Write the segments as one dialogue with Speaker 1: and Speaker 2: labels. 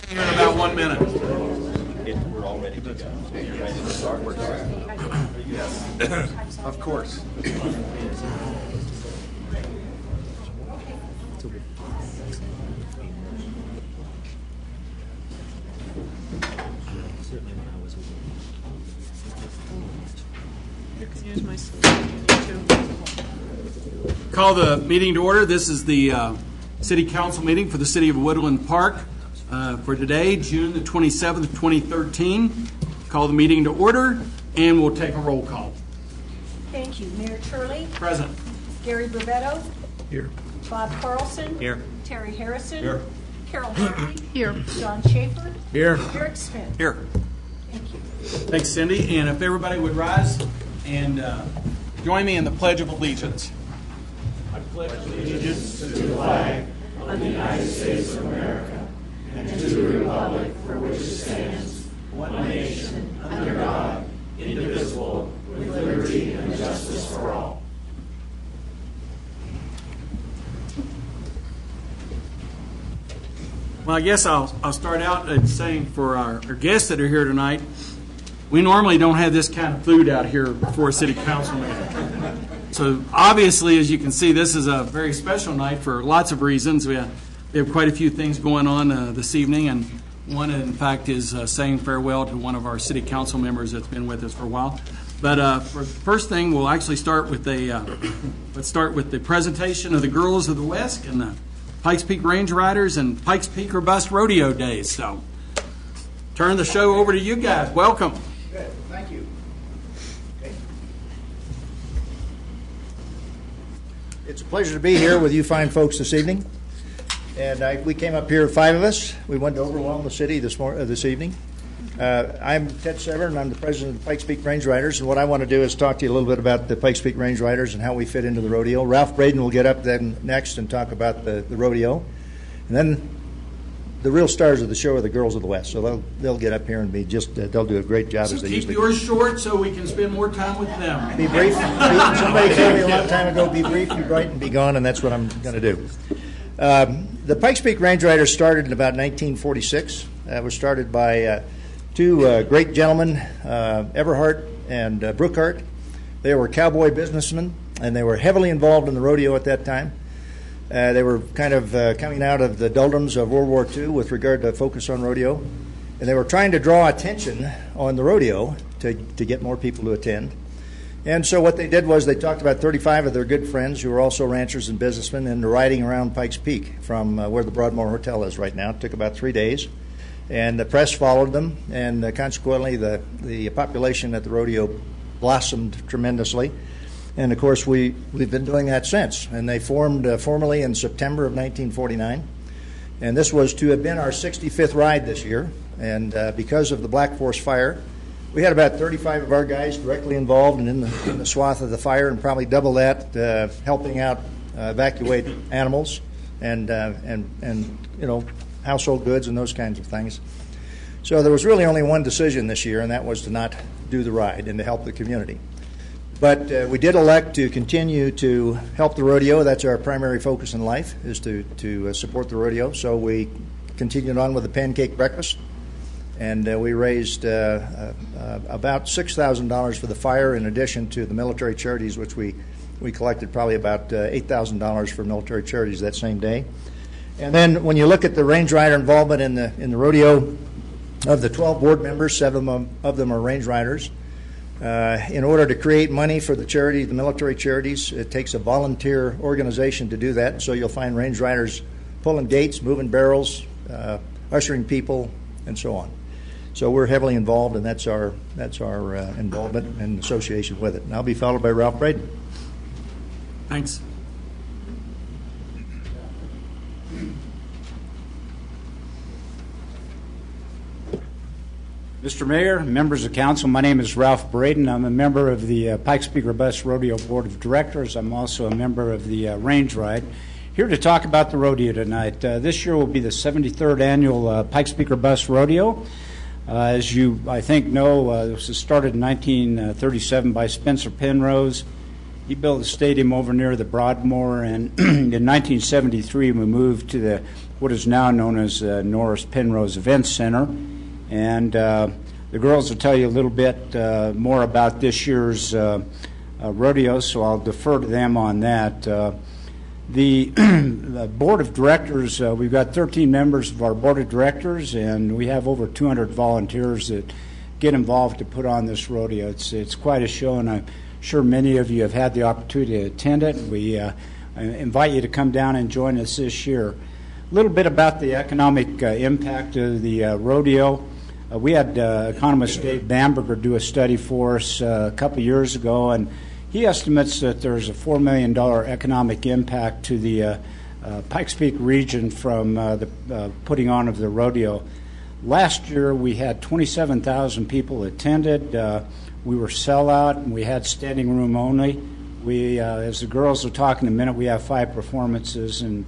Speaker 1: In about 1 minute.
Speaker 2: We're all ready to go. You're ready to start?
Speaker 1: Yes, of course.
Speaker 3: You can use my slide if you need to.
Speaker 1: Call the meeting to order. This is the City Council meeting for the City of Woodland Park for today, June the 27th, 2013. Call the meeting to order, and we'll take a roll call.
Speaker 4: Thank you. Mayor Turley.
Speaker 1: Present.
Speaker 4: Gary Berbetto.
Speaker 1: Here.
Speaker 4: Bob Carlson.
Speaker 1: Here.
Speaker 4: Terry Harrison.
Speaker 1: Here.
Speaker 4: Carol Hartley.
Speaker 3: Here.
Speaker 4: John Schaefer.
Speaker 1: Here.
Speaker 4: Eric Smith.
Speaker 1: Here.
Speaker 4: Thank you.
Speaker 1: Thanks, Cindy. And if everybody would rise and join me in the Pledge of Allegiance. I pledge allegiance
Speaker 5: to the flag of the United States of America and to the republic for which it stands, one nation, under God, indivisible, with liberty and justice for all.
Speaker 1: Well, I guess I'll start out at saying for our guests that are here tonight, we normally don't have this kind of food out here before a City Council meeting. So obviously, as you can see, this is a very special night for lots of reasons. We have quite a few things going on this evening, and one, in fact, is saying farewell to one of our City Council members that's been with us for a while. But for the first thing, we'll actually start with let's start with the presentation of the Girls of the West and the Pikes Peak Range Riders and Pikes Peak or Bust Rodeo Days. So turn the show over to you guys. Welcome.
Speaker 6: Good. Thank you. Okay. It's a pleasure to be here with you fine folks this evening. And we came up here, 5 of us. We went to overwhelm the city this evening. I'm Ted Severn, and I'm the president of the Pikes Peak Range Riders. And what I want to do is talk to you a little bit about the Pikes Peak Range Riders and how we fit into the rodeo. Ralph Braden will get up then next and talk about the rodeo. And then the real stars of the show are the Girls of the West. So they'll get up here and be they'll do a great job as they usually do.
Speaker 1: Keep yours short so we can spend more time with them.
Speaker 6: Be brief. Somebody told me a long time ago, be brief, be bright, and be gone, and that's what I'm going to do. The Pikes Peak Range Riders started in about 1946. It was started by two great gentlemen, Everhart and Brookhart. They were cowboy businessmen, and they were heavily involved in the rodeo at that time. They were kind of coming out of the doldrums of World War II with regard to focus on rodeo, and they were trying to draw attention on the rodeo to get more people to attend. And so what they did was they talked about 35 of their good friends who were also ranchers and businessmen into riding around Pikes Peak from where the Broadmoor Hotel is right now. It took about 3 days. And the press followed them, and consequently the population at the rodeo blossomed tremendously. And, of course, we've been doing that since. And they formed formally in September of 1949. And this was to have been our 65th ride this year. And because of the Black Forest fire, we had about 35 of our guys directly involved and in the swath of the fire, and probably double that helping out evacuate animals and household goods and those kinds of things. So there was really only one decision this year, and that was to not do the ride and to help the community. But we did elect to continue to help the rodeo. That's our primary focus in life, is to support the rodeo. So we continued on with the pancake breakfast, and we raised about $6,000 for the fire, in addition to the military charities, which we collected probably about $8,000 for military charities that same day. And then when you look at the range rider involvement in the rodeo, of the 12 board members, 7 of them are range riders. In order to create money for the charity, the military charities, it takes a volunteer organization to do that. So you'll find range riders pulling gates, moving barrels, ushering people, and so on. So we're heavily involved, and that's our involvement and association with it. And I'll be followed by Ralph Braden.
Speaker 1: Thanks.
Speaker 7: Mr. Mayor, members of council, my name is Ralph Braden. I'm a member of the Pikes Peak or Bust Rodeo Board of Directors. I'm also a member of the Range Ride. Here to talk about the rodeo tonight. This year will be the 73rd annual Pikes Peak or Bust Rodeo. As you, I think, know, this was started in 1937 by Spencer Penrose. He built a stadium over near the Broadmoor, and in 1973 we moved to the what is now known as Norris Penrose Event Center. And the girls will tell you a little bit more about this year's rodeo, so I'll defer to them on that. The board of directors, we've got 13 members of our board of directors, and we have over 200 volunteers that get involved to put on this rodeo. It's quite a show, and I'm sure many of you have had the opportunity to attend it. We invite you to come down and join us this year. A little bit about the economic impact of the rodeo. We had economist Dave Bamberger do a study for us a couple years ago, and he estimates that there's a $4 million economic impact to the Pikes Peak region from the putting on of the rodeo. Last year, we had 27,000 people attended. We were sellout, and we had standing room only. We, as the girls will talk in a minute, we have 5 performances, and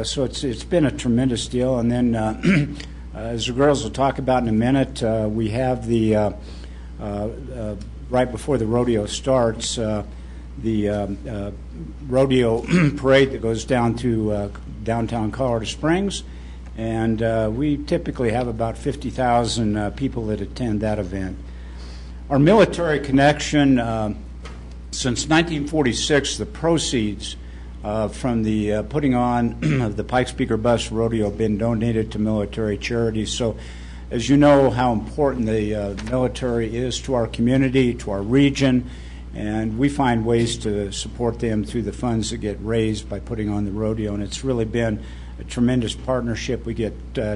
Speaker 7: so it's been a tremendous deal. And then, as the girls will talk about in a minute, we have the right before the rodeo starts, the rodeo parade that goes down to downtown Colorado Springs, and we typically have about 50,000 people that attend that event. Our military connection, since 1946, the proceeds from the putting on of the Pikes Peak Bus Rodeo have been donated to military charities. So, as you know how important the military is to our community, to our region, and we find ways to support them through the funds that get raised by putting on the rodeo, and it's really been a tremendous partnership. We get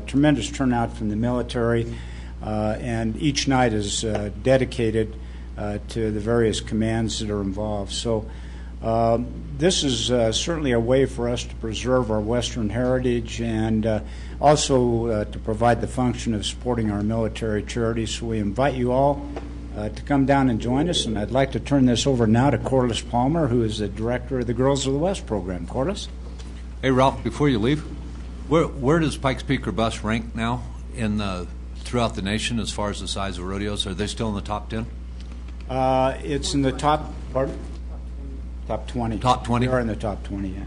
Speaker 7: tremendous turnout from the military, and each night is dedicated to the various commands that are involved. So this is certainly a way for us to preserve our Western heritage and also to provide the function of supporting our military charities. So we invite you all to come down and join us, and I'd like to turn this over now to Corliss Palmer, who is the director of the Girls of the West program. Corliss?
Speaker 8: Hey, Ralph, before you leave, where does Pikes Peak Bus rank now throughout the nation as far as the size of rodeos? Are they still in the top 10?
Speaker 7: It's in the top, pardon? Top 20.
Speaker 8: Top 20?
Speaker 7: We are in the top 20, yeah.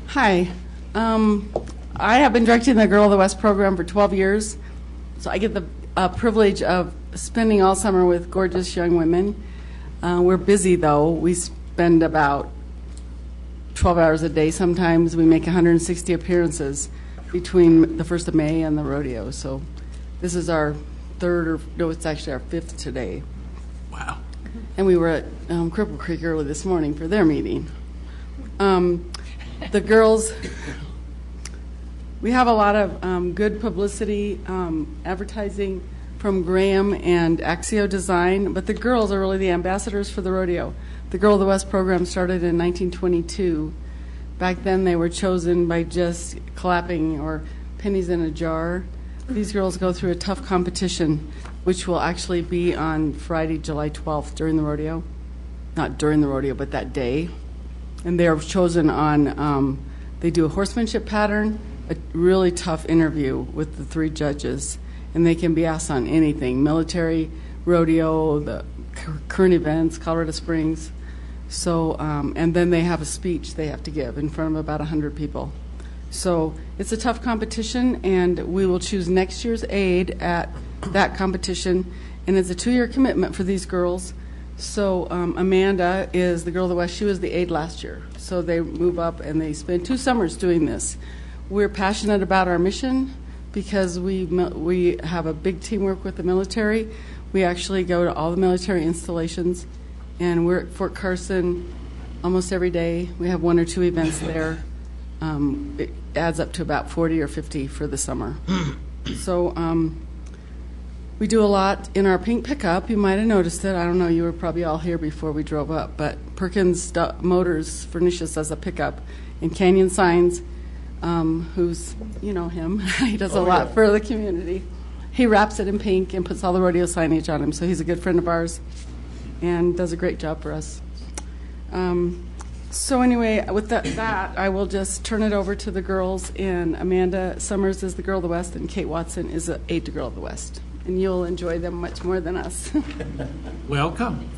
Speaker 3: Hi. I have been directing the Girl of the West program for 12 years, so I get the privilege of spending all summer with gorgeous young women. We're busy, though. We spend about 12 hours a day sometimes. We make 160 appearances between the 1st of May and the rodeo, so this is our it's actually our 5th today.
Speaker 1: Wow.
Speaker 3: And we were at Cripple Creek early this morning for their meeting. The girls, we have a lot of good publicity, advertising from Graham and Axio Design, but the girls are really the ambassadors for the rodeo. The Girl of the West program started in 1922. Back then they were chosen by just clapping or pennies in a jar. These girls go through a tough competition, which will actually be on Friday, July 12th during the rodeo. Not during the rodeo, but that day. And they are chosen on, they do a horsemanship pattern, a really tough interview with the 3 judges, and they can be asked on anything, military, rodeo, the current events, Colorado Springs. So, and then they have a speech they have to give in front of about 100 people. So it's a tough competition, and we will choose next year's aide at that competition, and it's a 2-year commitment for these girls. So Amanda is the Girl of the West. She was the aide last year. So they move up, and they spend 2 summers doing this. We're passionate about our mission because we have a big teamwork with the military. We actually go to all the military installations, and we're at Fort Carson almost every day. We have 1 or 2 events there. It adds up to about 40 or 50 for the summer. So we do a lot in our pink pickup. You might have noticed it. I don't know. You were probably all here before we drove up. But Perkins Motors furnishes us a pickup. And Canyon Signs, who's, you know him, he does a lot for the community. He wraps it in pink and puts all the rodeo signage on him. So he's a good friend of ours and does a great job for us. So anyway, with that, I will just turn it over to the girls. And Amanda Summers is the Girl of the West, and Kate Watson is the aide to Girl of the West. And you'll enjoy them much more than us.
Speaker 1: Welcome.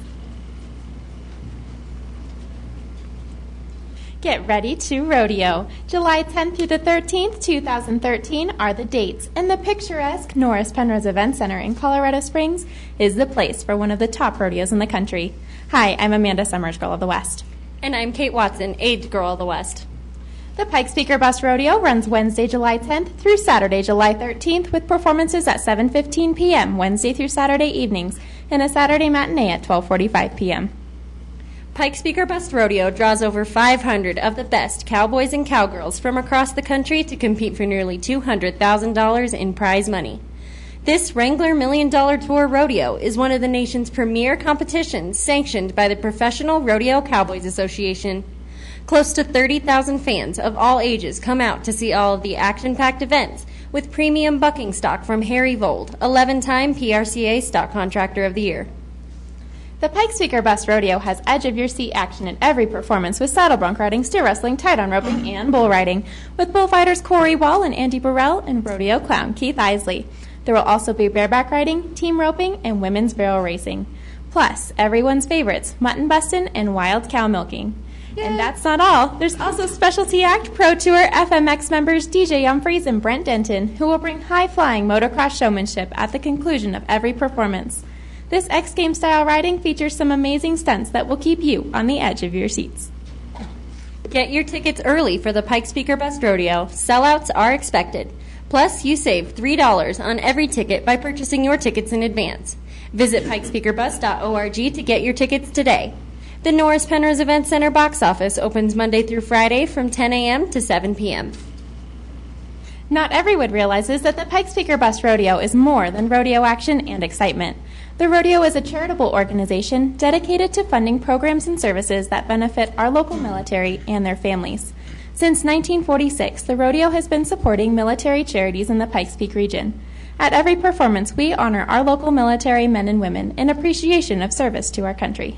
Speaker 9: Get ready to rodeo. July 10th through the 13th, 2013 are the dates, and the picturesque Norris Penrose Event Center in Colorado Springs is the place for one of the top rodeos in the country. Hi, I'm Amanda Summers, Girl of the West.
Speaker 10: And I'm Kate Watson, Age Girl of the West.
Speaker 9: The Pikes Peak Bus Rodeo runs Wednesday, July 10th through Saturday, July 13th, with performances at 7:15 p.m. Wednesday through Saturday evenings, and a Saturday matinee at 12:45 p.m.
Speaker 10: Pikes Peak Bus Rodeo draws over 500 of the best cowboys and cowgirls from across the country to compete for nearly $200,000 in prize money. This Wrangler $1 Million Tour Rodeo is one of the nation's premier competitions sanctioned by the Professional Rodeo Cowboys Association. Close to 30,000 fans of all ages come out to see all of the action-packed events with premium bucking stock from Harry Vold, 11-time PRCA Stock Contractor of the Year.
Speaker 9: The Pikes Peak Bus Rodeo has edge-of-your-seat action in every performance with saddle bronc riding, steer wrestling, tie-down roping, and bull riding, with bullfighters Corey Wall and Andy Burrell and rodeo clown Keith Isley. There will also be bareback riding, team roping, and women's barrel racing. Plus, everyone's favorites, mutton bustin' and wild cow milking. Yay. And that's not all. There's also Specialty Act Pro Tour FMX members DJ Humphreys and Brent Denton, who will bring high-flying motocross showmanship at the conclusion of every performance. This X Games style riding features some amazing stunts that will keep you on the edge of your seats.
Speaker 10: Get your tickets early for the Pikes Peak Bus Rodeo. Sellouts are expected. Plus, you save $3 on every ticket by purchasing your tickets in advance. Visit pikespeakerbus.org to get your tickets today. The Norris Penrose Event Center box office opens Monday through Friday from 10 a.m. to 7 p.m.
Speaker 9: Not everyone realizes that the Pikes Peak Bus Rodeo is more than rodeo action and excitement. The rodeo is a charitable organization dedicated to funding programs and services that benefit our local military and their families. Since 1946, the rodeo has been supporting military charities in the Pikes Peak region. At every performance, we honor our local military men and women in appreciation of service to our country.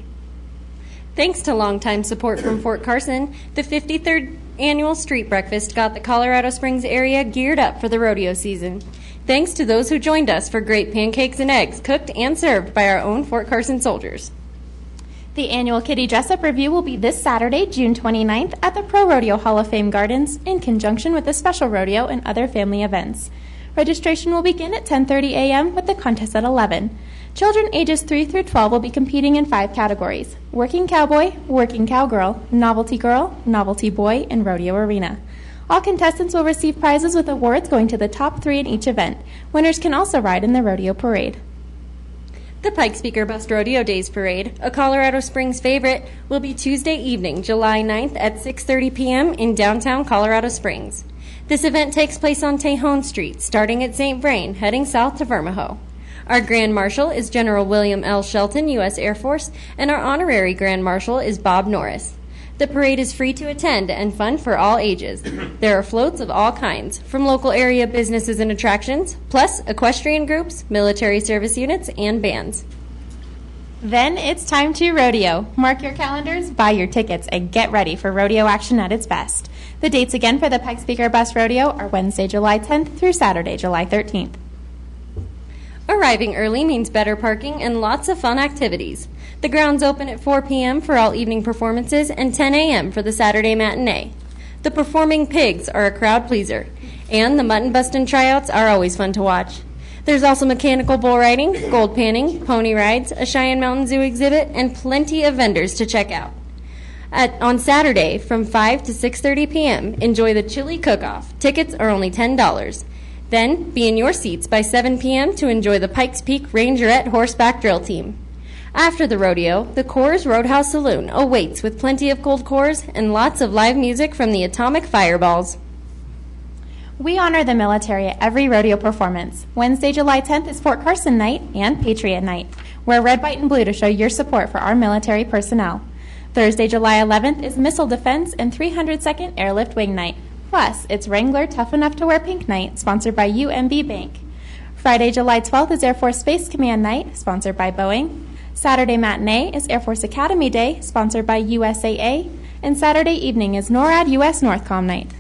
Speaker 10: Thanks to longtime support from Fort Carson, the 53rd Annual Street Breakfast got the Colorado Springs area geared up for the rodeo season. Thanks to those who joined us for great pancakes and eggs cooked and served by our own Fort Carson soldiers.
Speaker 9: The annual Kitty Dress-Up Review will be this Saturday, June 29th at the Pro Rodeo Hall of Fame Gardens in conjunction with the special rodeo and other family events. Registration will begin at 10:30 a.m. with the contest at 11. Children ages 3 through 12 will be competing in 5 categories: Working Cowboy, Working Cowgirl, Novelty Girl, Novelty Boy, and Rodeo Arena. All contestants will receive prizes with awards going to the top 3 in each event. Winners can also ride in the rodeo parade.
Speaker 10: The Pikes Peak Bus Rodeo Days Parade, a Colorado Springs favorite, will be Tuesday evening, July 9th at 6:30 p.m. in downtown Colorado Springs. This event takes place on Tejon Street, starting at St. Vrain, heading south to Vermajo. Our Grand Marshal is General William L. Shelton, U.S. Air Force, and our Honorary Grand Marshal is Bob Norris. The parade is free to attend and fun for all ages. There are floats of all kinds, from local area businesses and attractions, plus equestrian groups, military service units, and bands.
Speaker 9: Then it's time to rodeo. Mark your calendars, buy your tickets, and get ready for rodeo action at its best. The dates again for the Pikes Peak Bus Rodeo are Wednesday, July 10th through Saturday, July 13th.
Speaker 10: Arriving early means better parking and lots of fun activities. The grounds open at 4 p.m. for all evening performances and 10 a.m. for the Saturday matinee. The performing pigs are a crowd pleaser, and the mutton bustin' tryouts are always fun to watch. There's also mechanical bull riding, gold panning, pony rides, a Cheyenne Mountain Zoo exhibit, and plenty of vendors to check out. On Saturday, from 5 to 6:30 p.m., enjoy the chili cook-off. Tickets are only $10. Then, be in your seats by 7 p.m. to enjoy the Pikes Peak Rangerette Horseback Drill Team. After the rodeo, the Coors Roadhouse Saloon awaits with plenty of cold Coors and lots of live music from the Atomic Fireballs.
Speaker 9: We honor the military at every rodeo performance. Wednesday, July 10th is Fort Carson Night and Patriot Night. Wear red, white, and blue to show your support for our military personnel. Thursday, July 11th is Missile Defense and 302nd Airlift Wing Night. Plus, it's Wrangler Tough Enough to Wear Pink Night, sponsored by UMB Bank. Friday, July 12th is Air Force Space Command Night, sponsored by Boeing. Saturday matinee is Air Force Academy Day, sponsored by USAA. And Saturday evening is NORAD US Northcom Night.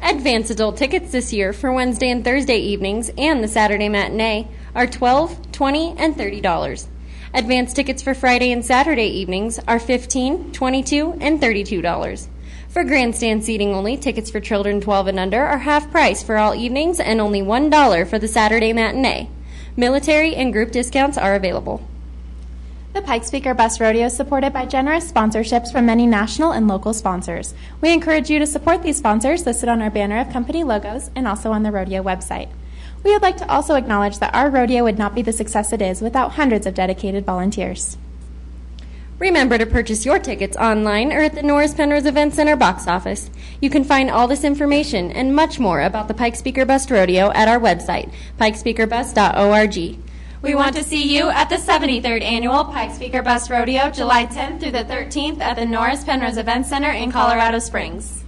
Speaker 10: Advance adult tickets this year for Wednesday and Thursday evenings and the Saturday matinee are $12, $20, and $30. Advance tickets for Friday and Saturday evenings are $15, $22, and $32. For grandstand seating only, tickets for children 12 and under are half price for all evenings and only $1 for the Saturday matinee. Military and group discounts are available.
Speaker 9: The Pikes Peak Bus Rodeo is supported by generous sponsorships from many national and local sponsors. We encourage you to support these sponsors listed on our banner of company logos and also on the rodeo website. We would like to also acknowledge that our rodeo would not be the success it is without hundreds of dedicated volunteers.
Speaker 10: Remember to purchase your tickets online or at the Norris Penrose Event Center box office. You can find all this information and much more about the Pikes Peak Bus Rodeo at our website, pikespeakerbus.org.
Speaker 9: We want to see you at the 73rd Annual Pikes Peak Bus Rodeo, July 10th through the 13th at the Norris Penrose Event Center in Colorado Springs.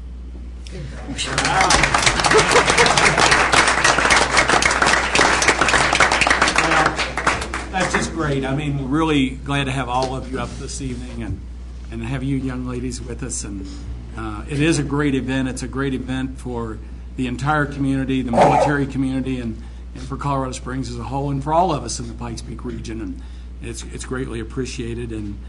Speaker 1: That's just great. I mean, we're really glad to have all of you up this evening and have you young ladies with us. And it is a great event. It's a great event for the entire community, the military community, and for Colorado Springs as a whole, and for all of us in the Pikes Peak region. And it's greatly appreciated. And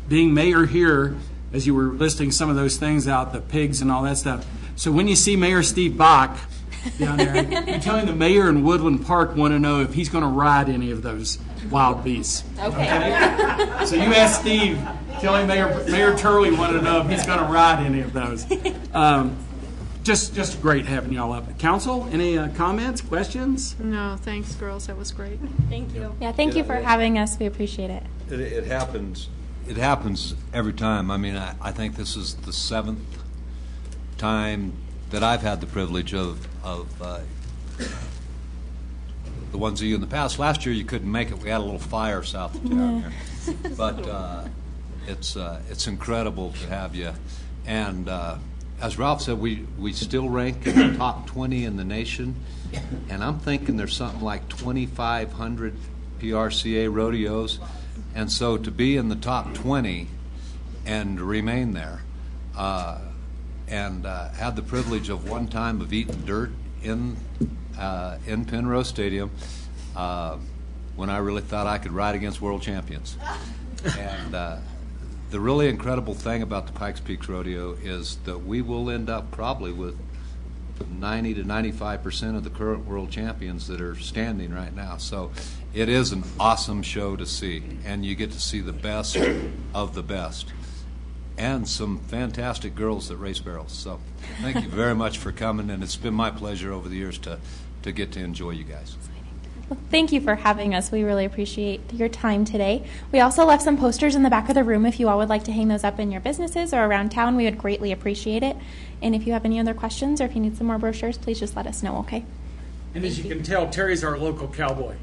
Speaker 1: being mayor here, as you were listing some of those things out, the pigs and all that stuff. So when you see Mayor Steve Bach down there, you're telling the mayor in Woodland Park want to know if he's going to ride any of those wild beasts. Okay? So you ask Steve, tell him Mayor Turley wanted to know if he's going to ride any of those. Just great having y'all up. Council, any comments, questions?
Speaker 11: No, thanks, girls. That was great.
Speaker 10: Thank you.
Speaker 9: Yeah, thank you for having us. We appreciate it.
Speaker 8: It happens. It happens every time. I mean, I think this is the 7th time that I've had the privilege of the ones of you in the past. Last year you couldn't make it. We had a little fire south of town here. But it's incredible to have you. And as Ralph said, we still rank in the top 20 in the nation. And I'm thinking there's something like 2,500 PRCA rodeos. And so to be in the top 20 and remain there, and had the privilege of one time of eating dirt in Penrose Stadium when I really thought I could ride against world champions. And the really incredible thing about the Pikes Peak Rodeo is that we will end up probably with 90 to 95% of the current world champions that are standing right now. So it is an awesome show to see, and you get to see the best of the best. And some fantastic girls that race barrels. So thank you very much for coming, and it's been my pleasure over the years to get to enjoy you guys.
Speaker 9: Well, thank you for having us. We really appreciate your time today. We also left some posters in the back of the room. If you all would like to hang those up in your businesses or around town, we would greatly appreciate it. And if you have any other questions or if you need some more brochures, please just let us know, okay?
Speaker 1: And as you can tell, Terry's our local cowboy.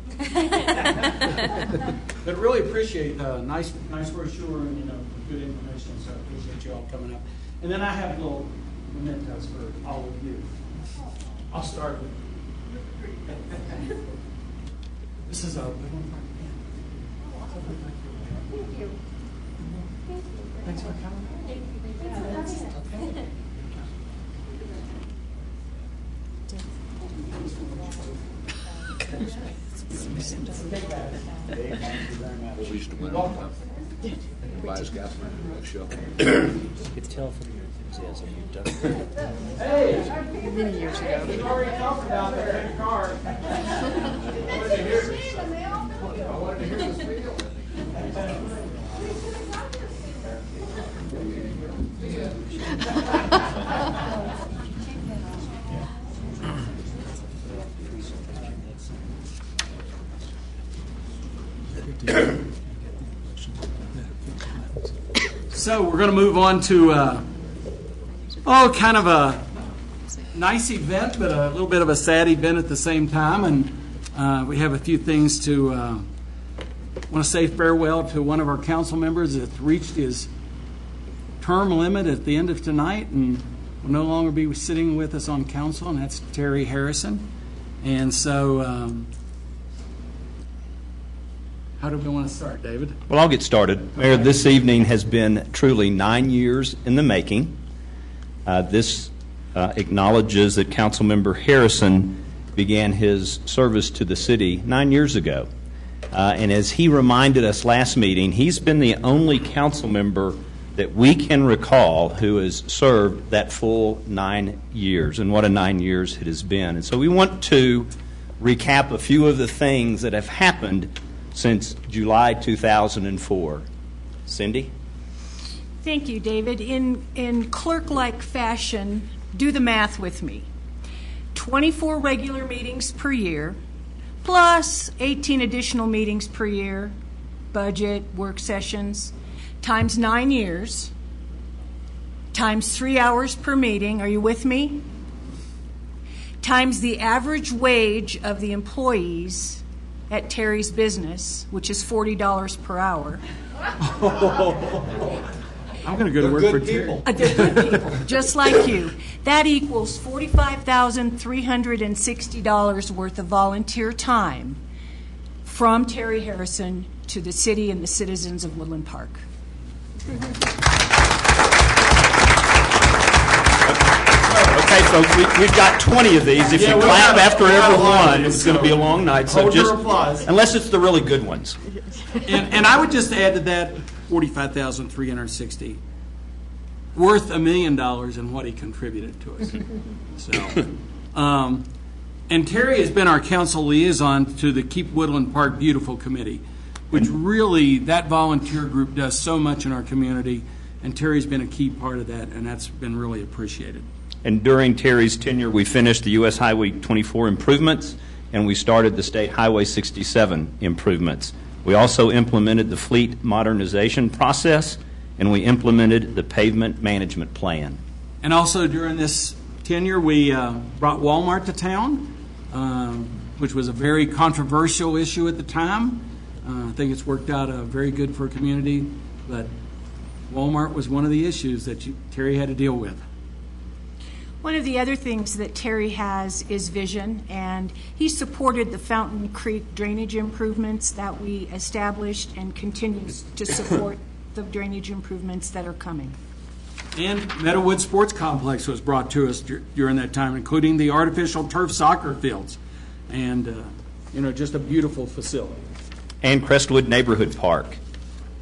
Speaker 1: But really appreciate nice brochure and good information. So I appreciate you all coming up. And then I have little mementos for all of you. I'll start with. This is a big one. Thank you. Thanks for coming.
Speaker 8: We used to win all the time. Buys gasoline for the show.
Speaker 2: You could tell from your enthusiasm you've done it.
Speaker 1: Hey,
Speaker 11: Many years ago.
Speaker 1: we already talked about that red car. I wanted to hear this video. So we're going to move on to kind of a nice event, but a little bit of a sad event at the same time. And we have a few things to want to say farewell to one of our council members that reached his term limit at the end of tonight and will no longer be sitting with us on council, and that's Terry Harrison. And so how do we want to start, David?
Speaker 2: Well, I'll get started. Mayor, this evening has been truly 9 years in the making. This acknowledges that Councilmember Harrison began his service to the city 9 years ago. And as he reminded us last meeting, he's been the only council member that we can recall who has served that full 9 years. And what a 9 years it has been. And so we want to recap a few of the things that have happened since July 2004. Cindy?
Speaker 4: Thank you, David. In clerk-like fashion, do the math with me. 24 regular meetings per year, plus 18 additional meetings per year, budget, work sessions, times 9 years, times 3 hours per meeting. Are you with me? Times the average wage of the employees at Terry's business, which is $40 per hour.
Speaker 1: I'm going to go to work for Terry.
Speaker 4: They're good people, just like you. That equals $45,360 worth of volunteer time from Terry Harrison to the city and the citizens of Woodland Park.
Speaker 2: Okay, folks, we've got 20 of these. If you clap after every one, it's going to be a long night. So
Speaker 1: Hold your applause.
Speaker 2: Unless it's the really good ones.
Speaker 1: And I would just add to that $45,360, worth $1 million in what he contributed to us. So, and Terry has been our council liaison to the Keep Woodland Park Beautiful Committee, which really, that volunteer group does so much in our community, and Terry's been a key part of that, and that's been really appreciated.
Speaker 2: And during Terry's tenure, we finished the U.S. Highway 24 improvements, and we started the State Highway 67 improvements. We also implemented the fleet modernization process, and we implemented the pavement management plan.
Speaker 1: And also during this tenure, we brought Walmart to town, which was a very controversial issue at the time. I think it's worked out very good for a community, but Walmart was one of the issues that Terry had to deal with.
Speaker 4: One of the other things that Terry has is vision, and he supported the Fountain Creek drainage improvements that we established and continues to support the drainage improvements that are coming.
Speaker 1: And Meadowwood Sports Complex was brought to us during that time, including the artificial turf soccer fields, and just a beautiful facility.
Speaker 2: And Crestwood Neighborhood Park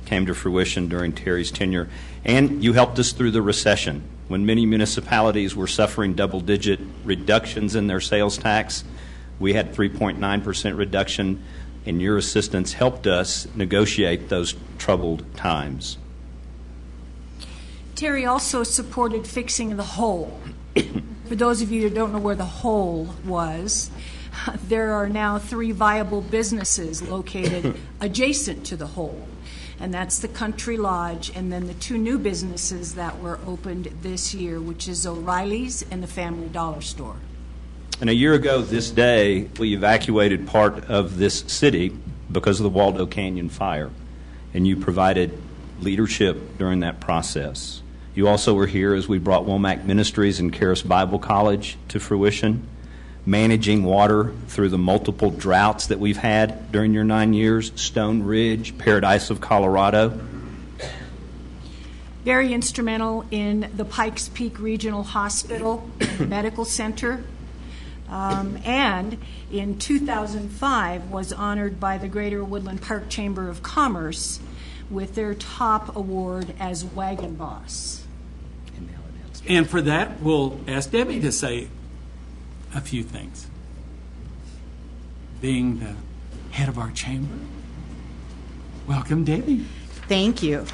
Speaker 2: came to fruition during Terry's tenure. And you helped us through the recession. When many municipalities were suffering double-digit reductions in their sales tax, we had 3.9% reduction, and your assistance helped us negotiate those troubled times.
Speaker 4: Terry also supported fixing the hole. For those of you who don't know where the hole was, there are now 3 viable businesses located adjacent to the hole. And that's the Country Lodge, and then the 2 new businesses that were opened this year, which is O'Reilly's and the Family Dollar Store.
Speaker 2: And a year ago this day, we evacuated part of this city because of the Waldo Canyon fire, and you provided leadership during that process. You also were here as we brought Womack Ministries and Charis Bible College to fruition, managing water through the multiple droughts that we've had during your 9 years, Stone Ridge, Paradise of Colorado.
Speaker 4: Very instrumental in the Pikes Peak Regional Hospital Medical Center. And in 2005 was honored by the Greater Woodland Park Chamber of Commerce with their top award as Wagon Boss.
Speaker 1: And for that, we'll ask Debbie to say a few things. Being the head of our chamber. Welcome, Debbie.
Speaker 12: Thank you.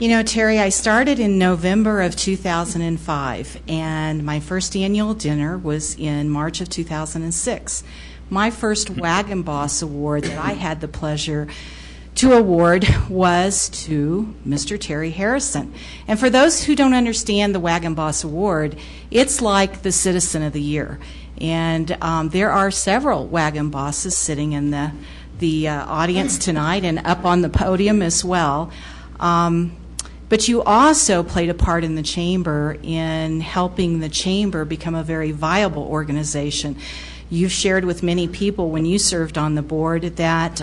Speaker 12: You know, Terry, I started in November of 2005, and my first annual dinner was in March of 2006. My first Wagon Boss award that I had the pleasure to award was to Mr. Terry Harrison. And for those who don't understand the Wagon Boss Award, it's like the Citizen of the Year. And there are several Wagon Bosses sitting in the audience tonight and up on the podium as well. But you also played a part in the Chamber in helping the Chamber become a very viable organization. You've shared with many people when you served on the board that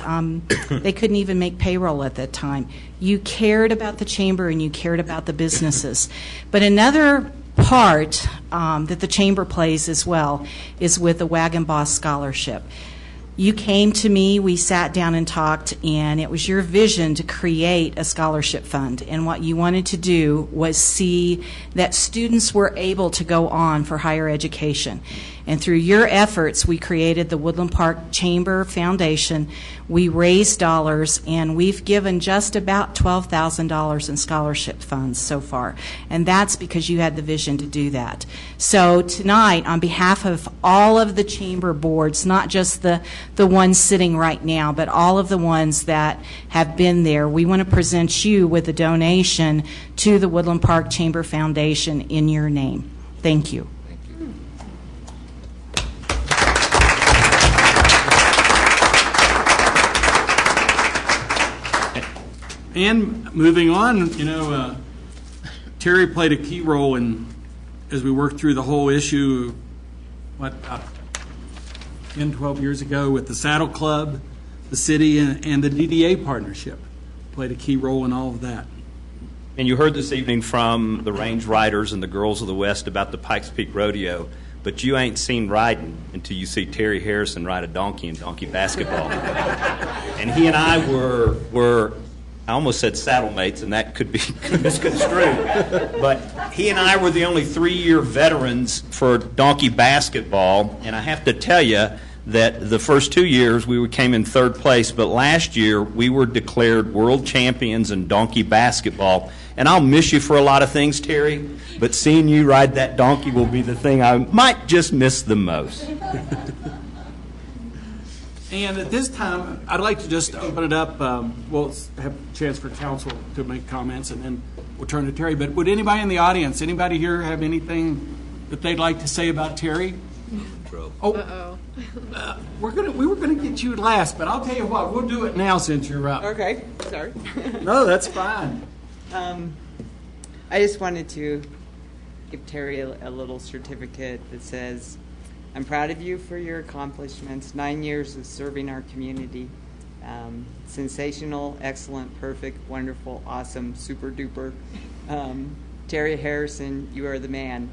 Speaker 12: they couldn't even make payroll at that time. You cared about the Chamber and you cared about the businesses. But another part that the Chamber plays as well is with the Wagon Boss Scholarship. You came to me, we sat down and talked, and it was your vision to create a scholarship fund. And what you wanted to do was see that students were able to go on for higher education. And through your efforts, we created the Woodland Park Chamber Foundation. We raised dollars, and we've given just about $12,000 in scholarship funds so far. And that's because you had the vision to do that. So tonight, on behalf of all of the chamber boards, not just the ones sitting right now, but all of the ones that have been there, we want to present you with a donation to the Woodland Park Chamber Foundation in your name. Thank you.
Speaker 1: And moving on, Terry played a key role as we worked through the whole issue, 10, 12 years ago with the Saddle Club, the city, and the DDA partnership. Played a key role in all of that.
Speaker 2: And you heard this evening from the Range Riders and the Girls of the West about the Pikes Peak Rodeo, but you ain't seen riding until you see Terry Harrison ride a donkey in donkey basketball. And he and I were I almost said saddle mates, and that could be misconstrued. But he and I were the only 3-year veterans for donkey basketball, and I have to tell you that the first 2 years we came in 3rd place, but last year we were declared world champions in donkey basketball. And I'll miss you for a lot of things, Terry, but seeing you ride that donkey will be the thing I might just miss the most.
Speaker 1: And at this time, I'd like to just open it up. We'll have a chance for council to make comments, and then we'll turn to Terry. But would anybody in the audience, anybody here have anything that they'd like to say about Terry? Oh, we were gonna get you last, but I'll tell you what, we'll do it now since you're up.
Speaker 13: Okay, sorry.
Speaker 1: No, that's fine.
Speaker 13: I just wanted to give Terry a little certificate that says, I'm proud of you for your accomplishments. 9 years of serving our community. Sensational, excellent, perfect, wonderful, awesome, super duper. Terry Harrison, you are the man.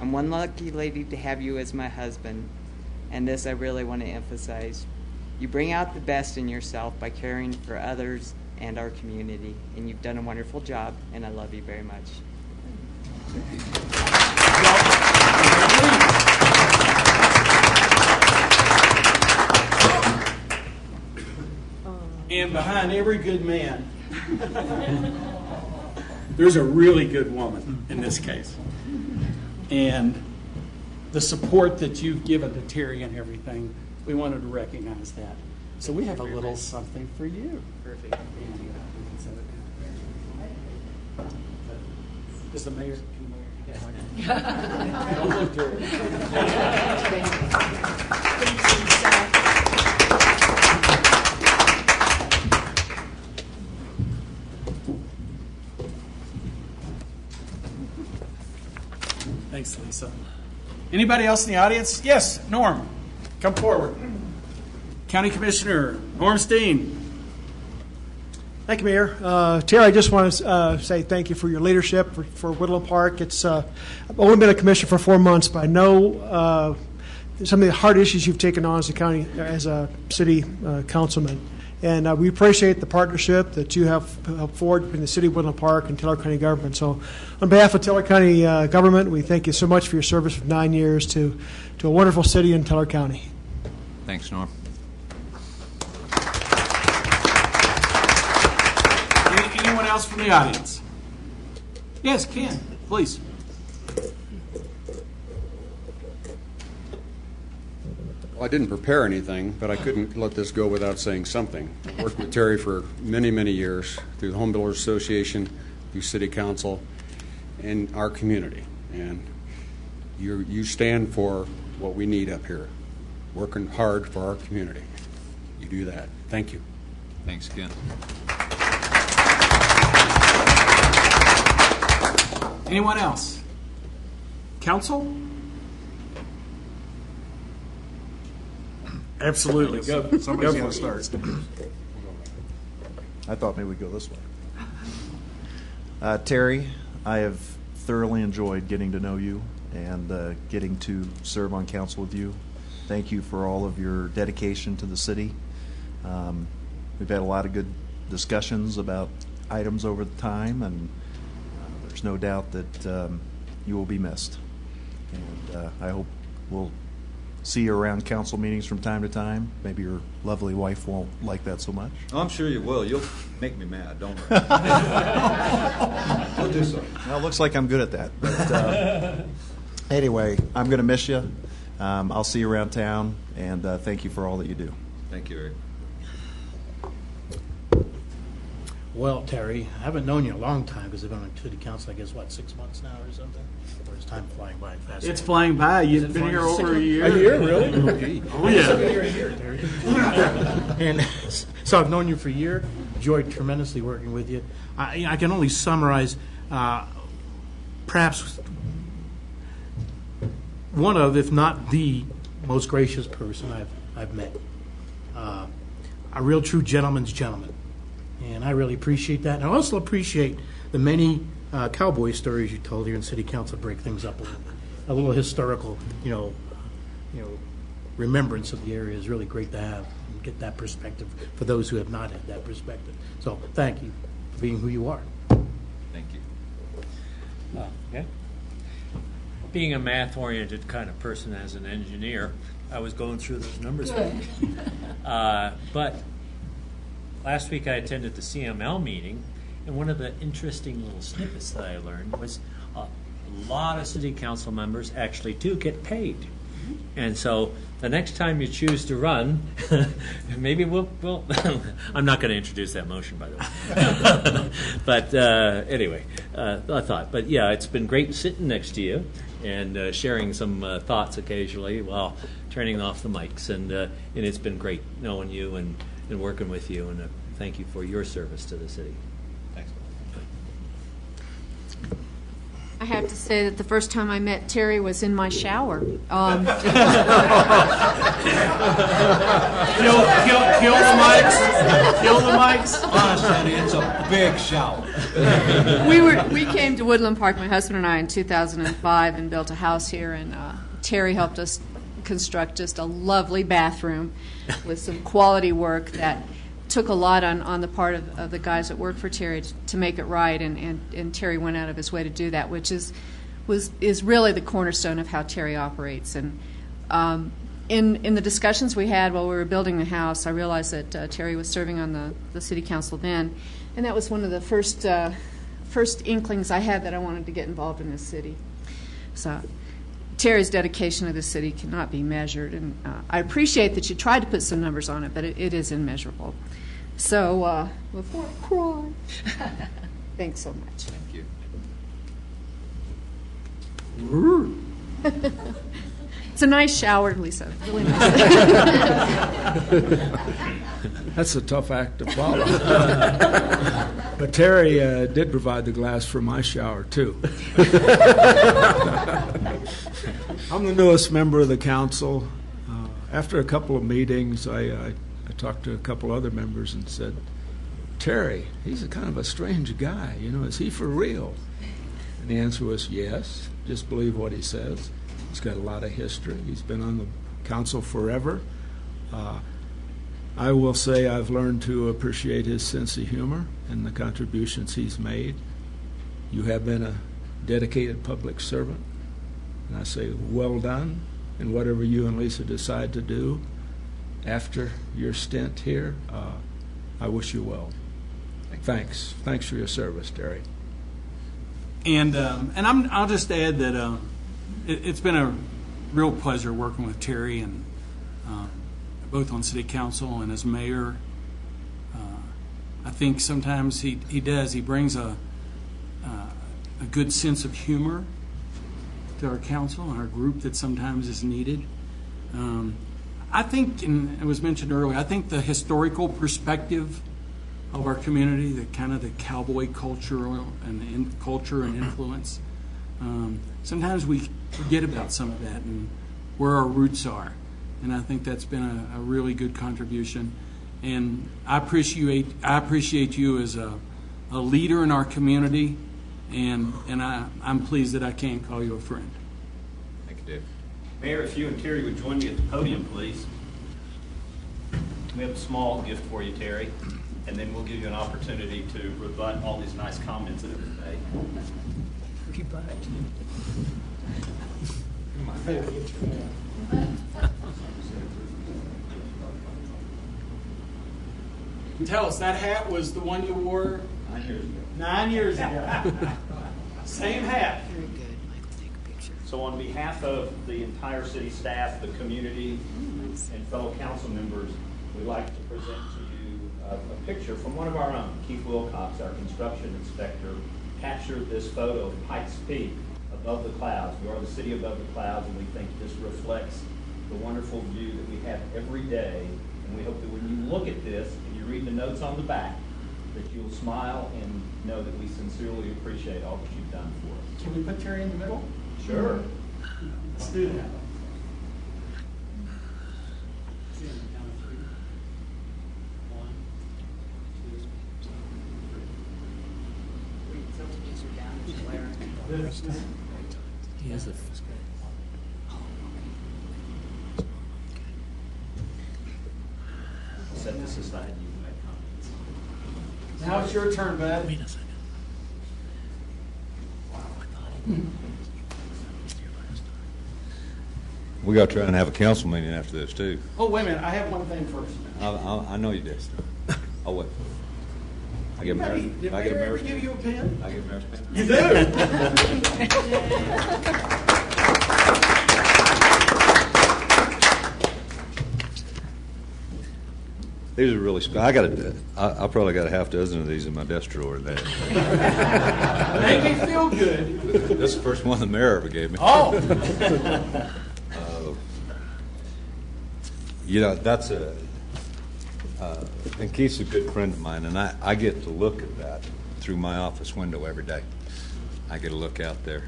Speaker 13: I'm one lucky lady to have you as my husband. And this I really want to emphasize. You bring out the best in yourself by caring for others and our community. And you've done a wonderful job, and I love you very much.
Speaker 1: And behind every good man, there's a really good woman in this case. And the support that you've given to Terry and everything, we wanted to recognize that. So we have a little something for you. Perfect. Is the mayor? Don't look, Terry. Thanks, Lisa. Anybody else in the audience? Yes, Norm, come forward. County Commissioner Norm Steen.
Speaker 14: Thank you, Mayor. Terry, I just want to say thank you for your leadership for Woodland Park. I've only been a commissioner for 4 months, but I know some of the hard issues you've taken on as a city councilman. And we appreciate the partnership that you have helped forward between the City of Woodland Park and Teller County government. So on behalf of Teller County government, we thank you so much for your service for 9 years to a wonderful city in Teller County.
Speaker 8: Thanks, Norm.
Speaker 1: Anyone else from the audience? Yes, Ken, please.
Speaker 15: Well, I didn't prepare anything, but I couldn't let this go without saying something. I worked with Terry for many, many years through the Home Builders Association, through City Council, and our community. And you stand for what we need up here, working hard for our community. You do that. Thank you.
Speaker 8: Thanks, Ken.
Speaker 1: Anyone else? Council? Absolutely. Go.
Speaker 16: Somebody's going to start. I thought maybe we'd go this way. Terry, I have thoroughly enjoyed getting to know you and getting to serve on council with you. Thank you for all of your dedication to the city. We've had a lot of good discussions about items over the time, and there's no doubt that you will be missed. And I hope we'll see you around council meetings from time to time. Maybe your lovely wife won't like that so much.
Speaker 17: Oh, I'm sure you will. You'll make me mad, don't worry. We'll do so.
Speaker 16: Well, it looks like I'm good at that. But anyway, I'm going to miss you. I'll see you around town, and thank you for all that you do.
Speaker 17: Thank you, Eric.
Speaker 18: Well, Terry, I haven't known you a long time because I've been on city council, I guess, what, 6 months now or something? Or is time flying by fast?
Speaker 1: It's flying by. You've been here over a year.
Speaker 18: A year, really?
Speaker 1: Oh, yeah.
Speaker 18: I've been here a year, Terry. And so I've known you for a year, enjoyed tremendously working with you. I can only summarize perhaps one of, if not the most gracious person I've met. A real true gentleman's gentleman. And I really appreciate that. And I also appreciate the many cowboy stories you told here in City Council to break things up a little bit. A little historical, remembrance of the area is really great to have and get that perspective for those who have not had that perspective. So thank you for being who you are.
Speaker 17: Thank you.
Speaker 19: Okay. Being a math-oriented kind of person as an engineer, I was going through those numbers. But last week I attended the CML meeting, and one of the interesting little snippets that I learned was a lot of city council members actually do get paid. And so the next time you choose to run, maybe we'll I'm not going to introduce that motion, by the way. But anyway, I thought. But yeah, it's been great sitting next to you and sharing some thoughts occasionally while turning off the mics. And it's been great knowing you and working with you. And thank you for your service to the city.
Speaker 17: Thanks.
Speaker 4: I have to say that the first time I met Terry was in my shower.
Speaker 1: Kill the mics.
Speaker 17: Honestly, it's a big shower.
Speaker 4: We came to Woodland Park, my husband and I, in 2005 and built a house here, and Terry helped us construct just a lovely bathroom with some quality work that took a lot on the part of the guys that work for Terry to make it right, and Terry went out of his way to do that, which is really the cornerstone of how Terry operates. And in the discussions we had while we were building the house, I realized that Terry was serving on the city council then, and that was one of the first inklings I had that I wanted to get involved in this city. So Terry's dedication to the city cannot be measured, and I appreciate that you tried to put some numbers on it, but it is immeasurable. So before I cry, thanks so much.
Speaker 17: Thank
Speaker 4: you. It's a nice shower, Lisa. Really nice.
Speaker 20: That's a tough act to follow. But Terry did provide the glass for my shower, too. I'm the newest member of the council. After a couple of meetings, I talked to a couple other members and said, Terry, he's a kind of a strange guy. Is he for real? And the answer was yes. Just believe what he says. He's got a lot of history. He's been on the council forever. I will say I've learned to appreciate his sense of humor and the contributions he's made. You have been a dedicated public servant, and I say well done, and whatever you and Lisa decide to do after your stint here, I wish you well. Thanks for your service, Terry.
Speaker 1: And I'll just add that it's been a real pleasure working with Terry, and both on city council and as mayor. I think sometimes he brings a good sense of humor to our council and our group that sometimes is needed. I think, and it was mentioned earlier, I think the historical perspective of our community, the kind of the cowboy culture and influence, sometimes we forget about some of that and where our roots are. And I think that's been a really good contribution. And I appreciate you as a leader in our community, and I'm pleased that I can call you a friend.
Speaker 17: Thank you, Dave.
Speaker 2: Mayor, if you and Terry would join me at the podium, please. We have a small gift for you, Terry, and then we'll give you an opportunity to rebut all these nice comments that have been made.
Speaker 1: Tell us, that hat was the one you wore 9 years ago. Same hat.
Speaker 2: So on behalf of the entire city staff, the community, and fellow council members, we'd like to present to you a picture from one of our own. Keith Wilcox, our construction inspector, captured this photo of Pikes Peak above the clouds. We are the city above the clouds, and we think this reflects the wonderful view that we have every day. And we hope that when you look at this and you read the notes on the back, that you'll smile and know that we sincerely appreciate all that you've done for us.
Speaker 1: Can we put Terry in the middle?
Speaker 2: Sure.
Speaker 1: Let's do that.
Speaker 18: He has a
Speaker 2: Set this aside. You can make comments.
Speaker 1: Now it's your turn, bud.
Speaker 18: Wait a second.
Speaker 8: We got to try and have a council meeting after this, too.
Speaker 1: Oh, wait a minute. I have one thing first.
Speaker 8: I know you did. I'll wait. I get married.
Speaker 1: Did Mayor ever give you a pen?
Speaker 8: I get married.
Speaker 1: You do?
Speaker 8: These are really. I probably got a half dozen of these in my desk drawer. There.
Speaker 1: Make me feel good.
Speaker 8: This is the first one the mayor ever gave me.
Speaker 1: Oh.
Speaker 8: That's and Keith's a good friend of mine, and I get to look at that through my office window every day. I get to look out there.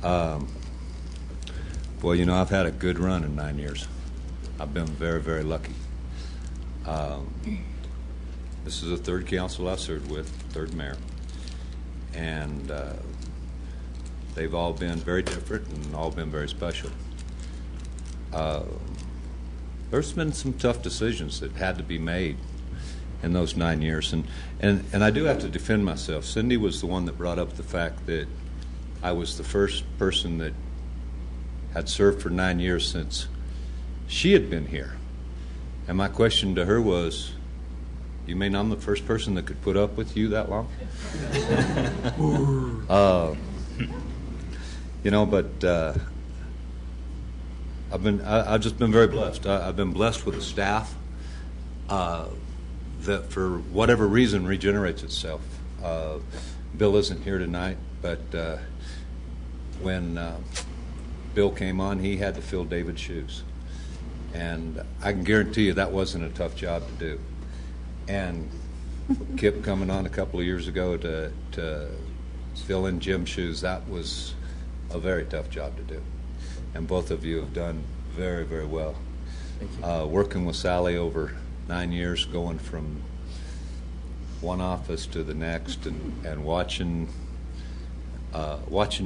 Speaker 8: Well, I've had a good run in 9 years. I've been very, very lucky. This is the third council I've served with, third mayor, and they've all been very different and all been very special. There's been some tough decisions that had to be made in those 9 years, and I do have to defend myself. Cindy was the one that brought up the fact that I was the first person that had served for 9 years since she had been here. And my question to her was, you mean I'm the first person that could put up with you that long? But I've just been very blessed. I've been blessed with a staff that, for whatever reason, regenerates itself. Bill isn't here tonight, but when Bill came on, he had to fill David's shoes. And I can guarantee you that wasn't a tough job to do. And Kip coming on a couple of years ago to fill in Jim's shoes, that was a very tough job to do. And both of you have done very, very well.
Speaker 2: Thank you.
Speaker 8: Working with Sally over 9 years, going from one office to the next, and watching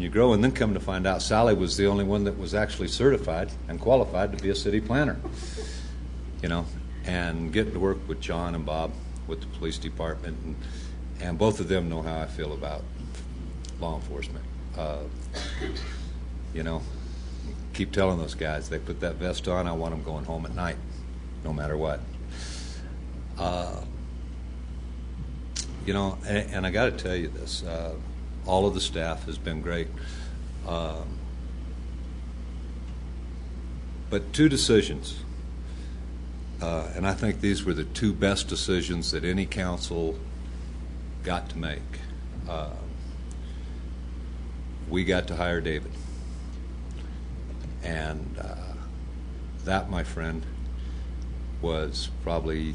Speaker 8: you grow, and then come to find out Sally was the only one that was actually certified and qualified to be a city planner. And getting to work with John and Bob with the police department, and both of them know how I feel about law enforcement. Keep telling those guys, they put that vest on, I want them going home at night, no matter what. And I got to tell you this, all of the staff has been great. But two decisions, and I think these were the two best decisions that any council got to make. We got to hire David. And that, my friend, was probably,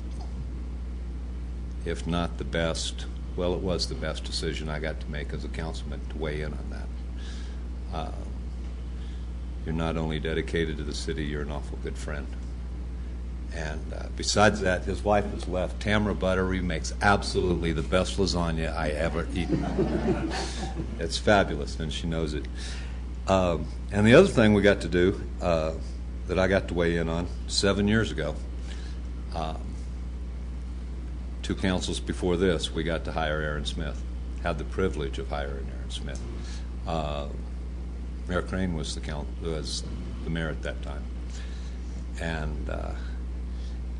Speaker 8: if not the best, well, it was the best decision I got to make as a councilman, to weigh in on that. You're not only dedicated to the city, you're an awful good friend. And besides that, his wife has left. Tamara Buttery makes absolutely the best lasagna I ever eaten. It's fabulous, and she knows it. And the other thing we got to do that I got to weigh in on 7 years ago, 2 councils before this, we got to hire Aaron Smith, had the privilege of hiring Aaron Smith. Mayor Crane was the mayor at that time. And,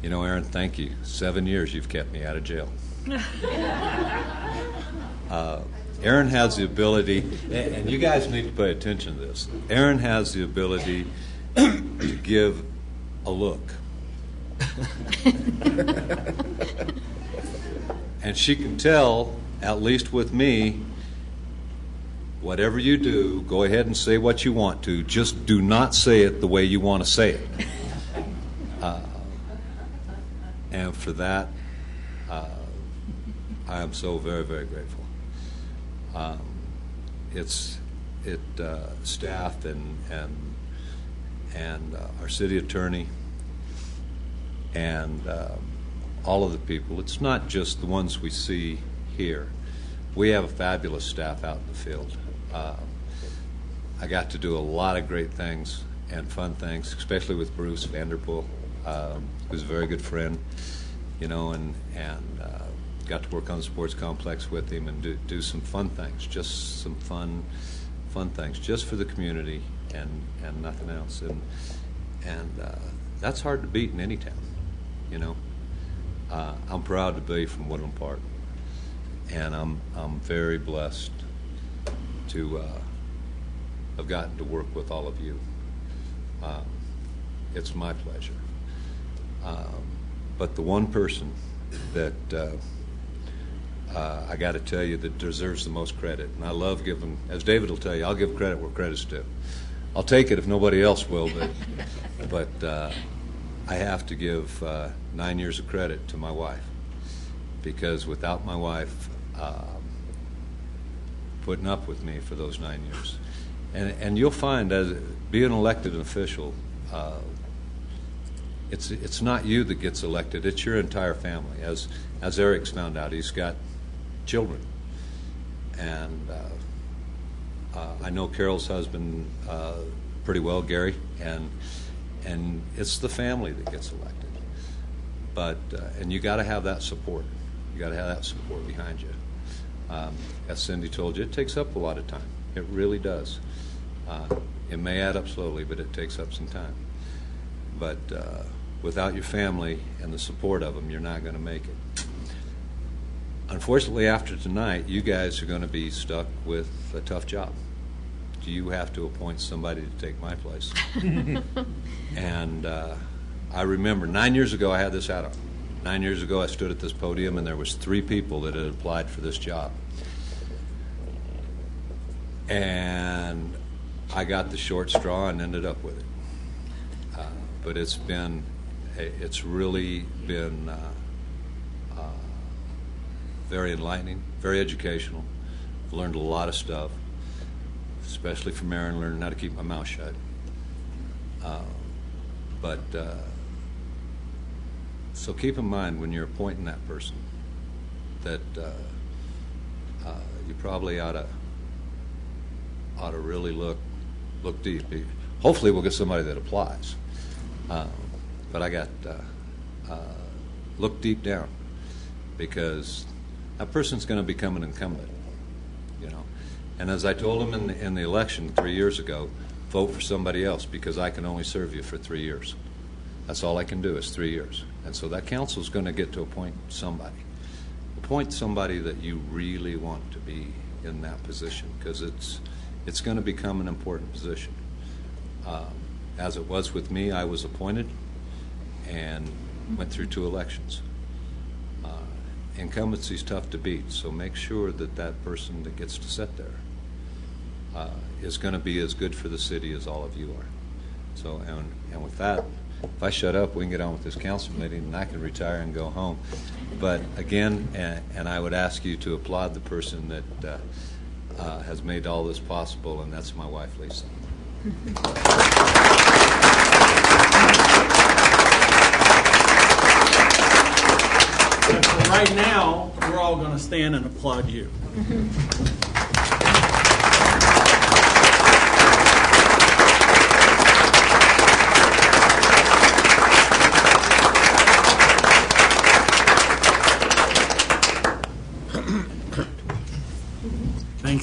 Speaker 8: Aaron, thank you. 7 years you've kept me out of jail. Aaron has the ability, and you guys need to pay attention to this. Aaron has the ability to give a look. And she can tell, at least with me, whatever you do, go ahead and say what you want to. Just do not say it the way you want to say it. And for that, I am so very, very grateful. Staff and our city attorney and all of the people. It's not just the ones we see here. We have a fabulous staff out in the field. I got to do a lot of great things and fun things, especially with Bruce Vanderpool, who's a very good friend, and got to work on the sports complex with him and do some fun things, just some fun things, just for the community and nothing else. And that's hard to beat in any town, I'm proud to be from Woodland Park, and I'm very blessed to have gotten to work with all of you. It's my pleasure. But the one person that I got to tell you that deserves the most credit, and I love giving, as David will tell you, I'll give credit where credit's due. I'll take it if nobody else will, but I have to give 9 years of credit to my wife, because without my wife putting up with me for those 9 years, and you'll find as being an elected official, it's not you that gets elected; it's your entire family. As Eric's found out, he's got children, and I know Carol's husband pretty well, Gary, and it's the family that gets elected. But and you got to have that support. You got to have that support behind you. As Cindy told you, it takes up a lot of time. It really does. It may add up slowly, but it takes up some time. But without your family and the support of them, you're not going to make it. Unfortunately, after tonight, you guys are going to be stuck with a tough job. You have to appoint somebody to take my place. And I remember 9 years ago I had this out on. 9 years ago I stood at this podium and there was 3 people that had applied for this job. And I got the short straw and ended up with it. But it's really been very enlightening, very educational. I've learned a lot of stuff, especially from Aaron, learning how to keep my mouth shut. So keep in mind when you're appointing that person that you probably ought to really look deep. Hopefully we'll get somebody that applies. But I got look deep down, because that person's going to become an incumbent, And as I told them in the election 3 years ago, vote for somebody else, because I can only serve you for 3 years. That's all I can do is 3 years. And so that council's going to get to appoint somebody. Appoint somebody that you really want to be in that position, because it's going to become an important position. As it was with me, I was appointed and went through 2 elections. Incumbency is tough to beat, so make sure that that person that gets to sit there is going to be as good for the city as all of you are. So, and with that, if I shut up, we can get on with this council meeting, and I can retire and go home. But again, and I would ask you to applaud the person that has made all this possible, and that's my wife, Lisa.
Speaker 1: And for right now, we're all going to stand and applaud you.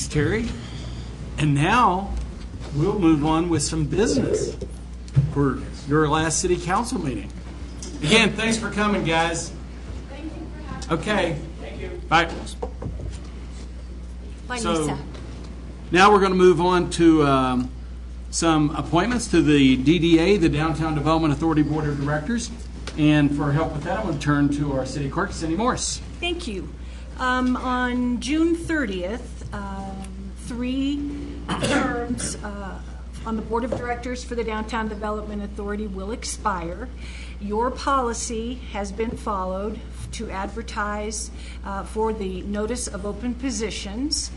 Speaker 1: Thanks, Terry. And now we'll move on with some business for your last city council meeting. Again, thanks for coming, guys.
Speaker 4: Thank you for having me.
Speaker 1: Okay. Thank you. Bye.
Speaker 4: Bye,
Speaker 1: So
Speaker 4: Lisa.
Speaker 1: now we're going to move on to some appointments to the DDA, the Downtown Development Authority Board of Directors. And for help with that, I'm going to turn to our city clerk, Cindy Morris.
Speaker 4: Thank you. On June 30th, 3 terms on the Board of Directors for the Downtown Development Authority will expire. Your policy has been followed to advertise for the notice of open positions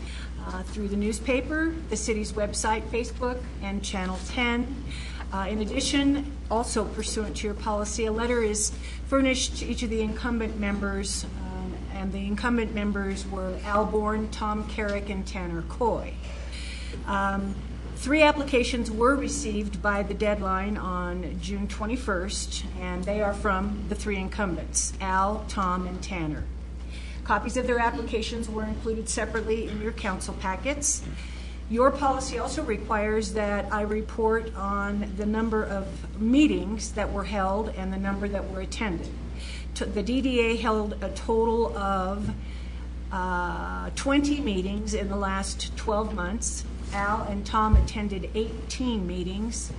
Speaker 4: through the newspaper, the city's website, Facebook, and Channel 10. In addition, also pursuant to your policy, a letter is furnished to each of the incumbent members, and the incumbent members were Al Bourne, Tom Carrick, and Tanner Coy. 3 applications were received by the deadline on June 21st, and they are from the 3 incumbents, Al, Tom, and Tanner. Copies of their applications were included separately in your council packets. Your policy also requires that I report on the number of meetings that were held and the number that were attended. The DDA held a total of 20 meetings in the last 12 months. Al and Tom attended 18 meetings.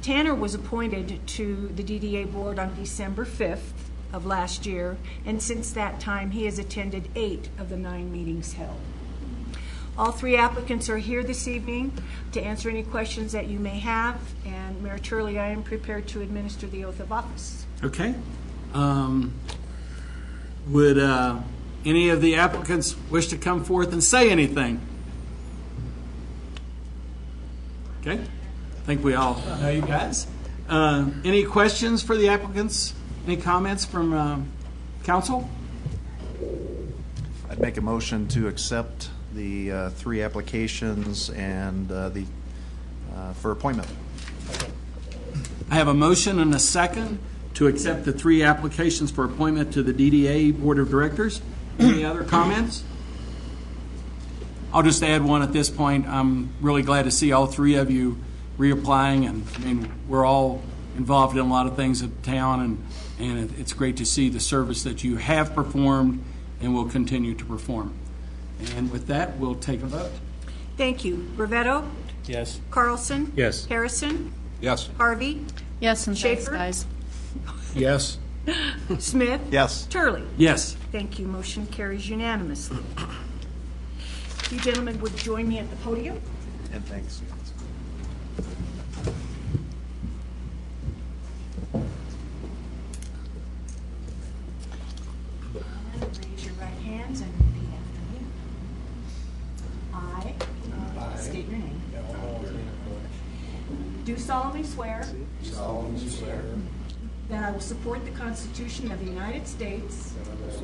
Speaker 4: Tanner was appointed to the DDA board on December 5th of last year, and since that time he has attended 8 of the 9 meetings held. All 3 applicants are here this evening to answer any questions that you may have, and Mayor Turley, I am prepared to administer the oath of office.
Speaker 1: Okay. Would any of the applicants wish to come forth and say anything? Okay. I think we all know you guys. Any questions for the applicants? Any comments from council?
Speaker 16: I'd make a motion to accept the 3 applications and for appointment.
Speaker 1: I have a motion and a second to accept the 3 applications for appointment to the DDA Board of Directors. Any other comments? I'll just add one at this point. I'm really glad to see all 3 of you reapplying, and I mean, we're all involved in a lot of things at town, and it's great to see the service that you have performed and will continue to perform. And with that, we'll take a vote.
Speaker 4: Thank you. Rivetto?
Speaker 19: Yes.
Speaker 4: Carlson?
Speaker 19: Yes.
Speaker 4: Harrison?
Speaker 8: Yes.
Speaker 4: Harvey?
Speaker 11: Yes, and thanks,
Speaker 4: Schaefer?
Speaker 11: guys.
Speaker 20: Yes.
Speaker 4: Smith?
Speaker 16: Yes.
Speaker 4: Turley?
Speaker 1: Yes.
Speaker 4: Thank you. Motion carries unanimously. You gentlemen would join me at the podium.
Speaker 16: And thanks.
Speaker 4: Raise your right hands and repeat after me. I state your name. Do solemnly swear that I will support the Constitution of the United States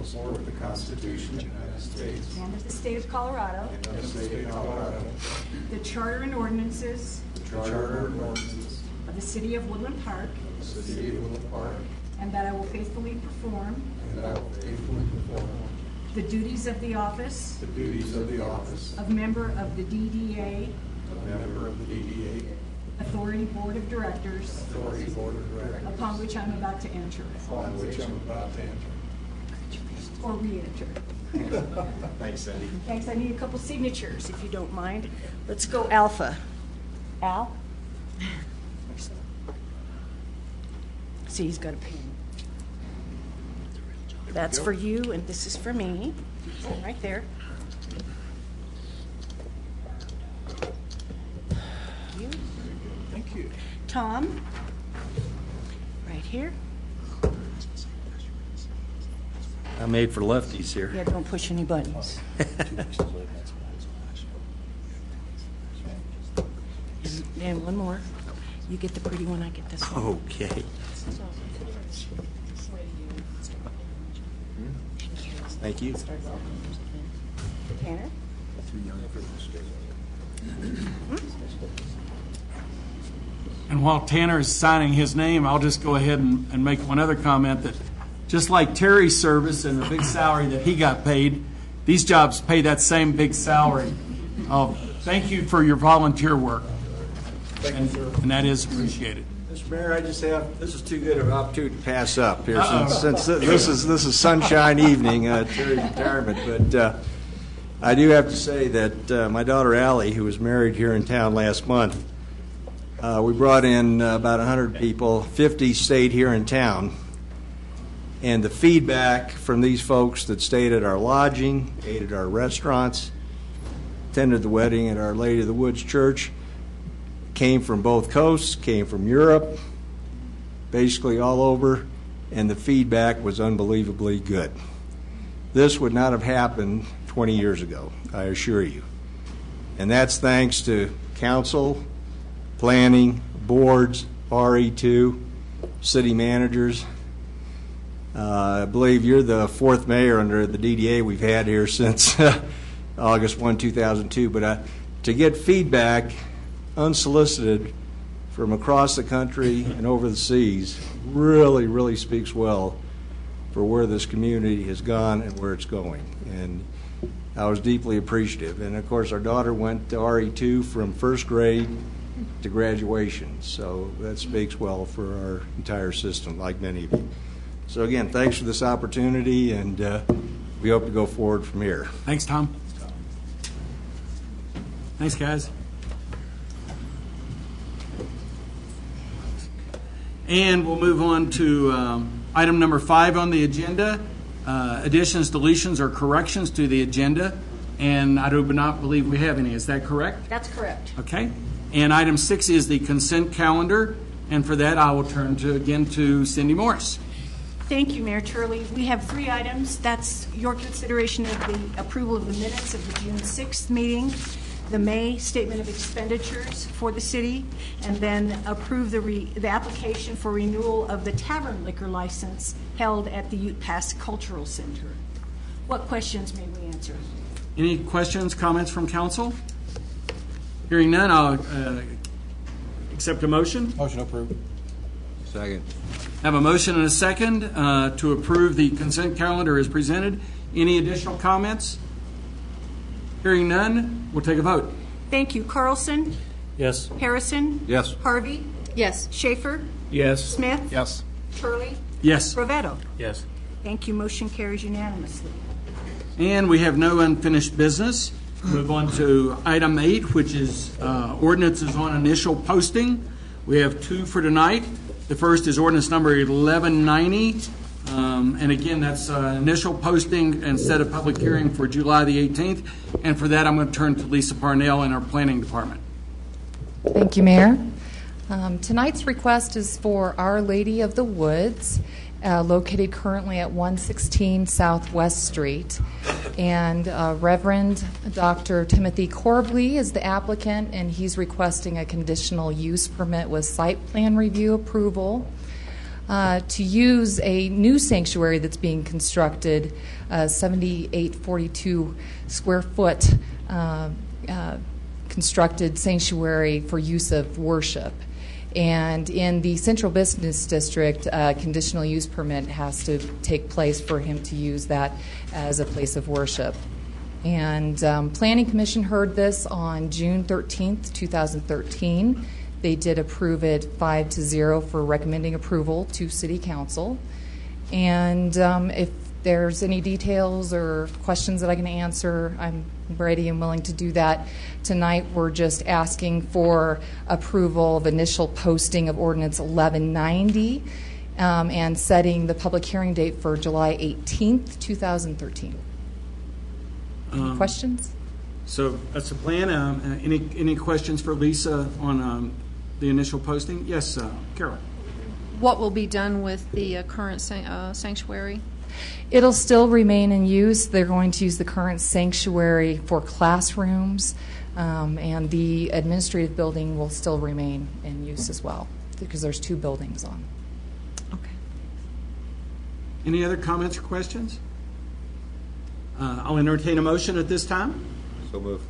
Speaker 5: Support the Constitution of the United States
Speaker 4: and of the state of Colorado,
Speaker 5: and the state of Colorado,
Speaker 4: the charter and ordinances
Speaker 5: the charter and ordinances
Speaker 4: of the city of Woodland Park,
Speaker 5: of the city of Woodland Park,
Speaker 4: and that I will faithfully perform
Speaker 5: and I will faithfully perform
Speaker 4: the duties of the office
Speaker 5: the duties of the office
Speaker 4: of member of the DDA
Speaker 5: of member of the DDA
Speaker 4: Authority Board of Directors,
Speaker 5: Authority Board of Directors,
Speaker 4: upon which I'm about to enter
Speaker 5: upon which I'm about to enter.
Speaker 4: or re-enter.
Speaker 5: Thanks, Cindy.
Speaker 4: Thanks. I need a couple signatures, if you don't mind. Let's go Alpha. Al? See, he's got a pen. That's for you, and this is for me. Right there.
Speaker 5: Thank you.
Speaker 4: Tom? Right here.
Speaker 21: I made for lefties here.
Speaker 4: Yeah, don't push any buttons. And one more. You get the pretty one, I get this one.
Speaker 21: Okay. Thank you.
Speaker 4: Tanner?
Speaker 1: And while Tanner is signing his name, I'll just go ahead and make one other comment that just like Terry's service and the big salary that he got paid, these jobs pay that same big salary. Oh, thank you for your volunteer work. And that is appreciated.
Speaker 21: Mr. Mayor, I just have, this is too good of an opportunity to pass up here since this is sunshine evening, Terry's retirement. But I do have to say that my daughter Allie, who was married here in town last month, we brought in about 100 people, 50 stayed here in town. And the feedback from these folks that stayed at our lodging, ate at our restaurants, attended the wedding at Our Lady of the Woods Church, came from both coasts, came from Europe, basically all over, and the feedback was unbelievably good. This would not have happened 20 years ago, I assure you. And that's thanks to council, planning, boards, RE2, city managers. I believe you're the fourth mayor under the DDA we've had here since August 1, 2002. But to get feedback unsolicited from across the country and over the seas really, really speaks well for where this community has gone and where it's going. And I was deeply appreciative. And of course, our daughter went to RE2 from first grade to graduation. So that speaks well for our entire system, like many of you. So again, thanks for this opportunity, and we hope to go forward from here.
Speaker 1: Thanks, Tom. Thanks, guys. And we'll move on to item number 5 on the agenda, additions, deletions, or corrections to the agenda. And I do not believe we have any. Is that correct?
Speaker 4: That's correct.
Speaker 1: Okay. And item 6 is the consent calendar. And for that, I will turn to Cindy Morris.
Speaker 4: Thank you, Mayor Turley. We have 3 items. That's your consideration of the approval of the minutes of the June 6th meeting, the May statement of expenditures for the city, and then approve the application for renewal of the tavern liquor license held at the Ute Pass Cultural Center. What questions may we answer?
Speaker 1: Any questions, comments from council? Hearing none, I'll accept a motion.
Speaker 6: Motion approved.
Speaker 8: Second.
Speaker 1: Have a motion and a second to approve the consent calendar as presented. Any additional comments? Hearing none, we'll take a vote.
Speaker 4: Thank you. Carlson?
Speaker 6: Yes.
Speaker 4: Harrison?
Speaker 8: Yes.
Speaker 4: Harvey?
Speaker 10: Yes.
Speaker 4: Schaefer?
Speaker 20: Yes.
Speaker 4: Smith?
Speaker 6: Yes.
Speaker 4: Turley?
Speaker 1: Yes.
Speaker 4: Rovetto?
Speaker 6: Yes.
Speaker 4: Thank you. Motion carries unanimously.
Speaker 1: And we have no unfinished business. Move on to item 8, which is ordinances on initial posting. We have 2 for tonight. The first is ordinance number 1190. And again, that's initial posting and set a public hearing for July the 18th. And for that, I'm going to turn to Lisa Parnell in our planning department.
Speaker 22: Thank you, Mayor. Tonight's request is for Our Lady of the Woods, located currently at 116 Southwest Street. And Reverend Dr. Timothy Corbley is the applicant, and he's requesting a conditional use permit with site plan review approval to use a new sanctuary that's being constructed, 7,842 square foot constructed sanctuary for use of worship. And in the Central Business District, a conditional use permit has to take place for him to use that as a place of worship. And Planning Commission heard this on June 13th, 2013. They did approve it 5-0 for recommending approval to City Council. And if there's any details or questions that I can answer, I'm ready and willing to do that. Tonight, we're just asking for approval of initial posting of Ordinance 1190 and setting the public hearing date for July 18th, 2013. Any questions?
Speaker 1: So that's the plan. Any questions for Lisa on the initial posting? Yes, Carol.
Speaker 11: What will be done with the current sanctuary?
Speaker 22: It'll still remain in use. They're going to use the current sanctuary for classrooms, and the administrative building will still remain in use as well, because there's 2 buildings on.
Speaker 11: Okay.
Speaker 1: Any other comments or questions? I'll entertain a motion at this time.
Speaker 8: So move.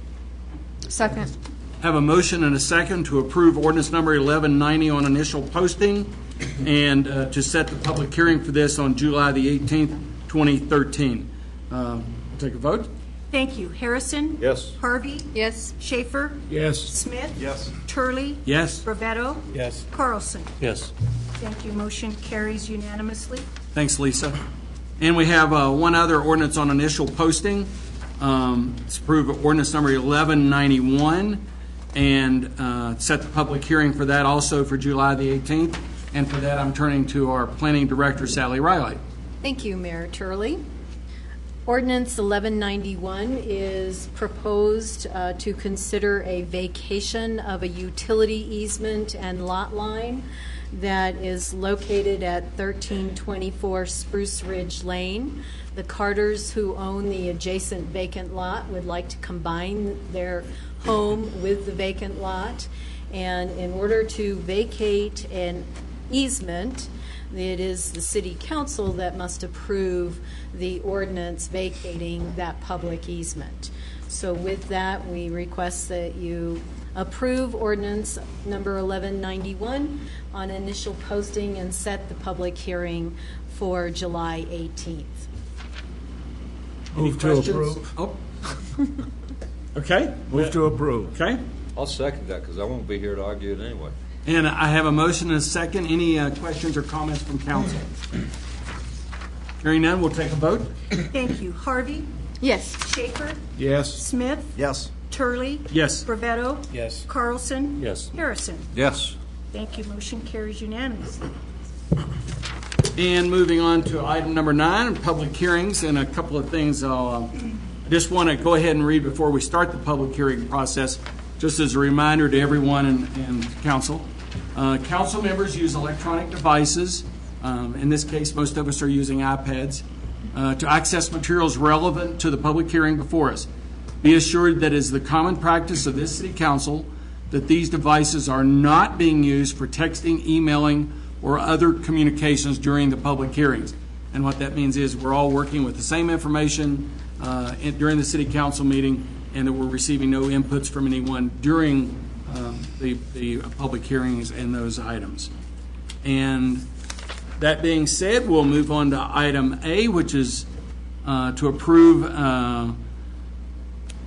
Speaker 11: Second.
Speaker 1: Have a motion and a second to approve ordinance number 1190 on initial posting and to set the public hearing for this on July the 18th, 2013. Take a vote.
Speaker 4: Thank you. Harrison?
Speaker 17: Yes.
Speaker 4: Harvey?
Speaker 11: Yes.
Speaker 4: Schaefer?
Speaker 20: Yes.
Speaker 4: Smith?
Speaker 16: Yes.
Speaker 4: Turley?
Speaker 1: Yes.
Speaker 4: Brevetto?
Speaker 18: Yes.
Speaker 4: Carlson?
Speaker 18: Yes.
Speaker 4: Thank you. Motion carries unanimously.
Speaker 1: Thanks, Lisa. And we have one other ordinance on initial posting. It's approved ordinance number 1191, and set the public hearing for that also for July the 18th. And for that, I'm turning to our planning director, Sally Riley.
Speaker 4: Thank you, Mayor Turley. Ordinance 1191 is proposed to consider a vacation of a utility easement and lot line that is located at 1324 Spruce Ridge Lane. The Carters, who own the adjacent vacant lot, would like to combine their home with the vacant lot. And in order to vacate an easement, it is the city council that must approve the ordinance vacating that public easement. So with that, we request that you approve ordinance number 1191 on initial posting and set the public hearing for July 18th.
Speaker 20: Move to approve.
Speaker 1: Oh. Okay.
Speaker 20: Move to approve.
Speaker 1: Okay.
Speaker 17: I'll second that because I won't be here to argue it anyway.
Speaker 1: And I have a motion and a second. Any questions or comments from council? Hearing none, we'll take a vote.
Speaker 4: Thank you. Harvey?
Speaker 11: Yes.
Speaker 4: Schaefer?
Speaker 20: Yes.
Speaker 4: Smith?
Speaker 16: Yes.
Speaker 4: Turley?
Speaker 1: Yes.
Speaker 4: Brevetto?
Speaker 18: Yes.
Speaker 4: Carlson?
Speaker 18: Yes.
Speaker 4: Harrison?
Speaker 8: Yes.
Speaker 4: Thank you. Motion carries unanimously.
Speaker 1: And moving on to item number 9, public hearings, and a couple of things I just want to go ahead and read before we start the public hearing process, just as a reminder to everyone and council. Council members use electronic devices. In this case, most of us are using iPads to access materials relevant to the public hearing before us. Be assured that it is the common practice of this city council that these devices are not being used for texting, emailing, or other communications during the public hearings. And what that means is we're all working with the same information during the city council meeting, and that we're receiving no inputs from anyone during the public hearings and those items. And that being said, we'll move on to item A, which is to approve.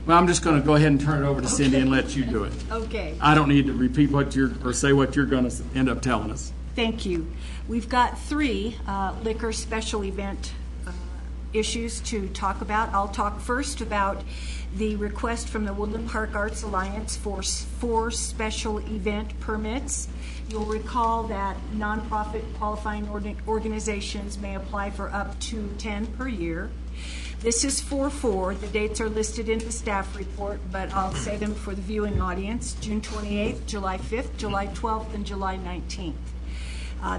Speaker 1: Well, I'm just going to go ahead and turn it over to Cindy and let you do it.
Speaker 4: Okay.
Speaker 1: I don't need to repeat or say what you're going to end up telling us.
Speaker 4: Thank you. We've got 3 liquor special event issues to talk about. I'll talk first about the request from the Woodland Park Arts Alliance for 4 special event permits. You'll recall that nonprofit qualifying organizations may apply for up to 10 per year. This is for 4. The dates are listed in the staff report, but I'll say them for the viewing audience: June 28th, July 5th, July 12th, and July 19th.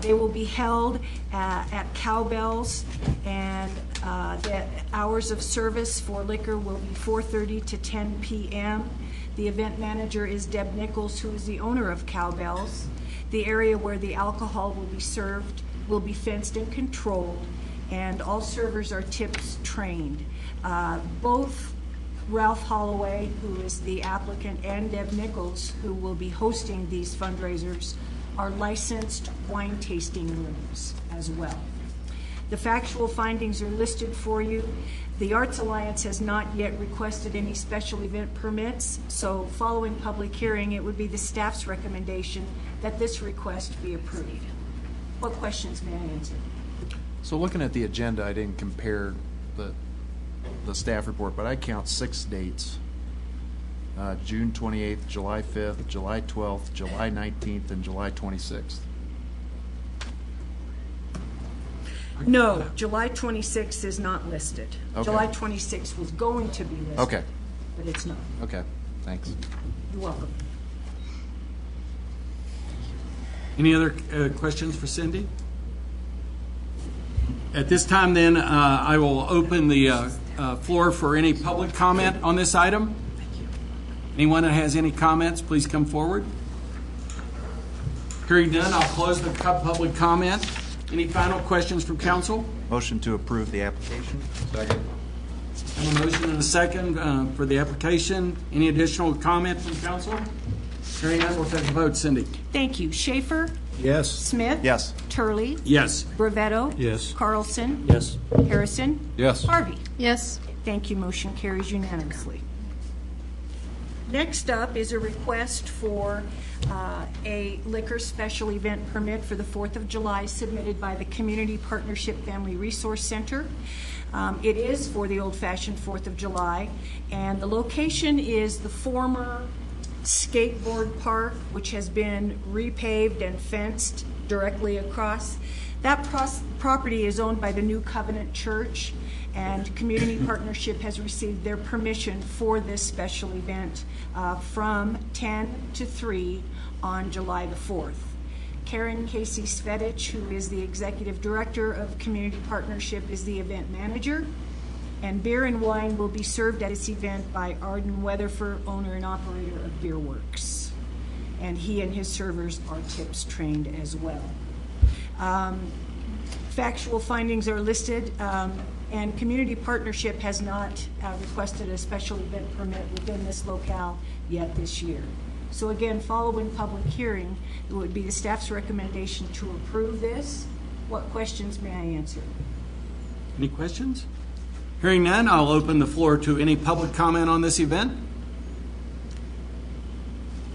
Speaker 4: They will be held at Cowbells, and the hours of service for liquor will be 4:30 to 10 p.m. The event manager is Deb Nichols, who is the owner of Cowbells. The area where the alcohol will be served will be fenced and controlled, and all servers are tips trained. Both Ralph Holloway, who is the applicant, and Deb Nichols, who will be hosting these fundraisers, are licensed wine tasting rooms as well. The factual findings are listed for you. The Arts Alliance has not yet requested any special event permits, so following public hearing, it would be the staff's recommendation that this request be approved. What questions may I answer?
Speaker 6: So looking at the agenda, I didn't compare the staff report, but I count 6 dates. June 28th, July 5th, July 12th, July 19th, and July 26th.
Speaker 4: No, July 26th is not listed.
Speaker 6: Okay.
Speaker 4: July 26th was going to be listed.
Speaker 6: Okay.
Speaker 4: But it's not.
Speaker 6: Okay, thanks.
Speaker 4: You're welcome.
Speaker 1: Any other questions for Cindy? At this time, then, I will open the floor for any public comment on this item. Anyone that has any comments, please come forward. Hearing none, I'll close the public comment. Any final questions from council?
Speaker 16: Motion to approve the application.
Speaker 17: Second.
Speaker 1: I have a motion and a second for the application. Any additional comment from council? Hearing none, we'll take a vote. Cindy?
Speaker 4: Thank you. Schaefer?
Speaker 20: Yes.
Speaker 4: Smith?
Speaker 6: Yes.
Speaker 4: Turley?
Speaker 1: Yes.
Speaker 4: Brevetto?
Speaker 20: Yes.
Speaker 4: Carlson?
Speaker 19: Yes.
Speaker 4: Harrison?
Speaker 8: Yes.
Speaker 4: Harvey?
Speaker 11: Yes.
Speaker 4: Thank you. Motion carries unanimously. Next up is a request for a liquor special event permit for the 4th of July submitted by the Community Partnership Family Resource Center. It is for the old-fashioned 4th of July, and the location is the former skateboard park, which has been repaved and fenced directly across. That property is owned by the New Covenant Church, and Community Partnership has received their permission for this special event from 10 to 3 on July the 4th. Karen Casey Svedich, who is the Executive Director of Community Partnership, is the event manager. And beer and wine will be served at this event by Arden Weatherford, owner and operator of Beer Works. And he and his servers are tips trained as well. Factual findings are listed, and Community Partnership has not requested a special event permit within this locale yet this year. So again, following public hearing, it would be the staff's recommendation to approve this. What questions may I answer?
Speaker 1: Any questions? Hearing none, I'll open the floor to any public comment on this event.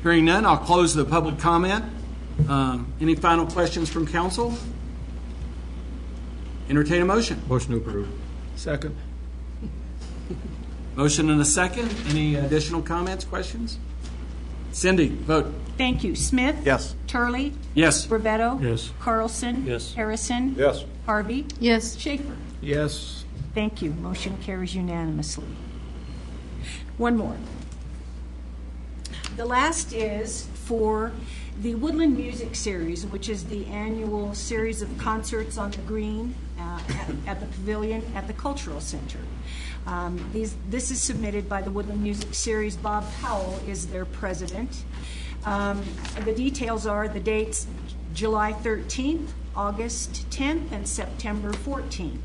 Speaker 1: Hearing none, I'll close the public comment. Any final questions from council? Entertain a motion.
Speaker 20: Motion to approve. Second.
Speaker 1: Motion and a second. Any additional comments, questions? Cindy, vote.
Speaker 4: Thank you. Smith?
Speaker 6: Yes.
Speaker 4: Turley?
Speaker 1: Yes.
Speaker 4: Brevetto?
Speaker 20: Yes.
Speaker 4: Carlson?
Speaker 19: Yes.
Speaker 4: Harrison?
Speaker 17: Yes.
Speaker 4: Harvey?
Speaker 11: Yes.
Speaker 4: Schaefer?
Speaker 20: Yes.
Speaker 4: Thank you. Motion carries unanimously. One more. The last is for the Woodland Music Series, which is the annual series of concerts on the green at the pavilion at the Cultural Center. This is submitted by the Woodland Music Series. Bob Powell is their president. The details are the dates July 13th, August 10th, and September 14th.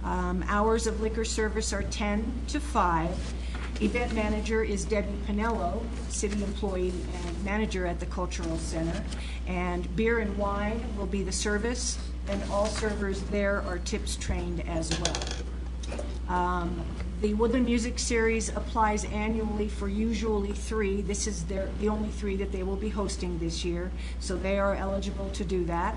Speaker 4: Hours of liquor service are 10 to 5. Event manager is Debbie Pinello, city employee and manager at the Cultural Center. And beer and wine will be the service, and all servers there are tips trained as well. The Woodland Music Series applies annually for usually 3. This is the only 3 that they will be hosting this year, so they are eligible to do that.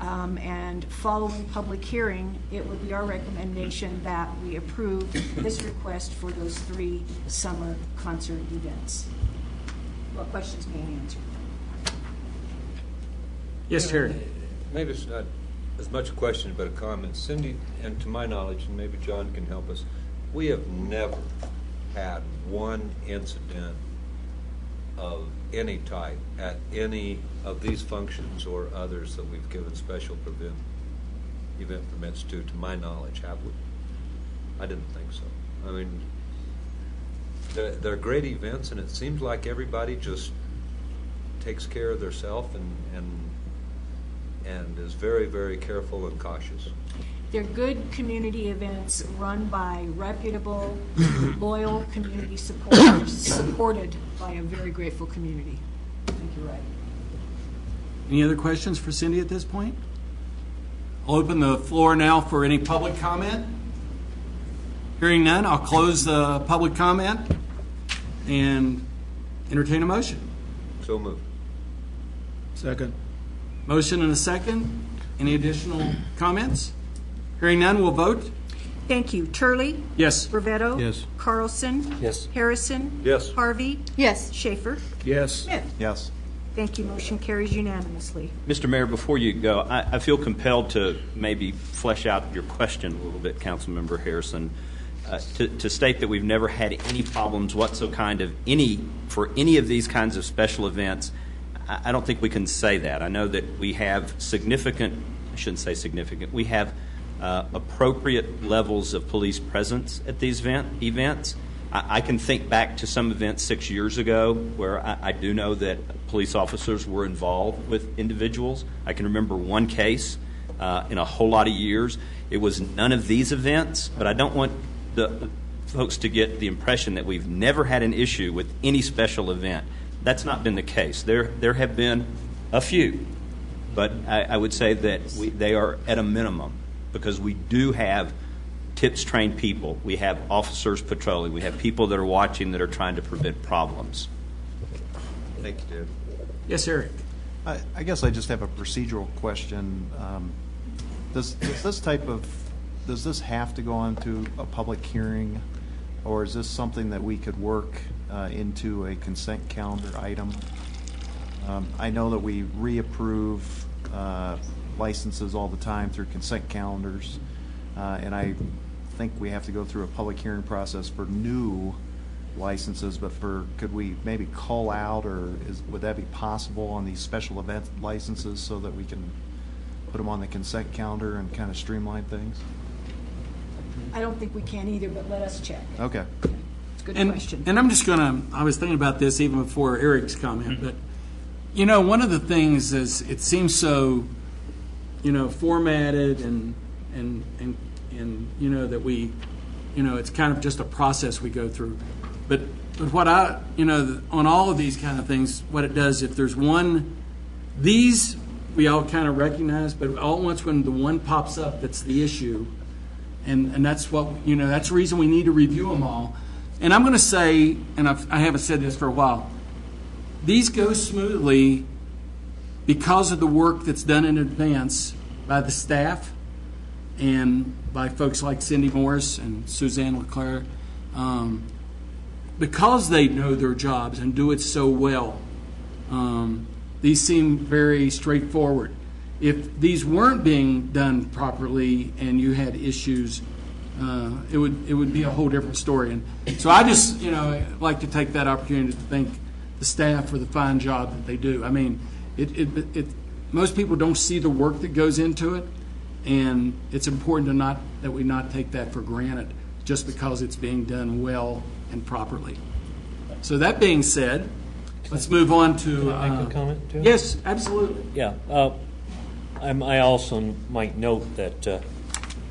Speaker 4: And following public hearing, it would be our recommendation that we approve this request for those 3 summer concert events. What questions may I answer?
Speaker 1: Yes, Terry.
Speaker 17: Maybe it's not as much a question but a comment. Cindy, and to my knowledge, and maybe John can help us, we have never had one incident of any type at any of these functions or others that we've given special event permits to my knowledge, have we? I didn't think so. I mean, they're great events, and it seems like everybody just takes care of themselves and is very, very careful and cautious.
Speaker 4: They're good community events run by reputable, loyal community supporters, supported by a very grateful community. I think you're right.
Speaker 1: Any other questions for Cindy at this point? I'll open the floor now for any public comment. Hearing none, I'll close the public comment and entertain a motion.
Speaker 17: So moved.
Speaker 20: Second.
Speaker 1: Motion and a second. Any additional comments? Hearing none, we'll vote.
Speaker 4: Thank you. Turley?
Speaker 1: Yes.
Speaker 4: Brevetto?
Speaker 20: Yes.
Speaker 4: Carlson?
Speaker 19: Yes.
Speaker 4: Harrison?
Speaker 17: Yes.
Speaker 4: Harvey?
Speaker 11: Yes.
Speaker 4: Schaefer?
Speaker 20: Yes.
Speaker 4: Smith?
Speaker 6: Yes.
Speaker 4: Thank you. Motion carries unanimously.
Speaker 2: Mr. Mayor, before you go, I feel compelled to maybe flesh out your question a little bit, Councilmember Harrison, to state that we've never had any problems whatsoever for any of these kinds of special events. I don't think we can say that. I know that we have we have appropriate levels of police presence at these events. I can think back to some events 6 years ago where I do know that police officers were involved with individuals. I can remember one case in a whole lot of years. It was none of these events, but I don't want the folks to get the impression that we've never had an issue with any special event. That's not been the case. There have been a few, But I would say that they are at a minimum, because we do have tips-trained people. We have officers patrolling. We have people that are watching that are trying to prevent problems.
Speaker 17: Thank you, Dave.
Speaker 1: Yes, Eric.
Speaker 16: I guess I just have a procedural question. Does this have to go on to a public hearing, or is this something that we could work into a consent calendar item? I know that we reapprove licenses all the time through consent calendars, and I think we have to go through a public hearing process for new licenses, but could we maybe call out, or would that be possible on these special event licenses so that we can put them on the consent calendar and kind of streamline things?
Speaker 4: I don't think we can either, but let us check.
Speaker 16: Okay.
Speaker 4: It's a good question.
Speaker 1: And I'm just I was thinking about this even before Eric's comment, but, one of the things is it seems so, formatted and that we, it's kind of just a process we go through. But what on all of these kind of things, what it does, if there's these we all kind of recognize, but all at once when the one pops up that's the issue, and that's what, that's the reason we need to review them all. And I'm going to say, and I haven't said this for a while, these go smoothly because of the work that's done in advance by the staff and by folks like Cindy Morris and Suzanne LeClaire, because they know their jobs and do it so well. These seem very straightforward. If these weren't being done properly and you had issues, it would be a whole different story. And so I just like to take that opportunity to thank the staff for the fine job that they do. I mean, most people don't see the work that goes into it, and it's important that we not take that for granted just because it's being done well and properly. So that being said, let's move on to.
Speaker 19: Can I make a comment too?
Speaker 1: Yes, absolutely.
Speaker 19: Yeah. I also might note that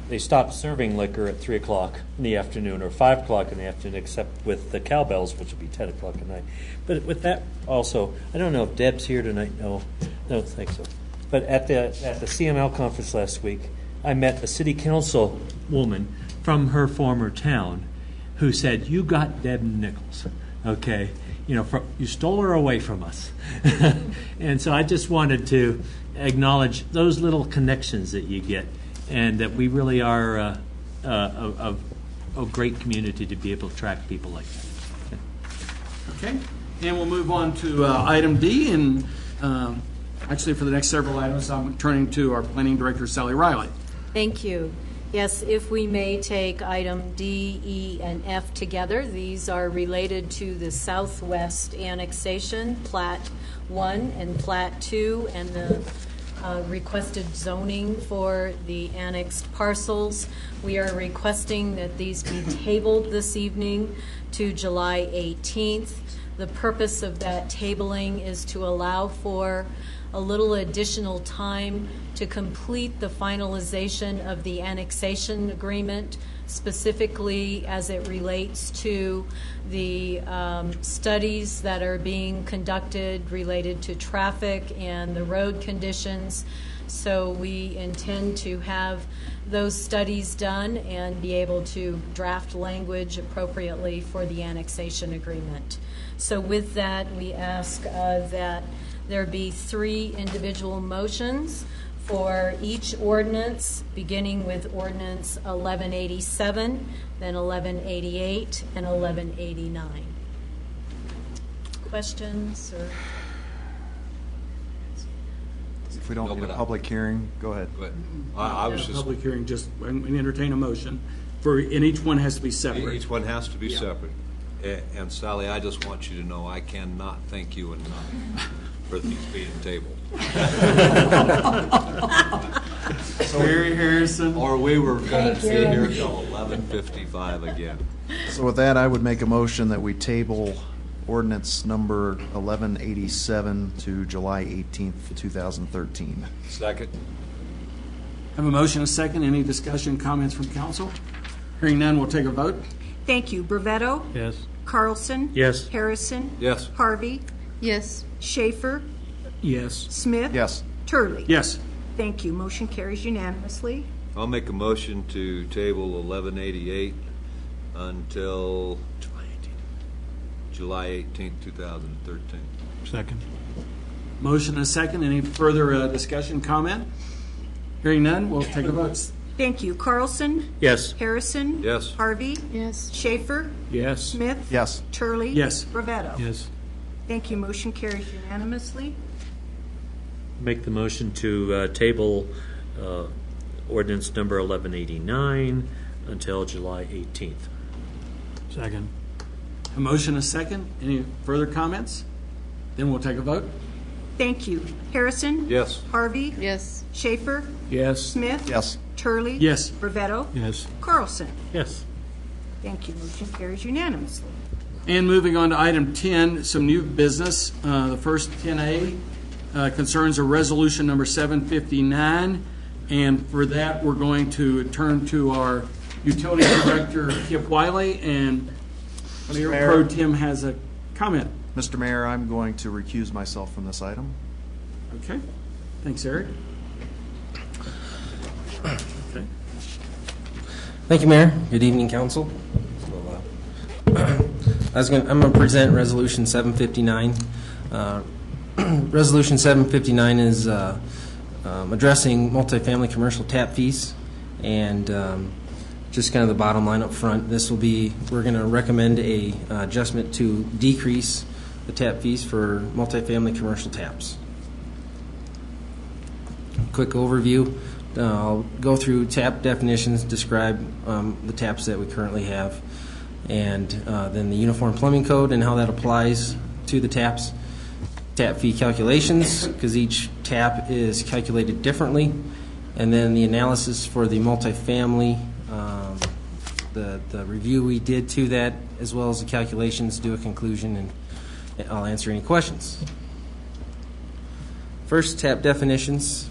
Speaker 19: they stopped serving liquor at 3 o'clock in the afternoon or 5 o'clock in the afternoon, except with the cowbells, which will be 10 o'clock at night. But with that also, I don't know if Deb's here tonight. No, I don't think so. But at the CML conference last week, I met a city council woman from her former town who said, "You got Deb Nichols, okay? You stole her away from us." And so I just wanted to acknowledge those little connections that you get, and that we really are a great community to be able to attract people like that.
Speaker 1: Okay, and we'll move on to item D, and actually for the next several items, I'm turning to our planning director, Sally Riley.
Speaker 3: Thank you. Yes, if we may take item D, E, and F together. These are related to the Southwest annexation, Plat 1 and Plat 2, and the requested zoning for the annexed parcels. We are requesting that these be tabled this evening to July 18th. The purpose of that tabling is to allow for a little additional time to complete the finalization of the annexation agreement, specifically as it relates to the studies that are being conducted related to traffic and the road conditions. So we intend to have those studies done and be able to draft language appropriately for the annexation agreement. So with that, we ask that there be 3 individual motions for each ordinance, beginning with ordinance 1187, then 1188, and 1189. Questions or?
Speaker 16: If we don't need a public hearing, go ahead.
Speaker 17: I was just
Speaker 1: public hearing. Just we entertain a motion and each one has to be separate.
Speaker 17: Each one has to be separate. And Sally, I just want you to know I cannot thank you enough for these being tabled.
Speaker 1: Barry Harrison.
Speaker 17: Or we were going to be here till 11:55 again.
Speaker 16: So with that, I would make a motion that we table ordinance number 1187 to July 18th, 2013.
Speaker 17: Second.
Speaker 1: Have a motion, a second. Any discussion, comments from council? Hearing none, we'll take a vote.
Speaker 4: Thank you. Brevetto?
Speaker 19: Yes.
Speaker 4: Carlson?
Speaker 19: Yes.
Speaker 4: Harrison?
Speaker 17: Yes.
Speaker 4: Harvey?
Speaker 11: Yes.
Speaker 4: Schaefer?
Speaker 18: Yes.
Speaker 4: Smith?
Speaker 16: Yes.
Speaker 4: Turley.
Speaker 1: Yes.
Speaker 4: Thank you. Motion carries unanimously.
Speaker 17: I'll make a motion to table 1188 until July 18th, 2013.
Speaker 18: Second.
Speaker 1: Motion and a second. Any further discussion, comment? Hearing none, we'll take a vote.
Speaker 4: Thank you. Carlson?
Speaker 19: Yes.
Speaker 4: Harrison?
Speaker 17: Yes.
Speaker 4: Harvey?
Speaker 11: Yes.
Speaker 4: Schaefer?
Speaker 18: Yes.
Speaker 4: Smith?
Speaker 6: Yes.
Speaker 4: Turley?
Speaker 1: Yes.
Speaker 4: Ravetto?
Speaker 18: Yes.
Speaker 4: Thank you. Motion carries unanimously.
Speaker 19: Make the motion to table ordinance number 1189 until July 18th.
Speaker 18: Second.
Speaker 1: A motion and a second. Any further comments? Then we'll take a vote.
Speaker 4: Thank you. Harrison?
Speaker 17: Yes.
Speaker 4: Harvey?
Speaker 11: Yes.
Speaker 4: Schaefer?
Speaker 18: Yes.
Speaker 4: Smith?
Speaker 6: Yes.
Speaker 4: Turley?
Speaker 1: Yes.
Speaker 4: Ravetto?
Speaker 18: Yes.
Speaker 4: Carlson?
Speaker 19: Yes.
Speaker 4: Thank you. Motion carries unanimously.
Speaker 1: And moving on to item 10, some new business. The first 10A concerns a resolution number 759. And for that, we're going to turn to our utility director, Kip Wiley, and Mayor Pro Tem has a comment.
Speaker 6: Mr. Mayor, I'm going to recuse myself from this item.
Speaker 1: Okay. Thanks, Eric. Okay.
Speaker 7: Thank you, Mayor. Good evening, Council. I'm going to present Resolution 759. Resolution 759 is addressing multifamily commercial tap fees, and just kind of the bottom line up front. We're going to recommend a adjustment to decrease the tap fees for multifamily commercial taps. Quick overview. I'll go through tap definitions, describe the taps that we currently have, and then the Uniform Plumbing Code and how that applies to the taps. Tap fee calculations, because each tap is calculated differently, and then the analysis for the multifamily, the review we did to that, as well as the calculations, do a conclusion, and I'll answer any questions. First, tap definitions.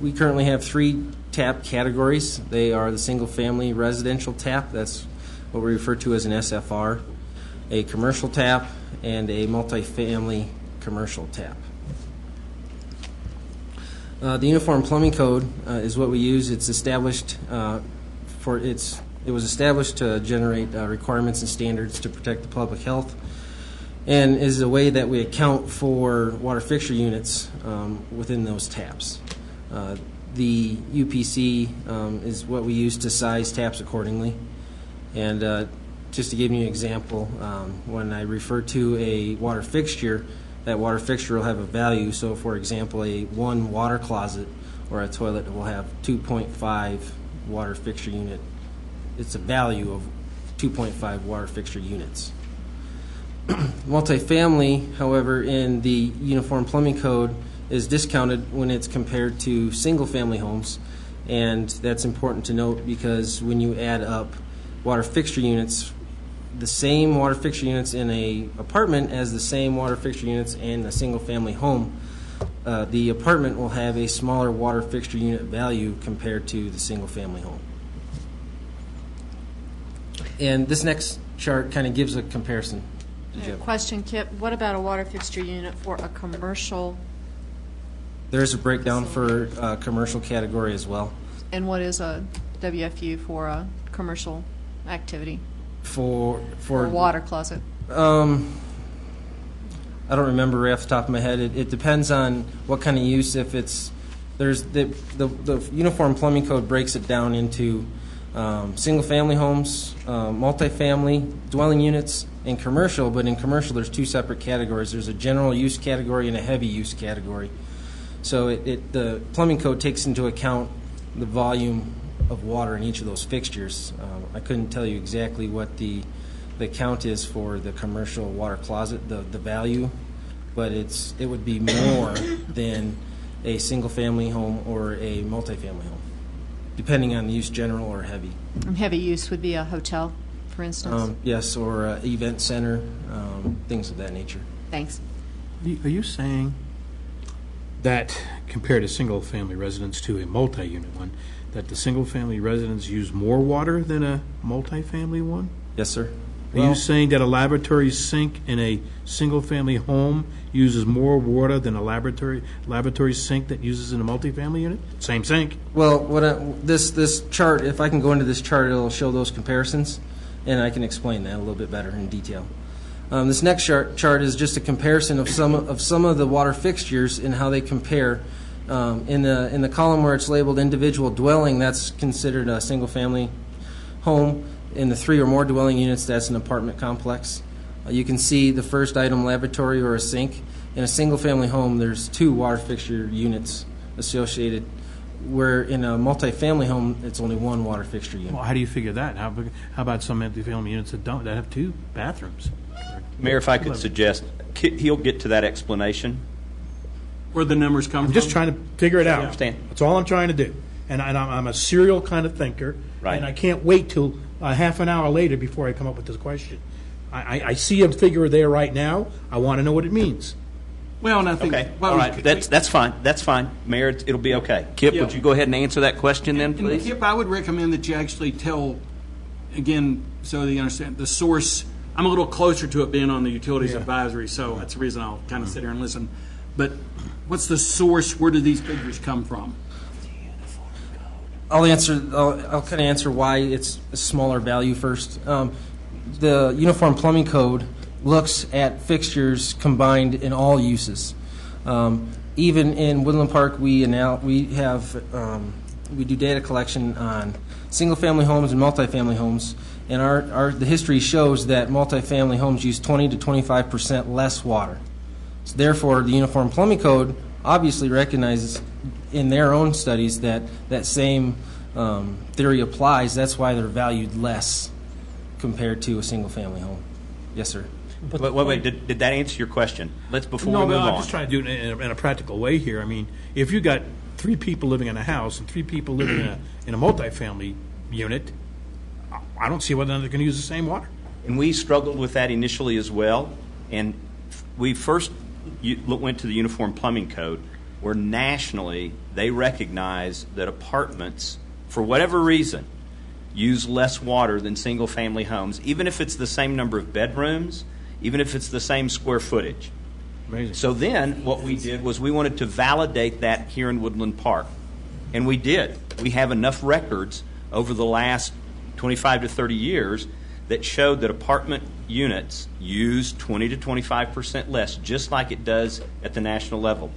Speaker 7: We currently have 3 tap categories. They are the single-family residential tap, that's what we refer to as an SFR, a commercial tap, and a multifamily commercial tap. The Uniform Plumbing Code is what we use. It's established it was established to generate requirements and standards to protect the public health, and is a way that we account for water fixture units within those taps. The UPC is what we use to size taps accordingly. And just to give you an example, when I refer to a water fixture, that water fixture will have a value. So, for example, a 1 water closet or a toilet will have 2.5 water fixture unit. It's a value of 2.5 water fixture units. Multifamily, however, in the Uniform Plumbing Code is discounted when it's compared to single-family homes, and that's important to note because when you add up water fixture units, the same water fixture units in a apartment as the same water fixture units in a single-family home, the apartment will have a smaller water fixture unit value compared to the single-family home. And this next chart kind of gives a comparison.
Speaker 11: Question, Kip. What about a water fixture unit for a commercial?
Speaker 7: There's a breakdown for commercial category as well.
Speaker 11: And what is a WFU for a commercial activity?
Speaker 7: For
Speaker 11: a water closet?
Speaker 7: I don't remember right off the top of my head. It depends on what kind of use. If it's the Uniform Plumbing Code breaks it down into single-family homes, multifamily dwelling units, and commercial. But in commercial, there's 2 separate categories. There's a general use category and a heavy use category. So the Plumbing Code takes into account the volume of water in each of those fixtures. I couldn't tell you exactly what the count is for the commercial water closet, the value, but it would be more than a single-family home or a multifamily home, depending on the use, general or heavy.
Speaker 11: And heavy use would be a hotel, for instance?
Speaker 7: Yes, or an event center, things of that nature.
Speaker 11: Thanks.
Speaker 18: Are you saying that compared to single-family residence to a multi-unit one, that the single-family residence use more water than a multi-family one?
Speaker 7: Yes, sir.
Speaker 18: Are you saying that a laboratory sink in a single-family home uses more water than a laboratory sink that uses in a multifamily unit? Same sink.
Speaker 7: Well, this chart, if I can go into this chart, it'll show those comparisons, and I can explain that a little bit better in detail. This next chart is just a comparison of some of the water fixtures and how they compare. In the column where it's labeled individual dwelling, that's considered a single-family home. In the 3 or more dwelling units, that's an apartment complex. You can see the first item, laboratory or a sink. In a single-family home, there's 2 water fixture units associated, where in a multi-family home, it's only 1 water fixture unit.
Speaker 18: Well, how do you figure that? How about some multifamily units that have 2 bathrooms?
Speaker 2: Mayor, if I could suggest, he'll get to that explanation.
Speaker 1: Where the numbers come from?
Speaker 18: I'm just trying to figure it out.
Speaker 2: I understand.
Speaker 18: That's all I'm trying to do. And I'm a serial kind of thinker,
Speaker 2: Right.
Speaker 18: and I can't wait till half an hour later before I come up with this question. I see a figure there right now. I want to know what it means.
Speaker 1: Well, and I think...
Speaker 2: Okay,
Speaker 1: well,
Speaker 2: all right, that's fine, that's fine. Mayor, it'll be okay. Kip,
Speaker 1: Yeah.
Speaker 2: would you go ahead and answer that question then,
Speaker 1: And
Speaker 2: please?
Speaker 1: Kip, I would recommend that you actually tell, again, so that you understand, the source. I'm a little closer to it being on the Utilities Advisory, so that's the reason I'll kind of sit here and listen. But what's the source? Where do these figures come from?
Speaker 7: I'll kind of answer why it's a smaller value first. The Uniform Plumbing Code looks at fixtures combined in all uses. Even in Woodland Park, we do data collection on single-family homes and multifamily homes, and the history shows that multifamily homes use 20 to 25% less water. So therefore, the Uniform Plumbing Code obviously recognizes in their own studies that same theory applies. That's why they're valued less compared to a single-family home. Yes, sir.
Speaker 2: Wait, did that answer your question? Before we move
Speaker 18: I'm
Speaker 2: on.
Speaker 18: just trying to do it in a practical way here. I mean, if you got 3 people living in a house and 3 people living in a multifamily unit, I don't see whether they're going to use the same water.
Speaker 2: And we struggled with that initially as well. And we first went to the Uniform Plumbing Code, where nationally they recognize that apartments, for whatever reason, use less water than single-family homes, even if it's the same number of bedrooms, even if it's the same square footage.
Speaker 18: Amazing.
Speaker 2: So then what we did was we wanted to validate that here in Woodland Park. And we did. We have enough records over the last 25 to 30 years that showed that apartment units use 20 to 25% less, just like it does at the national level.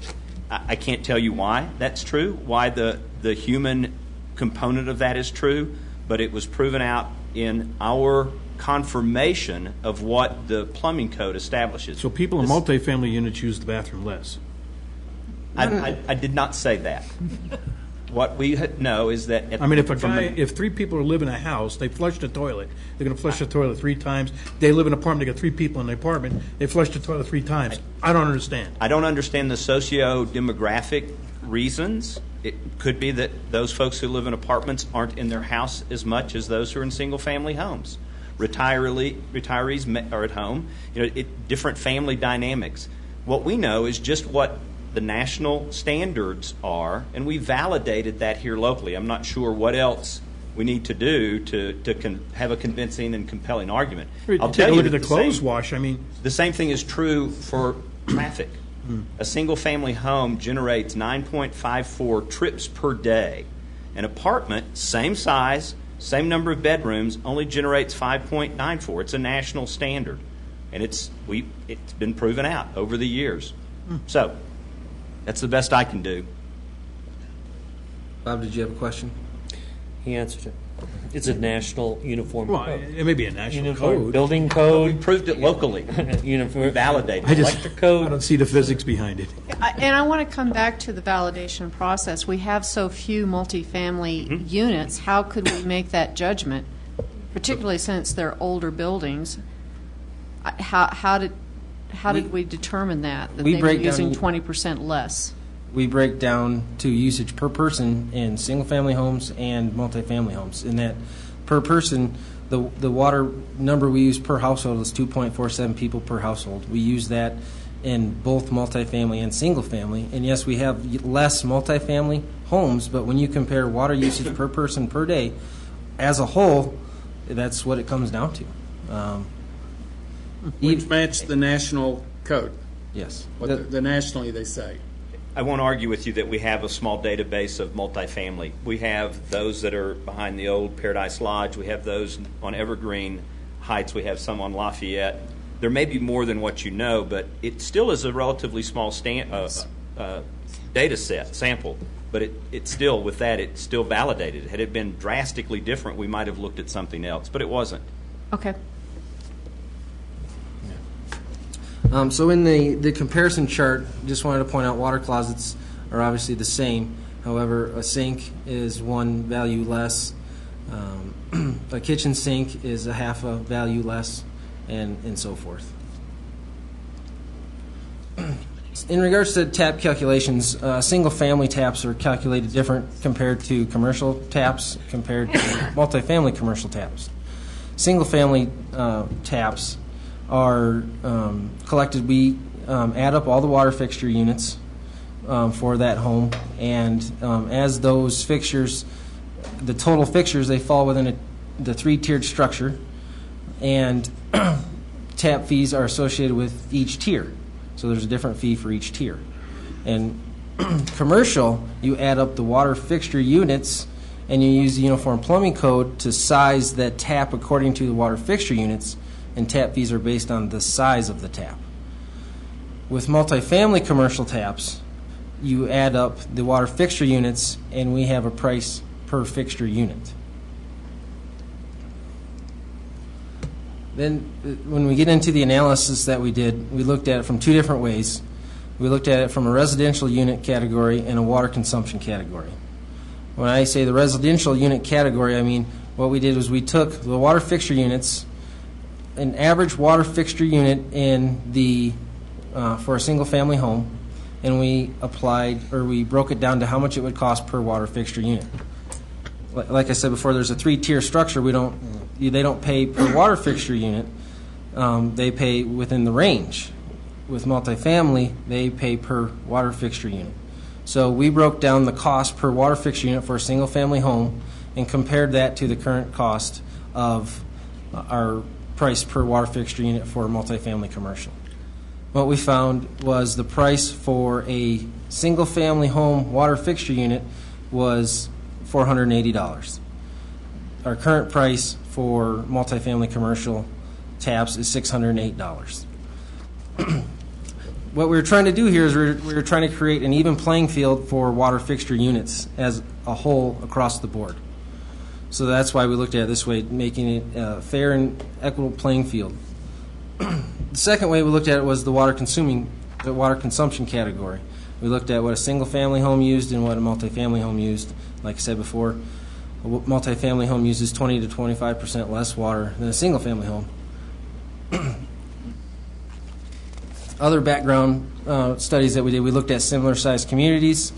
Speaker 2: I can't tell you why that's true, why the human component of that is true, but it was proven out in our confirmation of what the plumbing code establishes.
Speaker 18: So people in multifamily units use the bathroom less.
Speaker 2: I did not say that. What we know is that...
Speaker 18: if 3 people are living in a house, they flush the toilet. They're going to flush the toilet 3 times. They live in an apartment. They got 3 people in the apartment. They flush the toilet 3 times. I don't understand.
Speaker 2: I don't understand the socio-demographic reasons. It could be that those folks who live in apartments aren't in their house as much as those who are in single-family homes. Retirees are at home. Different family dynamics. What we know is just what the national standards are, and we validated that here locally. I'm not sure what else we need to do to have a convincing and compelling argument. I'll tell you,
Speaker 18: look at the clothes wash. I mean,
Speaker 2: the same thing is true for traffic. A single-family home generates 9.54 trips per day. An apartment, same size, same number of bedrooms, only generates 5.94. It's a national standard, and it's been proven out over the years. So that's the best I can do.
Speaker 7: Bob, did you have a question?
Speaker 9: He answered it. It's a national uniform
Speaker 18: well,
Speaker 9: code.
Speaker 18: It may be a national
Speaker 9: uniform
Speaker 18: code.
Speaker 9: Building code.
Speaker 2: We proved it locally.
Speaker 9: Uniform
Speaker 2: validated.
Speaker 9: Electric code.
Speaker 18: I don't see the physics behind it.
Speaker 11: And I want to come back to the validation process. We have so few multifamily units. How could we make that judgment, particularly since they're older buildings? How did we determine that they were using 20% less?
Speaker 7: We break down to usage per person in single-family homes and multifamily homes. In that, per person, the water number we use per household is 2.47 people per household. We use that in both multifamily and single-family. And yes, we have less multifamily homes, but when you compare water usage per person per day, as a whole, that's what it comes down to.
Speaker 1: Which match the national code.
Speaker 7: Yes.
Speaker 1: What the nationally they say.
Speaker 2: I won't argue with you that we have a small database of multifamily. We have those that are behind the old Paradise Lodge. We have those on Evergreen Heights. We have some on Lafayette. There may be more than what you know, but it still is a relatively small data set, sample. But it's still, with that, it's still validated. Had it been drastically different, we might have looked at something else, but it wasn't.
Speaker 11: Okay.
Speaker 7: So in the comparison chart, just wanted to point out water closets are obviously the same. However, a sink is one value less. A kitchen sink is a half a value less, and so forth. In regards to tap calculations, single-family taps are calculated different compared to commercial taps, compared to multifamily commercial taps. Single-family taps are collected. We add up all the water fixture units for that home, and as those fixtures, the total fixtures, they fall within the three-tiered structure, and tap fees are associated with each tier. So there's a different fee for each tier. And commercial, you add up the water fixture units, and you use the Uniform Plumbing Code to size that tap according to the water fixture units, and tap fees are based on the size of the tap. With multifamily commercial taps, you add up the water fixture units, and we have a price per fixture unit. Then when we get into the analysis that we did, we looked at it from two different ways. We looked at it from a residential unit category and a water consumption category. When I say the residential unit category, I mean what we did was we took the water fixture units, an average water fixture unit in the for a single family home, and we broke it down to how much it would cost per water fixture unit. Like I said before, there's a three-tier structure. They don't pay per water fixture unit. They pay within the range. With multifamily, they pay per water fixture unit. So we broke down the cost per water fixture unit for a single family home and compared that to the current cost of our price per water fixture unit for multifamily commercial. What we found was the price for a single family home water fixture unit was $480. Our current price for multifamily commercial taps is $608. What we were trying to do here is we were trying to create an even playing field for water fixture units as a whole across the board. So that's why we looked at it this way, making it a fair and equitable playing field. The second way we looked at it was the water consumption category. We looked at what a single-family home used and what a multifamily home used. Like I said before, a multifamily home uses 20 to 25% less water than a single-family home. Other background studies that we did, we looked at similar-sized communities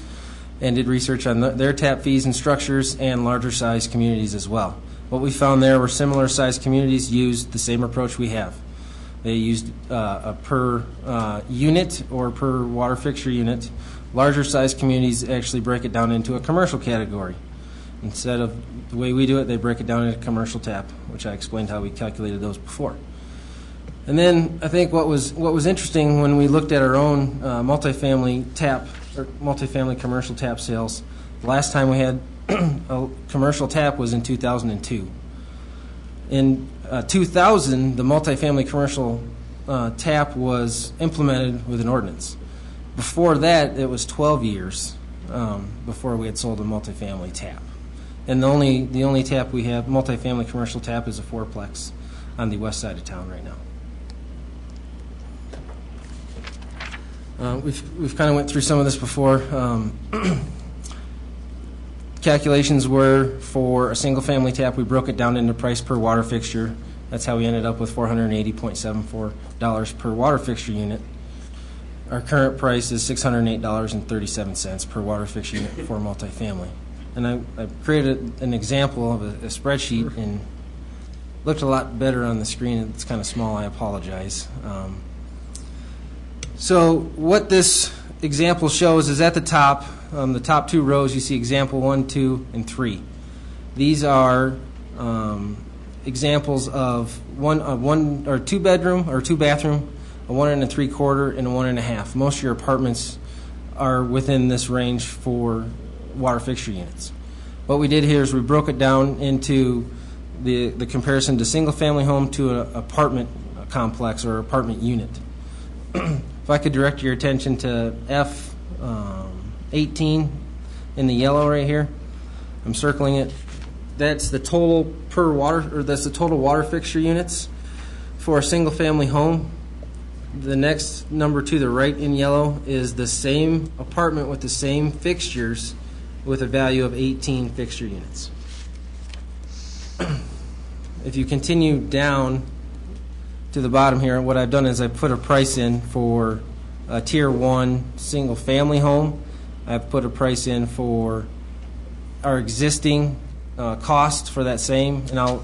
Speaker 7: and did research on their tap fees and structures, and larger-sized communities as well. What we found there were similar-sized communities used the same approach we have. They used a per unit or per water fixture unit. Larger-sized communities actually break it down into a commercial category. Instead of the way we do it, they break it down into commercial tap, which I explained how we calculated those before. And then I think what was interesting when we looked at our own multifamily commercial tap sales, the last time we had a commercial tap was in 2002. In 2000, the multifamily commercial tap was implemented with an ordinance. Before that, it was 12 years before we had sold a multifamily tap. And the only tap we have, multifamily commercial tap, is a fourplex on the west side of town right now. We've kind of went through some of this before. Calculations were for a single-family tap, we broke it down into price per water fixture. That's how we ended up with $480.74 per water fixture unit. Our current price is $608.37 per water fixture unit for multifamily. And I created an example of a spreadsheet, and looked a lot better on the screen. It's kind of small, I apologize. So what this example shows is at the top two rows, you see example 1, 2, and 3. These are examples of one or two bedroom or two bathroom, a 1 3/4, and a 1 1/2. Most of your apartments are within this range for water fixture units. What we did here is we broke it down into the comparison to single family home to an apartment complex or apartment unit. If I could direct your attention to F18 in the yellow right here, I'm circling it. That's the total that's the total water fixture units for a single family home. The next number to the right in yellow is the same apartment with the same fixtures with a value of 18 fixture units. If you continue down to the bottom here, what I've done is I put a price in for a Tier 1 single family home. I've put a price in for our existing cost for that same, and I'll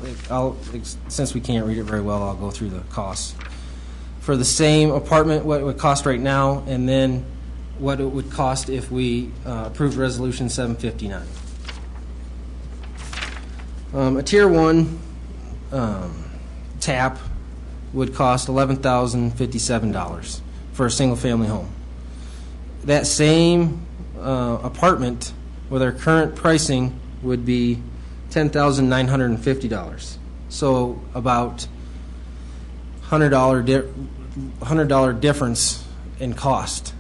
Speaker 7: since we can't read it very well, I'll go through the costs. For the same apartment, what it would cost right now, and then what it would cost if we approved Resolution 759. A Tier 1 tap would cost $11,057 for a single-family home. That same apartment with our current pricing would be $10,950. So about $100 difference in cost.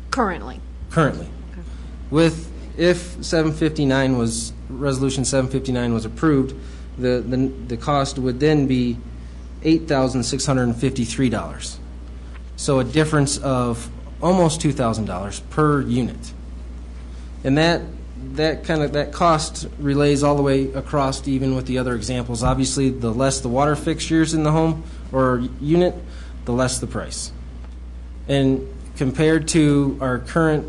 Speaker 11: Currently.
Speaker 7: Currently. If Resolution 759 was approved, the cost would then be $8,653. So a difference of almost $2,000 per unit. And that cost relays all the way across, even with the other examples. Obviously, the less the water fixtures in the home or unit, the less the price. And compared to our current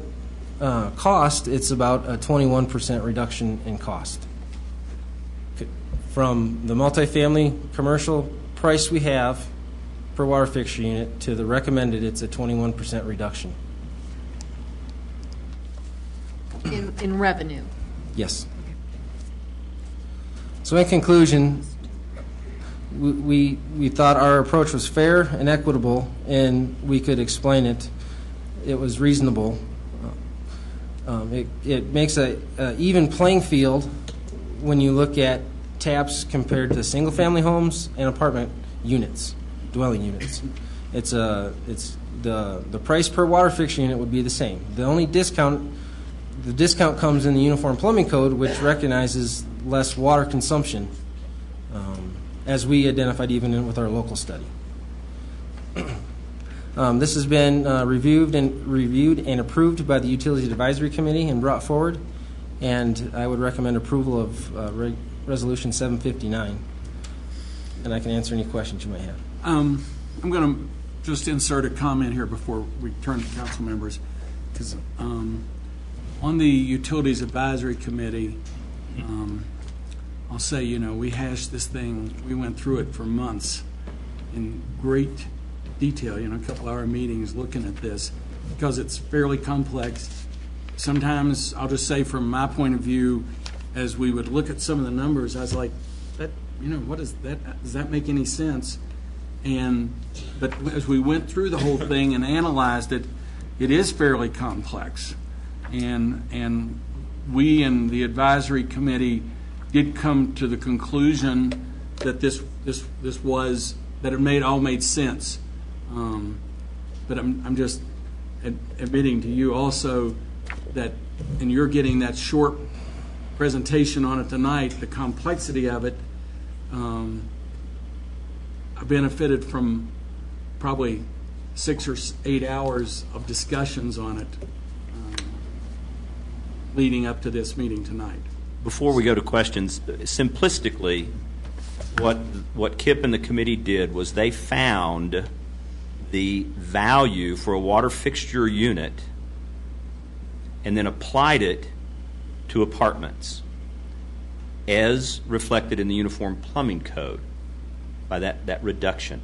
Speaker 7: cost, it's about a 21% reduction in cost. From the multifamily commercial price we have per water fixture unit to the recommended, it's a 21% reduction.
Speaker 11: In revenue?
Speaker 7: Yes. So in conclusion, we thought our approach was fair and equitable, and we could explain it. It was reasonable. It makes an even playing field when you look at taps compared to single-family homes and apartment units, dwelling units. It's the price per water fixture unit would be the same. The only discount comes in the Uniform Plumbing Code, which recognizes less water consumption, as we identified even with our local study. This has been reviewed and approved by the Utilities Advisory Committee and brought forward, and I would recommend approval of Resolution 759. And I can answer any questions you may have.
Speaker 1: I'm going to just insert a comment here before we turn to council members, because on the Utilities Advisory Committee, I'll say, we hashed this thing, we went through it for months in great detail, a couple-hour meetings looking at this, because it's fairly complex. Sometimes, I'll just say from my point of view, as we would look at some of the numbers, I was like, what is that? Does that make any sense? But as we went through the whole thing and analyzed it, it is fairly complex. And we in the advisory committee did come to the conclusion that that it all made sense. But I'm just admitting to you also that, and you're getting that short presentation on it tonight, the complexity of it. I benefited from probably 6 or 8 hours of discussions on it leading up to this meeting tonight.
Speaker 2: Before we go to questions, simplistically, what Kip and the committee did was they found the value for a water fixture unit and then applied it to apartments as reflected in the Uniform Plumbing Code by that reduction.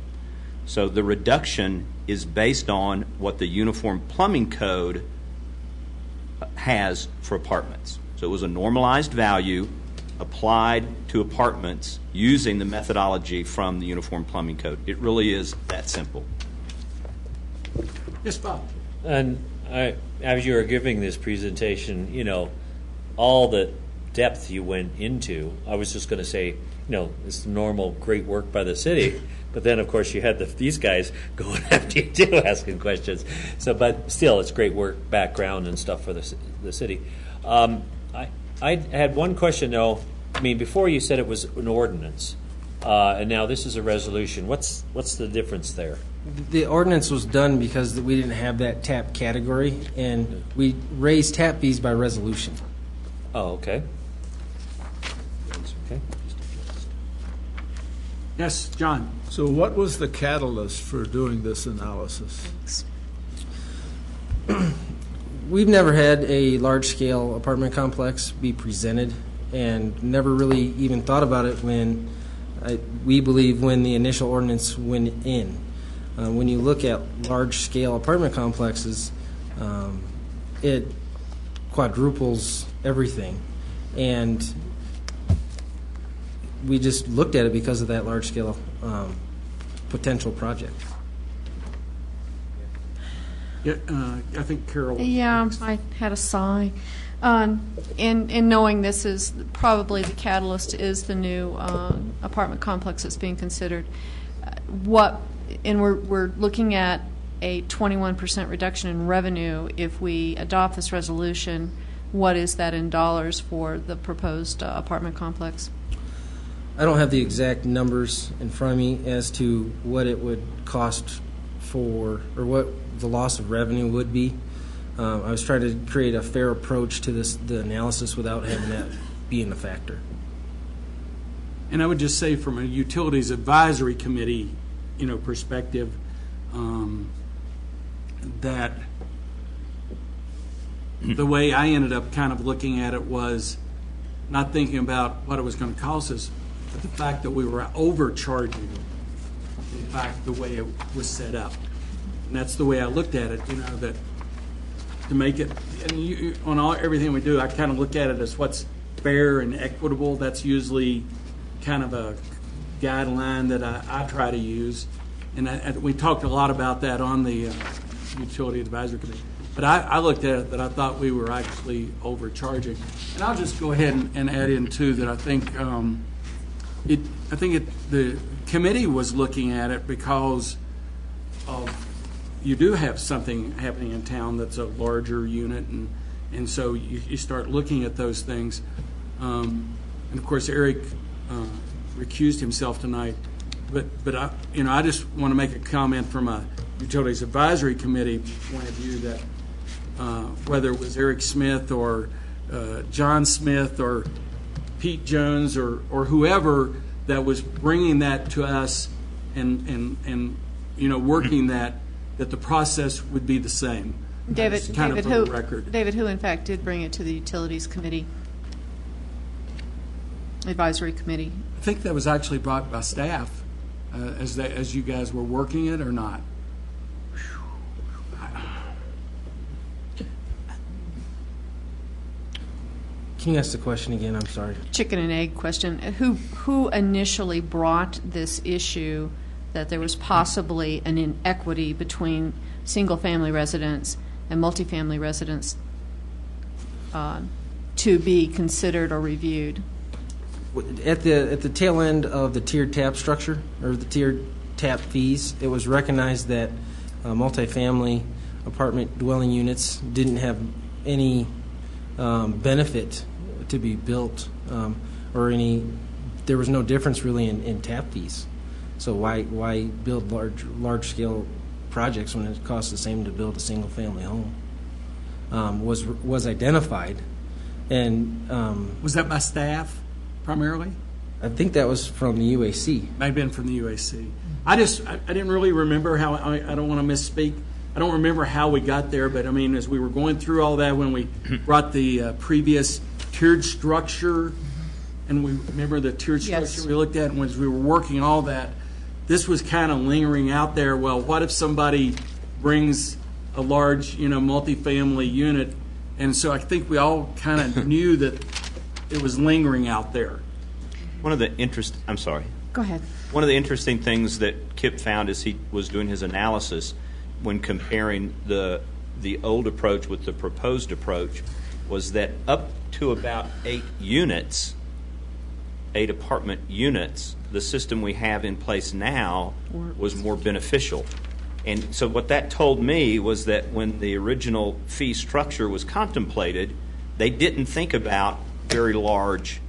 Speaker 2: So the reduction is based on what the Uniform Plumbing Code has for apartments. So it was a normalized value applied to apartments using the methodology from the Uniform Plumbing Code. It really is that simple.
Speaker 1: Yes, Bob.
Speaker 19: And as you were giving this presentation, all the depth you went into, I was just going to say, it's normal great work by the city, but then, of course, you had these guys going after you, too, asking questions. So, but still, it's great work, background and stuff for the city. I had one question, though. I mean, before you said it was an ordinance, and now this is a resolution. What's the difference there?
Speaker 7: The ordinance was done because we didn't have that tap category, and we raised tap fees by resolution.
Speaker 19: Oh, okay. Okay.
Speaker 1: Yes, John.
Speaker 20: So what was the catalyst for doing this analysis?
Speaker 7: We've never had a large-scale apartment complex be presented, and never really even thought about it when we believe when the initial ordinance went in. When you look at large-scale apartment complexes, it quadruples everything, and we just looked at it because of that large-scale potential project.
Speaker 1: Yeah, I think Carol.
Speaker 11: Yeah, I had a sigh. In knowing this is probably the catalyst is the new apartment complex that's being considered. We're looking at a 21% reduction in revenue if we adopt this resolution. What is that in dollars for the proposed apartment complex?
Speaker 7: I don't have the exact numbers in front of me as to what it would cost or what the loss of revenue would be. I was trying to create a fair approach to the analysis without having that being a factor.
Speaker 1: And I would just say from a utilities advisory committee, perspective, that the way I ended up kind of looking at it was not thinking about what it was going to cost us, but the fact that we were overcharging, in fact, the way it was set up. And that's the way I looked at it, that to make it, and everything we do, I kind of look at it as what's fair and equitable. That's usually kind of a guideline that I try to use. And we talked a lot about that on the Utility Advisory Committee. But I looked at it that I thought we were actually overcharging. And I'll just go ahead and add in, too, that I think the committee was looking at it because of you do have something happening in town that's a larger unit, and so you start looking at those things. And of course, Eric recused himself tonight, but I just want to make a comment from a Utilities Advisory Committee point of view that whether it was Eric Smith or John Smith or Pete Jones or whoever that was bringing that to us and working that the process would be the same.
Speaker 11: David, who in fact did bring it to the Utilities Committee, Advisory Committee?
Speaker 1: I think that was actually brought by staff as you guys were working it, or not?
Speaker 7: Can you ask the question again? I'm sorry.
Speaker 11: Chicken and egg question. Who initially brought this issue that there was possibly an inequity between single-family residents and multifamily residents to be considered or reviewed?
Speaker 7: At the tail end of the tiered tap structure, or the tiered tap fees, it was recognized that multifamily apartment dwelling units didn't have any benefit to be built, there was no difference really in tap fees. So why build large scale projects when it costs the same to build a single family home? Was identified, and
Speaker 1: was that by staff primarily?
Speaker 7: I think that was from the UAC.
Speaker 1: Might have been from the UAC. I didn't really remember how. I don't want to misspeak. I don't remember how we got there, but I mean, as we were going through all that, when we brought the previous tiered structure, and we remember the tiered structure we looked at, and as we were working all that, this was kind of lingering out there. Well, what if somebody brings a large, multifamily unit? And so I think we all kind of knew that it was lingering out there.
Speaker 2: One of the I'm sorry.
Speaker 11: Go ahead.
Speaker 2: One of the interesting things that Kip found as he was doing his analysis when comparing the old approach with the proposed approach was that up to about 8 apartment units, the system we have in place now was more beneficial. And so what that told me was that when the original fee structure was contemplated, they didn't think about very large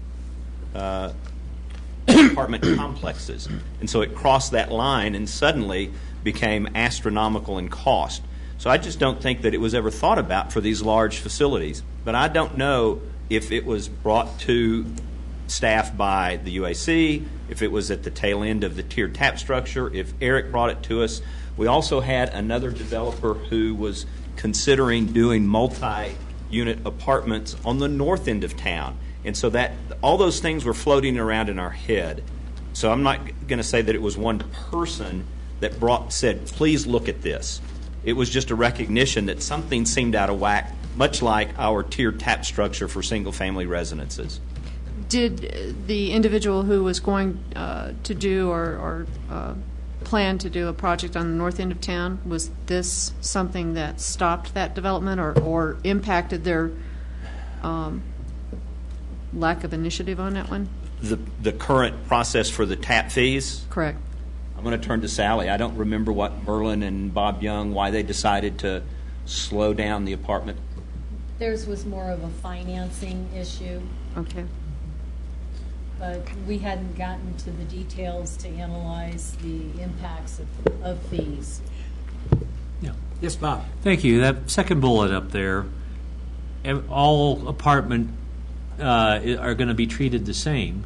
Speaker 2: apartment complexes. And so it crossed that line and suddenly became astronomical in cost. So I just don't think that it was ever thought about for these large facilities. But I don't know if it was brought to staff by the UAC, if it was at the tail end of the tiered tap structure, if Eric brought it to us. We also had another developer who was considering doing multi-unit apartments on the north end of town. And so that all those things were floating around in our head. So I'm not going to say that it was one person that said, please look at this. It was just a recognition that something seemed out of whack, much like our tiered tap structure for single-family residences.
Speaker 11: Did the individual who was going to do or plan to do a project on the north end of town, was this something that stopped that development or impacted their lack of initiative on that one?
Speaker 2: The current process for the tap fees?
Speaker 11: Correct.
Speaker 2: I'm going to turn to Sally. I don't remember what Merlin and Bob Young, why they decided to slow down the apartment.
Speaker 3: Theirs was more of a financing issue.
Speaker 11: Okay.
Speaker 3: But we hadn't gotten to the details to analyze the impacts of fees.
Speaker 19: Yeah.
Speaker 1: Yes, Bob.
Speaker 19: Thank you. That second bullet up there, all apartment are going to be treated the same.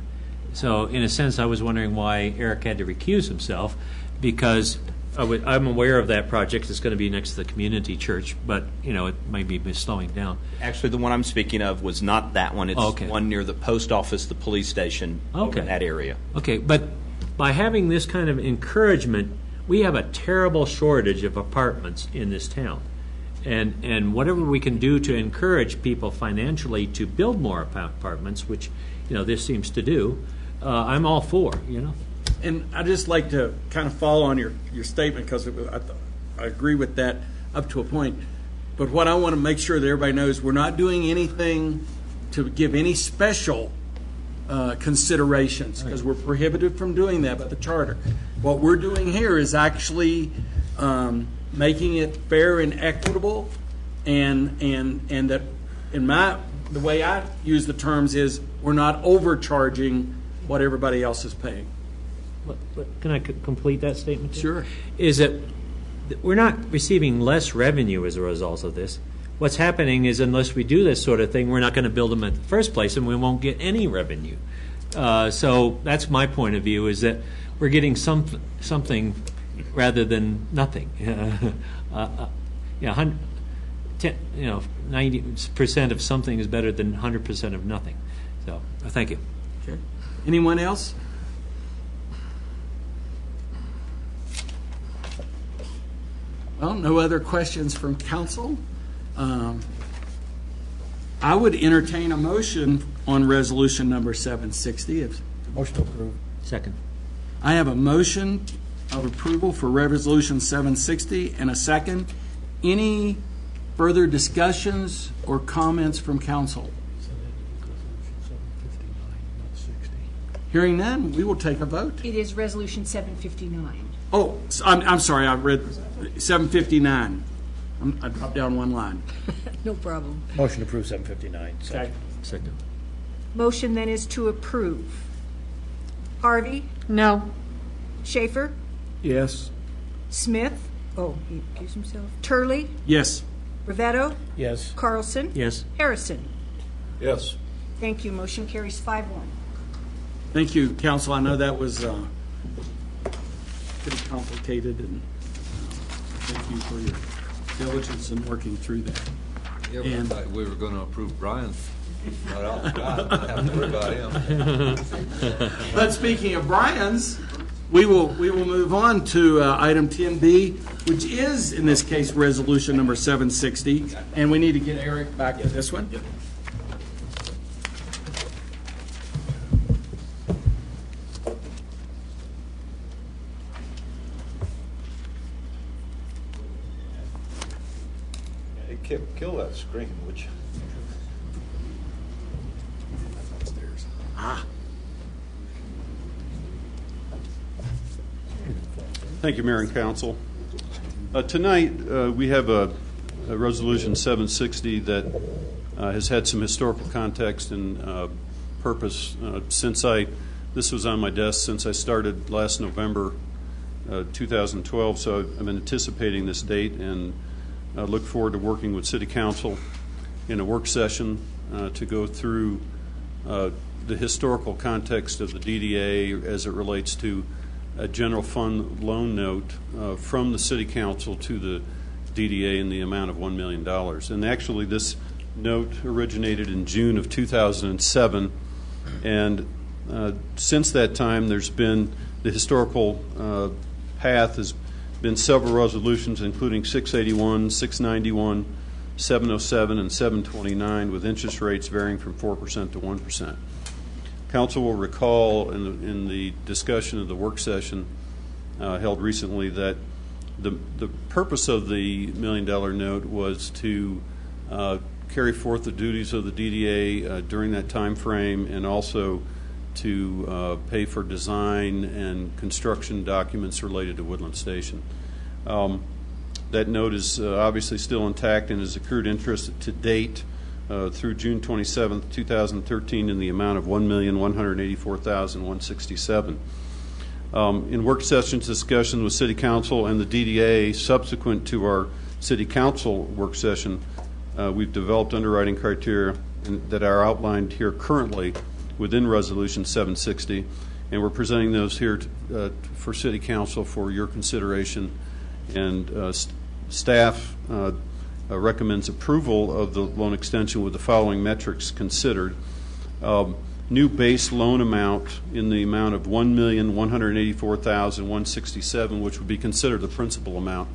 Speaker 19: So in a sense, I was wondering why Eric had to recuse himself, because I'm aware of that project. It's going to be next to the community church, but it might be slowing down.
Speaker 2: Actually, the one I'm speaking of was not that one. It's one near the post office, the police station, over in that area.
Speaker 19: Okay, but by having this kind of encouragement, we have a terrible shortage of apartments in this town. And whatever we can do to encourage people financially to build more apartments, which this seems to do, I'm all for.
Speaker 1: And I'd just like to kind of follow on your statement, because I agree with that up to a point. But what I want to make sure that everybody knows, we're not doing anything to give any special considerations, because we're prohibited from doing that by the charter. What we're doing here is actually making it fair and equitable, and that the way I use the terms is we're not overcharging what everybody else is paying.
Speaker 19: Can I complete that statement?
Speaker 1: Sure.
Speaker 19: Is that we're not receiving less revenue as a result of this. What's happening is, unless we do this sort of thing, we're not going to build them in the first place, and we won't get any revenue. So that's my point of view, is that we're getting something rather than nothing. 90% of something is better than 100% of nothing. So thank you.
Speaker 1: Okay. Anyone else? Well, no other questions from council. I would entertain a motion on resolution number 760.
Speaker 18: Motion to approve.
Speaker 19: Second.
Speaker 1: I have a motion of approval for resolution 760 and a second. Any further discussions or comments from council? Hearing none, we will take a vote.
Speaker 4: It is Resolution 759.
Speaker 1: Oh, I'm sorry, I read 759. I dropped down one line.
Speaker 4: No problem.
Speaker 18: Motion to approve 759.
Speaker 1: Okay.
Speaker 19: Second.
Speaker 4: Motion then is to approve. Harvey?
Speaker 11: No.
Speaker 4: Schaefer?
Speaker 1: Yes.
Speaker 4: Smith? Oh, he accused himself. Turley?
Speaker 1: Yes.
Speaker 4: Rivetto?
Speaker 18: Yes.
Speaker 4: Carlson?
Speaker 19: Yes.
Speaker 4: Harrison?
Speaker 17: Yes.
Speaker 4: Thank you. Motion carries 5-1.
Speaker 1: Thank you, council. I know that was pretty complicated, and thank you for your diligence in working through that.
Speaker 17: Yeah, I thought we were going to approve Brian's. Right off the bat, I have to worry about him.
Speaker 1: But speaking of Brian's, we will move on to item 10B, which is, in this case, resolution number 760, and we need to get Eric back to this one.
Speaker 17: kill that screen, would you?
Speaker 12: Thank you, Mayor and Council. Tonight, we have a Resolution 760 that has had some historical context and purpose. This was on my desk since I started last November 2012, so I've been anticipating this date and look forward to working with City Council in a work session to go through the historical context of the DDA as it relates to a general fund loan note from the City Council to the DDA in the amount of $1 million. And actually, this note originated in June of 2007, and since that time, there's been the historical path has been several resolutions, including 681, 691, 707, and 729, with interest rates varying from 4% to 1%. Council will recall in the discussion of the work session held recently that the purpose of the $1 million note was to carry forth the duties of the DDA during that time frame, and also to pay for design and construction documents related to Woodland Station. That note is obviously still intact and has accrued interest to date through June 27, 2013, in the amount of $1,184,167. In work sessions discussion with City Council and the DDA subsequent to our City Council work session, we've developed underwriting criteria that are outlined here currently within Resolution 760, and we're presenting those here for City Council for your consideration. And staff recommends approval of the loan extension with the following metrics considered. New base loan amount in the amount of $1,184,167, which would be considered the principal amount.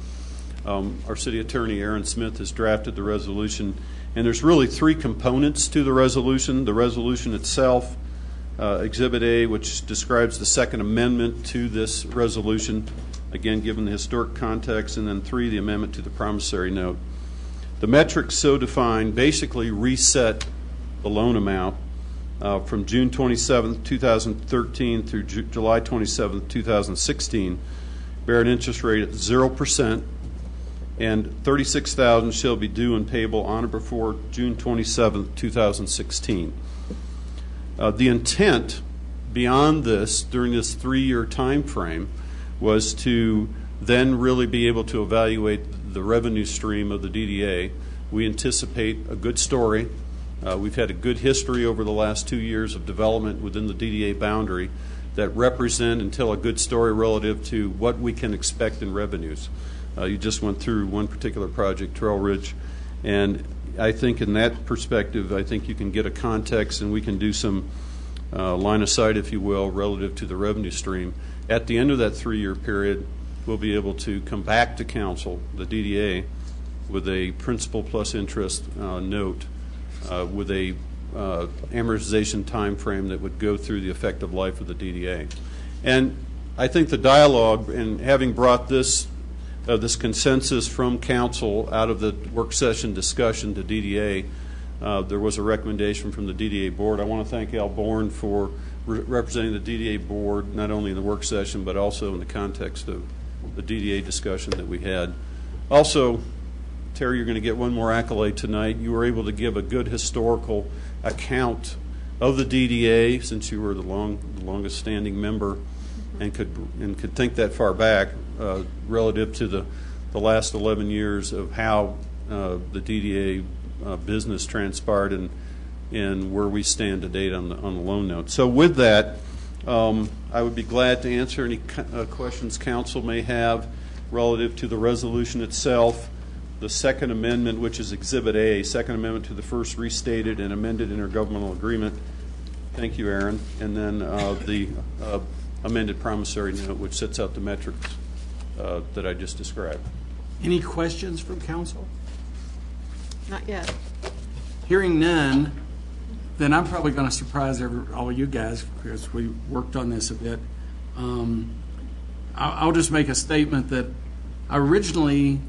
Speaker 12: Our city attorney, Aaron Smith, has drafted the resolution, and there's really three components to the resolution. The resolution itself, Exhibit A, which describes the Second Amendment to this resolution, again, given the historic context, and then 3, the amendment to the promissory note. The metrics so defined basically reset the loan amount from June 27, 2013 through July 27, 2016, bear an interest rate at 0%, and $36,000 shall be due and payable on or before June 27, 2016. The intent beyond this, during this 3-year time frame, was to then really be able to evaluate the revenue stream of the DDA. We anticipate a good story. We've had a good history over the last 2 years of development within the DDA boundary that represent and tell a good story relative to what we can expect in revenues. You just went through one particular project, Trail Ridge, and I think in that perspective, I think you can get a context and we can do some line of sight, if you will, relative to the revenue stream. At the end of that 3-year period, we'll be able to come back to council, the DDA, with a principal plus interest note with a amortization time frame that would go through the effective life of the DDA. And I think the dialogue, and having brought this consensus from council out of the work session discussion to DDA, there was a recommendation from the DDA board. I want to thank Al Bourne for representing the DDA board, not only in the work session, but also in the context of the DDA discussion that we had. Also, Terry, you're going to get one more accolade tonight. You were able to give a good historical account of the DDA, since you were the longest standing member and could think that far back relative to the last 11 years of how the DDA business transpired and where we stand to date on the loan note. So with that, I would be glad to answer any questions council may have relative to the resolution itself, the Second Amendment, which is Exhibit A, Second Amendment to the first restated and amended intergovernmental agreement. Thank you, Aaron. And then the amended promissory note, which sets out the metrics that I just described.
Speaker 1: Any questions from council?
Speaker 11: Not yet.
Speaker 1: Hearing none, then I'm probably going to surprise all you guys because we worked on this a bit. I'll just make a statement that originally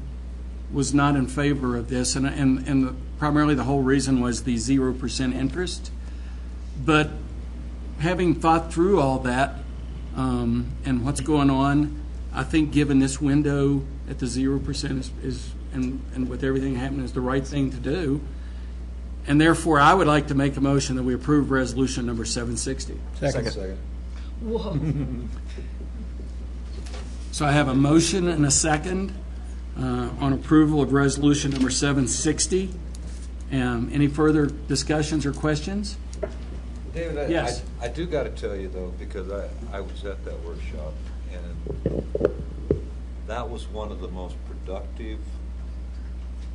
Speaker 1: was not in favor of this, and primarily the whole reason was the 0% interest. But having thought through all that and what's going on, I think given this window at the 0% is and with everything happening, is the right thing to do. And therefore, I would like to make a motion that we approve resolution number 760.
Speaker 17: Second.
Speaker 11: Whoa.
Speaker 1: So I have a motion and a second on approval of resolution number 760. Any further discussions or questions?
Speaker 17: David,
Speaker 1: Yes.
Speaker 17: I do got to tell you, though, because I was at that workshop, and that was one of the most productive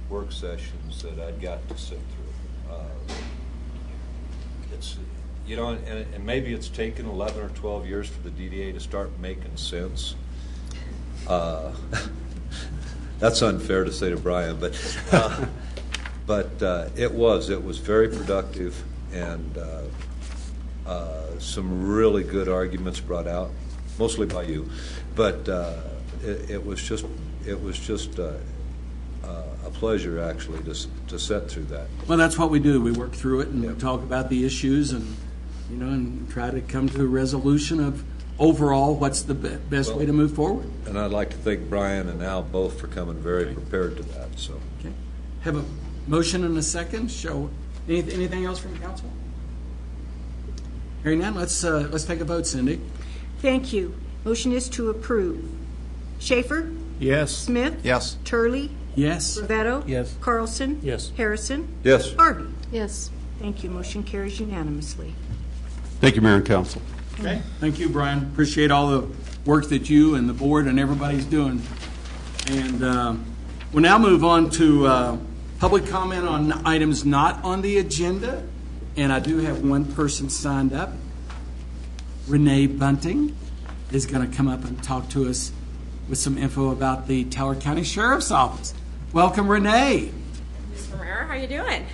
Speaker 17: work sessions that I'd got to sit through. It's, and maybe it's taken 11 or 12 years for the DDA to start making sense. That's unfair to say to Brian, but it was very productive, and some really good arguments brought out, mostly by you, but it was just a pleasure actually to sit through that.
Speaker 1: Well, that's what we do. We work through it and we talk about the issues and and try to come to a resolution of overall what's the best way to move forward.
Speaker 17: And I'd like to thank Brian and Al both for coming very prepared to that. So,
Speaker 1: okay, have a motion and a second. Show anything else from council? Hearing none, let's take a vote, Cindy.
Speaker 4: Thank you. Motion is to approve. Schaefer?
Speaker 18: Yes.
Speaker 4: Smith?
Speaker 6: Yes.
Speaker 4: Turley?
Speaker 1: Yes.
Speaker 4: Ravetto?
Speaker 18: Yes.
Speaker 4: Carlson?
Speaker 9: Yes.
Speaker 4: Harrison?
Speaker 17: yes.
Speaker 4: Harvey?
Speaker 11: Yes.
Speaker 4: Thank you. Motion carries unanimously.
Speaker 12: Thank you, Mayor and Council.
Speaker 1: Okay. Thank you, Brian. Appreciate all the work that you and the board and everybody's doing. And we'll now move on to public comment on items not on the agenda. And I do have one person signed up. Renee Bunting is going to come up and talk to us with some info about the Teller County Sheriff's Office. Welcome, Renee.
Speaker 13: Mr. Mayor, how you doing?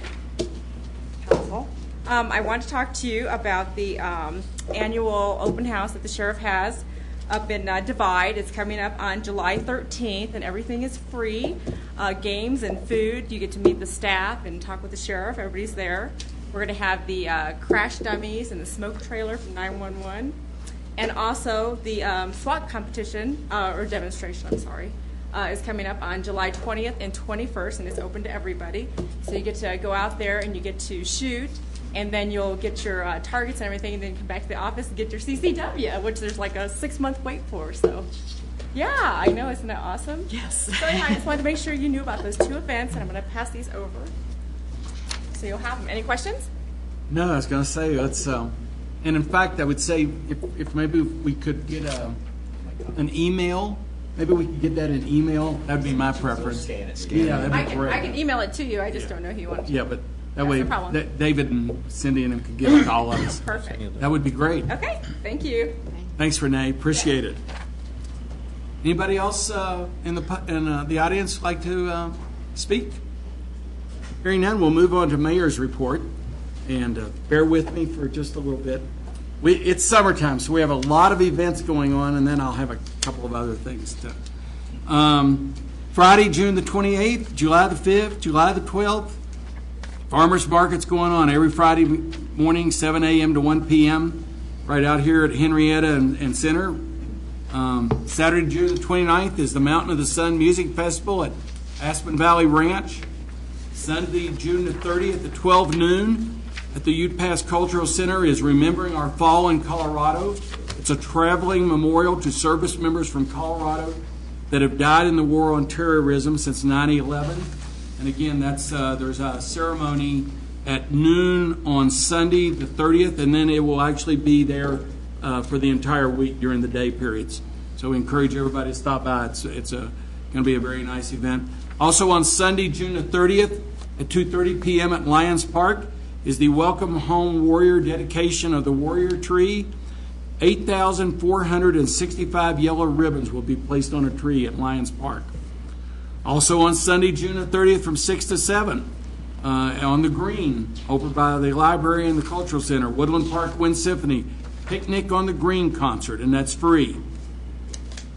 Speaker 13: Council. I want to talk to you about the annual open house that the sheriff has up in Divide. It's coming up on July 13th, and everything is free. Games and food. You get to meet the staff and talk with the sheriff. Everybody's there. We're going to have the crash dummies and the smoke trailer from 911. And also the SWAT competition, or demonstration, I'm sorry, is coming up on July 20th and 21st, and it's open to everybody. So you get to go out there and you get to shoot, and then you'll get your targets and everything, and then come back to the office and get your CCW, which there's like a 6-month wait for. So, yeah, I know. Isn't that awesome?
Speaker 4: Yes.
Speaker 13: So anyway, I just wanted to make sure you knew about those 2 events, and I'm going to pass these over. So you'll have them. Any questions?
Speaker 1: No, I was going to say, let's, and in fact, I would say if maybe we could get an email, maybe we could get that in email, that would be my preference. Scan it. Yeah, that'd be great.
Speaker 13: I can email it to you. I just don't know who you want to.
Speaker 1: Yeah, but that
Speaker 13: That's
Speaker 1: way
Speaker 13: no problem.
Speaker 1: David and Cindy and them could get it to all of us.
Speaker 13: Perfect.
Speaker 1: That would be great.
Speaker 13: Okay, thank you.
Speaker 1: Thanks, Renee. Appreciate it. Anybody else in the audience like to speak? Hearing none, we'll move on to Mayor's report. And bear with me for just a little bit. It's summertime, so we have a lot of events going on, and then I'll have a couple of other things to. Friday, June the 28th, July the 5th, July the 12th. Farmers market's going on every Friday morning, 7 a.m. to 1 p.m. right out here at Henrietta and Center. Saturday, June the 29th is the Mountain of the Sun Music Festival at Aspen Valley Ranch. Sunday, June the 30th at 12 noon at the Ute Pass Cultural Center is Remembering Our Fall in Colorado. It's a traveling memorial to service members from Colorado that have died in the war on terrorism since 9/11. And again, that's there's a ceremony at noon on Sunday the 30th, and then it will actually be there for the entire week during the day periods. So we encourage everybody to stop by. It's going to be a very nice event. Also on Sunday, June the 30th at 2:30 p.m. at Lions Park is the Welcome Home Warrior dedication of the Warrior Tree. 8,465 yellow ribbons will be placed on a tree at Lions Park. Also on Sunday, June the 30th from 6 to 7 on the green over by the library and the cultural center, Woodland Park Wind Symphony, Picnic on the Green concert, and that's free.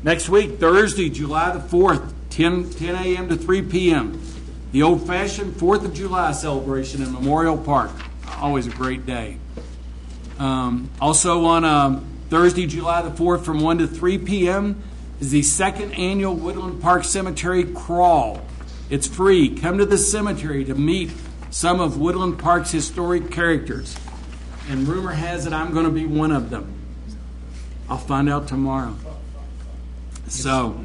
Speaker 1: Next week, Thursday, July the 4th, 10 a.m. to 3 p.m. The old-fashioned 4th of July celebration in Memorial Park. Always a great day. Also on Thursday, July the 4th from 1 to 3 p.m. is the 2nd annual Woodland Park Cemetery Crawl. It's free. Come to the cemetery to meet some of Woodland Park's historic characters. And rumor has it I'm going to be one of them. I'll find out tomorrow. So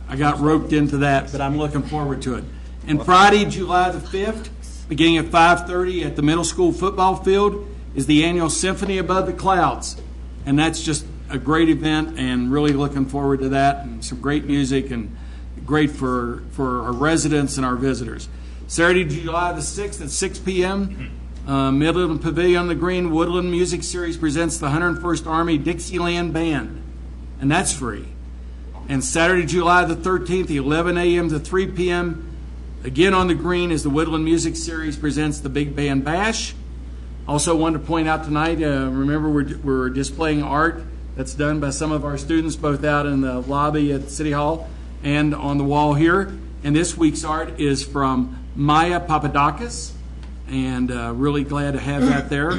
Speaker 1: I got roped into that, but I'm looking forward to it. And Friday, July the 5th, beginning at 5:30 at the middle school football field, is the annual Symphony Above the Clouds. And that's just a great event, and really looking forward to that, and some great music, and great for our residents and our visitors. Saturday, July the 6th at 6 p.m., Midland Pavilion on the Green Woodland Music Series presents the 101st Army Dixieland Band, and that's free. And Saturday, July the 13th, 11 a.m. to 3 p.m., again on the Green, is the Woodland Music Series presents the Big Band Bash. Also wanted to point out tonight, remember we're displaying art that's done by some of our students, both out in the lobby at City Hall and on the wall here. And this week's art is from Maya Papadakis, and really glad to have that there.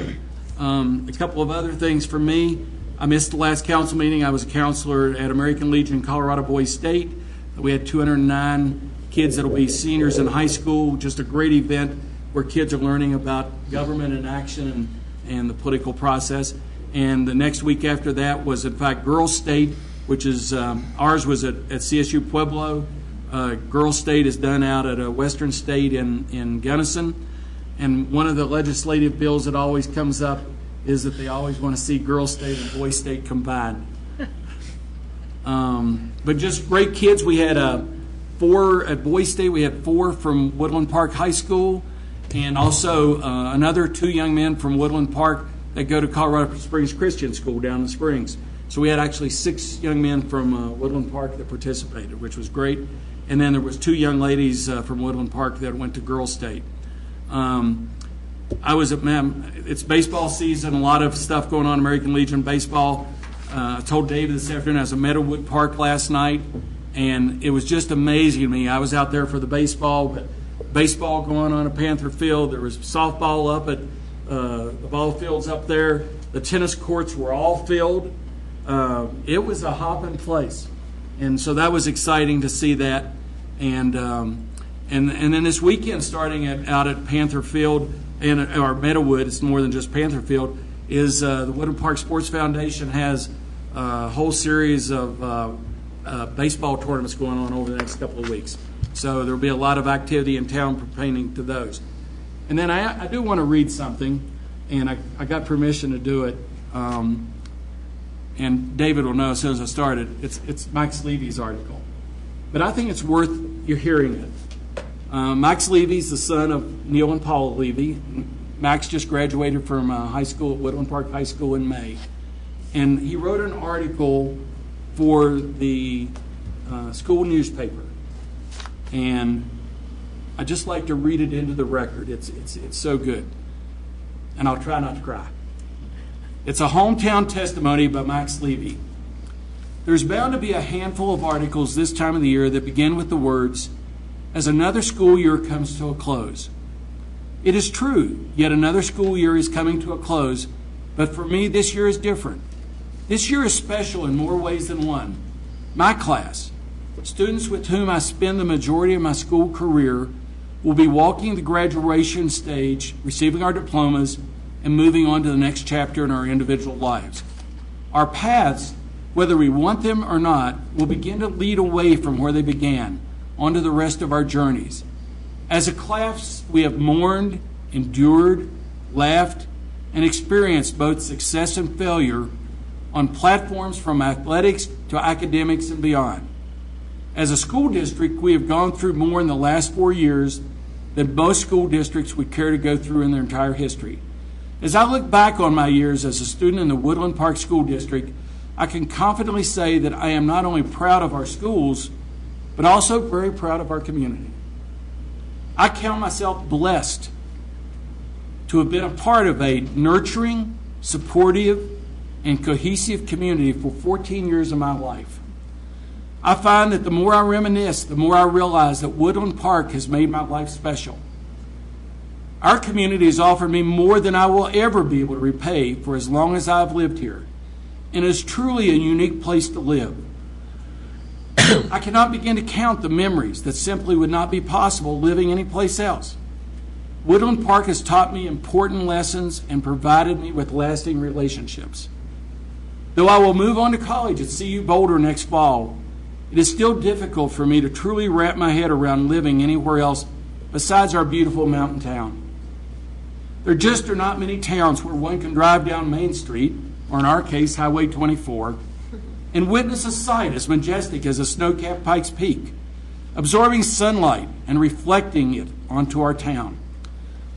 Speaker 1: A couple of other things for me. I missed the last council meeting. I was a counselor at American Legion Colorado Boys State. We had 209 kids that will be seniors in high school. Just a great event where kids are learning about government and action and the political process. And the next week after that was, in fact, Girls State, which is, ours was at CSU Pueblo. Girls State is done out at a Western State in Gunnison. And one of the legislative bills that always comes up is that they always want to see Girls State and Boys State combined. But just great kids. We had 4 at Boys State. We had 4 from Woodland Park High School, and also another 2 young men from Woodland Park that go to Colorado Springs Christian School down in the Springs. So we had actually 6 young men from Woodland Park that participated, which was great. And then there was 2 young ladies from Woodland Park that went to Girls State. It's baseball season, a lot of stuff going on, American Legion baseball. I told David this afternoon I was at Meadowwood Park last night, and it was just amazing to me. I was out there for the baseball, but baseball going on at Panther Field. There was softball up at the ball fields up there. The tennis courts were all filled. It was a hopping place, and so that was exciting to see that. And then this weekend, starting out at Panther Field or Meadowwood, it's more than just Panther Field, is the Woodland Park Sports Foundation has a whole series of baseball tournaments going on over the next couple of weeks. So there will be a lot of activity in town pertaining to those. And then I do want to read something, and I got permission to do it. And David will know as soon as I started. It's Max Levy's article. But I think it's worth you hearing it. Max Levy's the son of Neil and Paula Levy. Max just graduated from high school at Woodland Park High School in May. And he wrote an article for the school newspaper. And I'd just like to read it into the record. It's so good. And I'll try not to cry. It's a hometown testimony by Max Levy. There's bound to be a handful of articles this time of the year that begin with the words, "As another school year comes to a close." It is true, yet another school year is coming to a close, but for me this year is different. This year is special in more ways than one. My class, students with whom I spend the majority of my school career, will be walking the graduation stage, receiving our diplomas, and moving on to the next chapter in our individual lives. Our paths, whether we want them or not, will begin to lead away from where they began, onto the rest of our journeys. As a class, we have mourned, endured, laughed, and experienced both success and failure on platforms from athletics to academics and beyond. As a school district, we have gone through more in the last 4 years than most school districts would care to go through in their entire history. As I look back on my years as a student in the Woodland Park School District, I can confidently say that I am not only proud of our schools, but also very proud of our community. I count myself blessed to have been a part of a nurturing, supportive, and cohesive community for 14 years of my life. I find that the more I reminisce, the more I realize that Woodland Park has made my life special. Our community has offered me more than I will ever be able to repay for as long as I've lived here, and is truly a unique place to live. I cannot begin to count the memories that simply would not be possible living anyplace else. Woodland Park has taught me important lessons and provided me with lasting relationships. Though I will move on to college at CU Boulder next fall, it is still difficult for me to truly wrap my head around living anywhere else besides our beautiful mountain town. There just are not many towns where one can drive down Main Street, or in our case, Highway 24, and witness a sight as majestic as a snow-capped Pikes Peak, absorbing sunlight and reflecting it onto our town.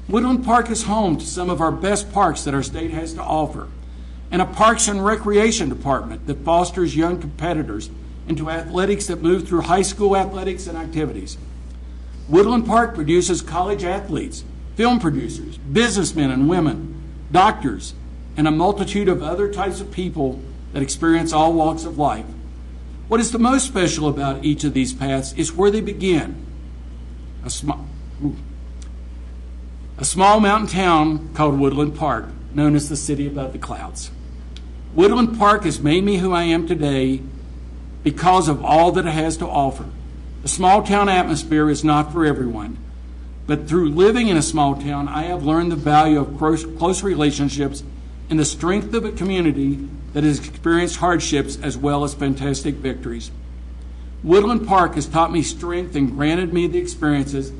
Speaker 1: Woodland Park is home to some of our best parks that our state has to offer, and a Parks and Recreation department that fosters young competitors into athletics that move through high school athletics and activities. Woodland Park produces college athletes, film producers, businessmen and women, doctors, and a multitude of other types of people that experience all walks of life. What is the most special about each of these paths is where they begin. A small mountain town called Woodland Park, known as the city above the clouds. Woodland Park has made me who I am today because of all that it has to offer. The small town atmosphere is not for everyone, but through living in a small town, I have learned the value of close relationships and the strength of a community that has experienced hardships as well as fantastic victories. Woodland Park has taught me strength and granted me the experiences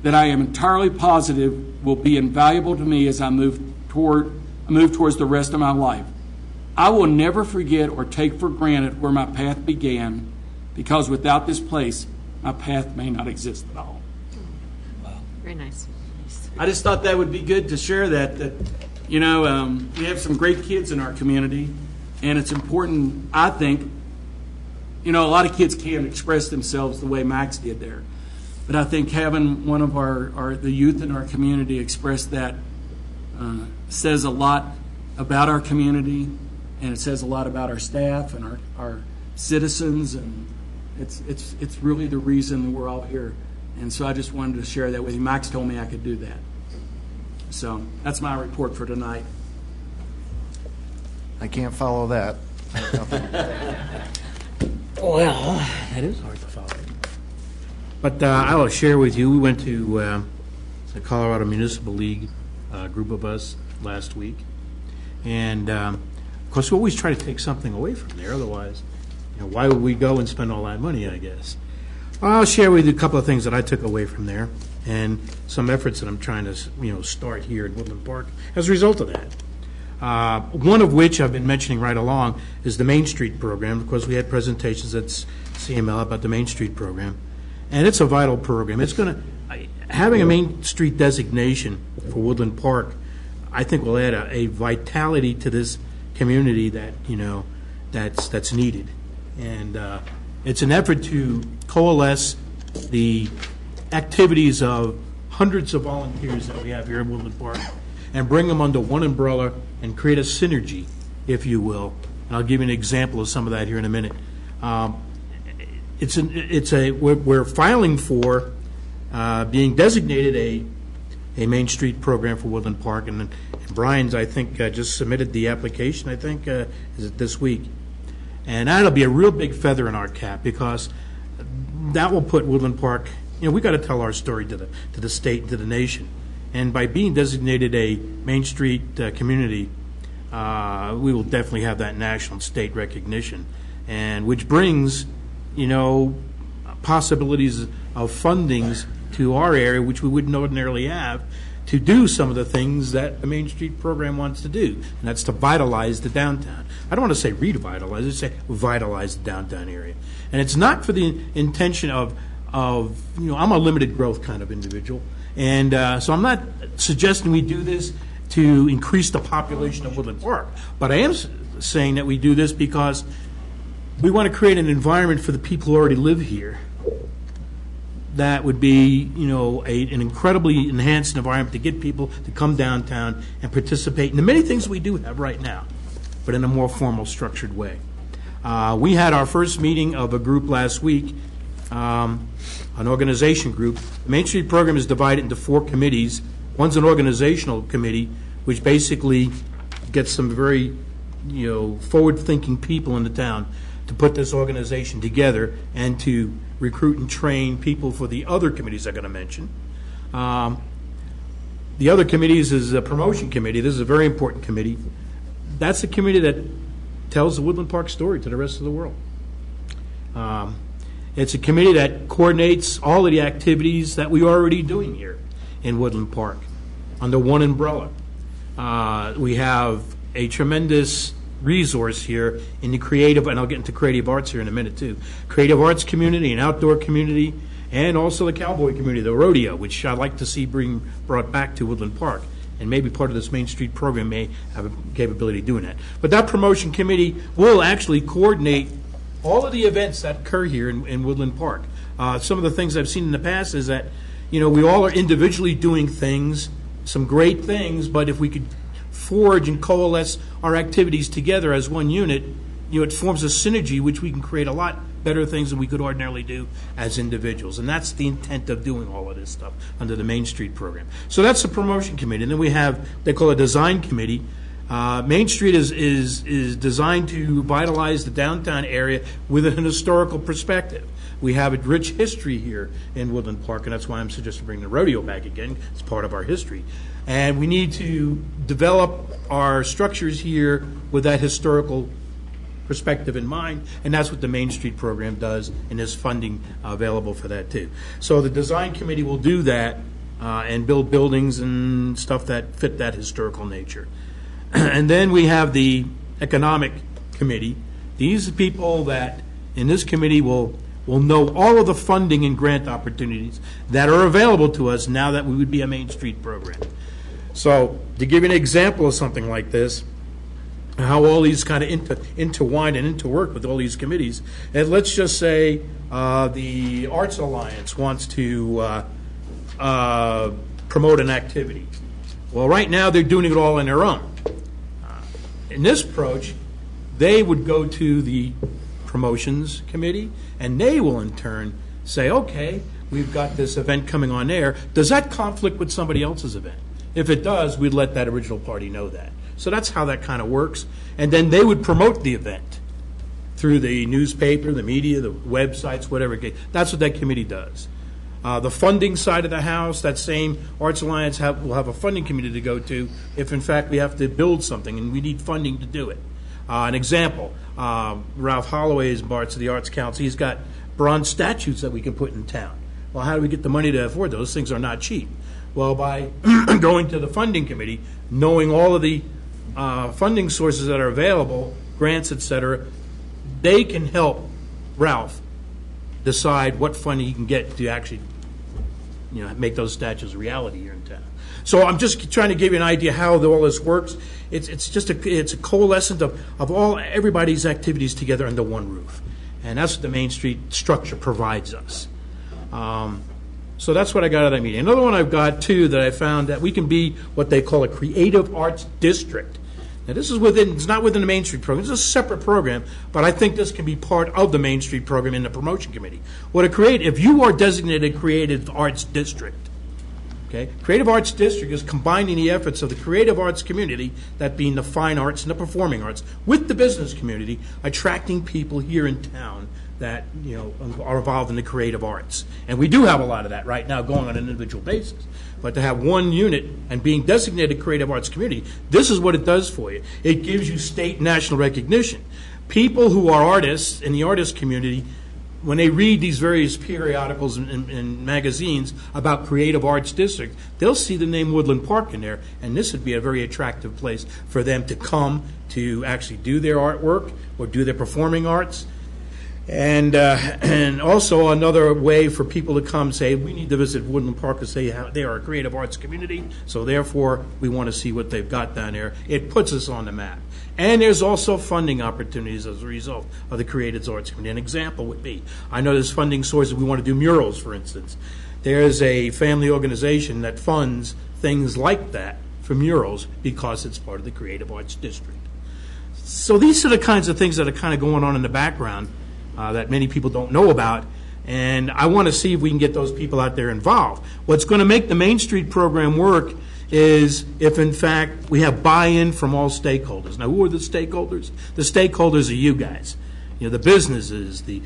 Speaker 1: that I am entirely positive will be invaluable to me as I move towards the rest of my life. I will never forget or take for granted where my path began, because without this place, my path may not exist at all.
Speaker 11: Very nice.
Speaker 1: I just thought that would be good to share that we have some great kids in our community, and it's important, I think, a lot of kids can't express themselves the way Max did there. But I think having one of the youth in our community express that says a lot about our community, and it says a lot about our staff and our citizens, and it's really the reason we're all here. And so I just wanted to share that with you. Max told me I could do that. So that's my report for tonight.
Speaker 6: I can't follow that.
Speaker 18: Well, that is hard to follow. But I will share with you, we went to the Colorado Municipal League, group of us, last week. And, of course, we always try to take something away from there. Otherwise, why would we go and spend all that money, I guess? Well, I'll share with you a couple of things that I took away from there and some efforts that I'm trying to, start here at Woodland Park as a result of that. One of which I've been mentioning right along is the Main Street program. Of course, we had presentations at CML about the Main Street program, and it's a vital program. It's going to having a Main Street designation for Woodland Park, I think, will add a vitality to this community that that's needed, and it's an effort to coalesce the activities of hundreds of volunteers that we have here in Woodland Park and bring them under one umbrella and create a synergy, if you will. And I'll give you an example of some of that here in a minute. We're filing for being designated a Main Street program for Woodland Park, and Brian's, I think, just submitted the application, I think, is it this week? And that'll be a real big feather in our cap, because that will put Woodland Park, we got to tell our story to the state and to the nation. And by being designated a Main Street community, we will definitely have that national and state recognition, and which brings, possibilities of fundings to our area, which we wouldn't ordinarily have, to do some of the things that the Main Street program wants to do, and that's to vitalize the downtown. I don't want to say revitalize, I say vitalize the downtown area. And it's not for the intention of I'm a limited growth kind of individual, and so I'm not suggesting we do this to increase the population of Woodland Park, but I am saying that we do this because we want to create an environment for the people who already live here that would be, an incredibly enhanced environment to get people to come downtown and participate in the many things we do have right now, but in a more formal, structured way. We had our first meeting of a group last week, an organization group. The Main Street program is divided into 4 committees. One's an organizational committee, which basically gets some very, forward-thinking people in the town to put this organization together and to recruit and train people for the other committees I'm going to mention. The other committees is a promotion committee. This is a very important committee. That's the committee that tells the Woodland Park story to the rest of the world. It's a committee that coordinates all of the activities that we are already doing here in Woodland Park under one umbrella. We have a tremendous resource here in the creative, and I'll get into creative arts here in a minute too, creative arts community and outdoor community, and also the cowboy community, the rodeo, which I'd like to see brought back to Woodland Park. And maybe part of this Main Street program may have a capability of doing that. But that promotion committee will actually coordinate all of the events that occur here in Woodland Park. Some of the things I've seen in the past is that, we all are individually doing things, some great things, but if we could forge and coalesce our activities together as one unit, it forms a synergy which we can create a lot better things than we could ordinarily do as individuals. And that's the intent of doing all of this stuff under the Main Street program. So that's the promotion committee. And then we have, they call it a design committee. Main Street is designed to vitalize the downtown area with an historical perspective. We have a rich history here in Woodland Park, and that's why I'm suggesting bring the rodeo back again. It's part of our history. And we need to develop our structures here with that historical perspective in mind, and that's what the Main Street program does, and there's funding available for that too. So the design committee will do that and build buildings and stuff that fit that historical nature. And then we have the economic committee. These are people that in this committee will know all of the funding and grant opportunities that are available to us now that we would be a Main Street program. So to give you an example of something like this, how all these kind of intertwine and interwork with all these committees, and let's just say the Arts Alliance wants to promote an activity. Well, right now they're doing it all on their own. In this approach, they would go to the promotions committee, and they will in turn say, okay, we've got this event coming on there. Does that conflict with somebody else's event? If it does, we'd let that original party know that. So that's how that kind of works. And then they would promote the event through the newspaper, the media, the websites, whatever. That's what that committee does. The funding side of the house, that same Arts Alliance will have a funding committee to go to if, in fact, we have to build something and we need funding to do it. An example, Ralph Holloway is part of the Arts Council. He's got bronze statues that we can put in town. Well, how do we get the money to afford those? Those things are not cheap. Well, by going to the funding committee, knowing all of the funding sources that are available, grants, et cetera, they can help Ralph decide what funding he can get to actually make those statues a reality here in town. So I'm just trying to give you an idea how all this works. It's a coalescence of everybody's activities together under one roof, and that's what the Main Street structure provides us. So that's what I got out of that meeting. Another one I've got too that I found that we can be what they call a creative arts district. Now this is it's not within the Main Street program. It's a separate program, but I think this can be part of the Main Street program in the promotion committee. If you are designated creative arts district, okay, creative arts district is combining the efforts of the creative arts community, that being the fine arts and the performing arts, with the business community, attracting people here in town that are involved in the creative arts. And we do have a lot of that right now going on an individual basis. But to have one unit and being designated creative arts community, this is what it does for you. It gives you state and national recognition. People who are artists in the artist community, when they read these various periodicals and magazines about creative arts district, they'll see the name Woodland Park in there, and this would be a very attractive place for them to come to actually do their artwork or do their performing arts. And also another way for people to come say, we need to visit Woodland Park and say they are a creative arts community, so therefore we want to see what they've got down there. It puts us on the map. And there's also funding opportunities as a result of the creative arts community. An example would be, I know there's funding sources. We want to do murals, for instance. There's a family organization that funds things like that for murals because it's part of the creative arts district. So these are the kinds of things that are kind of going on in the background that many people don't know about, and I want to see if we can get those people out there involved. What's going to make the Main Street program work is if, in fact, we have buy-in from all stakeholders. Now, who are the stakeholders? The stakeholders are you guys. You know, the businesses, the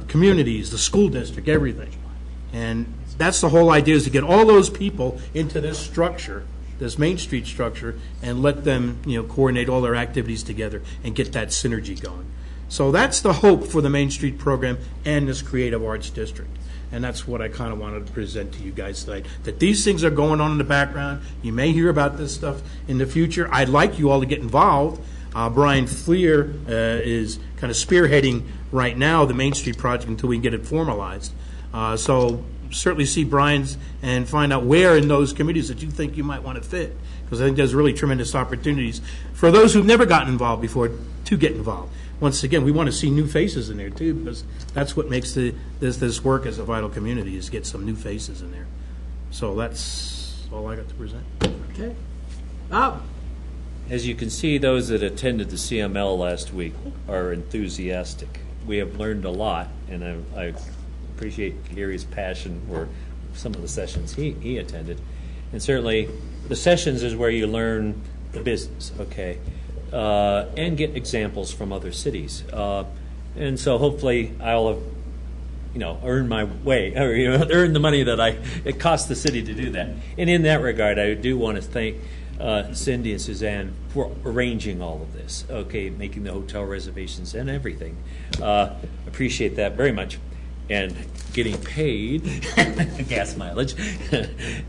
Speaker 18: communities, the school district, everything. And that's the whole idea, is to get all those people into this structure, this Main Street structure, and let them, you know, coordinate all their activities together and get that synergy going. So that's the hope for the Main Street program and this Creative Arts District. And that's what I kind of wanted to present to you guys tonight, that these things are going on in the background. You may hear about this stuff in the future. I'd like you all to get involved. Brian Fleer is kind of spearheading right now the Main Street project until we can get it formalized. So certainly see Brian's and find out where in those committees that you think you might want to fit, because I think there's really tremendous opportunities for those who've never gotten involved before to get involved. Once again, we want to see new faces in there too, because that's what makes this work as a vital community, is get some new faces in there. So that's all I got to present.
Speaker 1: Okay. Bob?
Speaker 19: As you can see, those that attended the CML last week are enthusiastic. We have learned a lot, and I appreciate Gary's passion for some of the sessions he attended. And certainly the sessions is where you learn the business, okay, and get examples from other cities. And so hopefully I'll have, you know, earned my way, or, you know, earned the money that it cost the city to do that. And in that regard, I do want to thank Cindy and Suzanne for arranging all of this, okay, making the hotel reservations and everything. Appreciate that very much. And getting paid gas mileage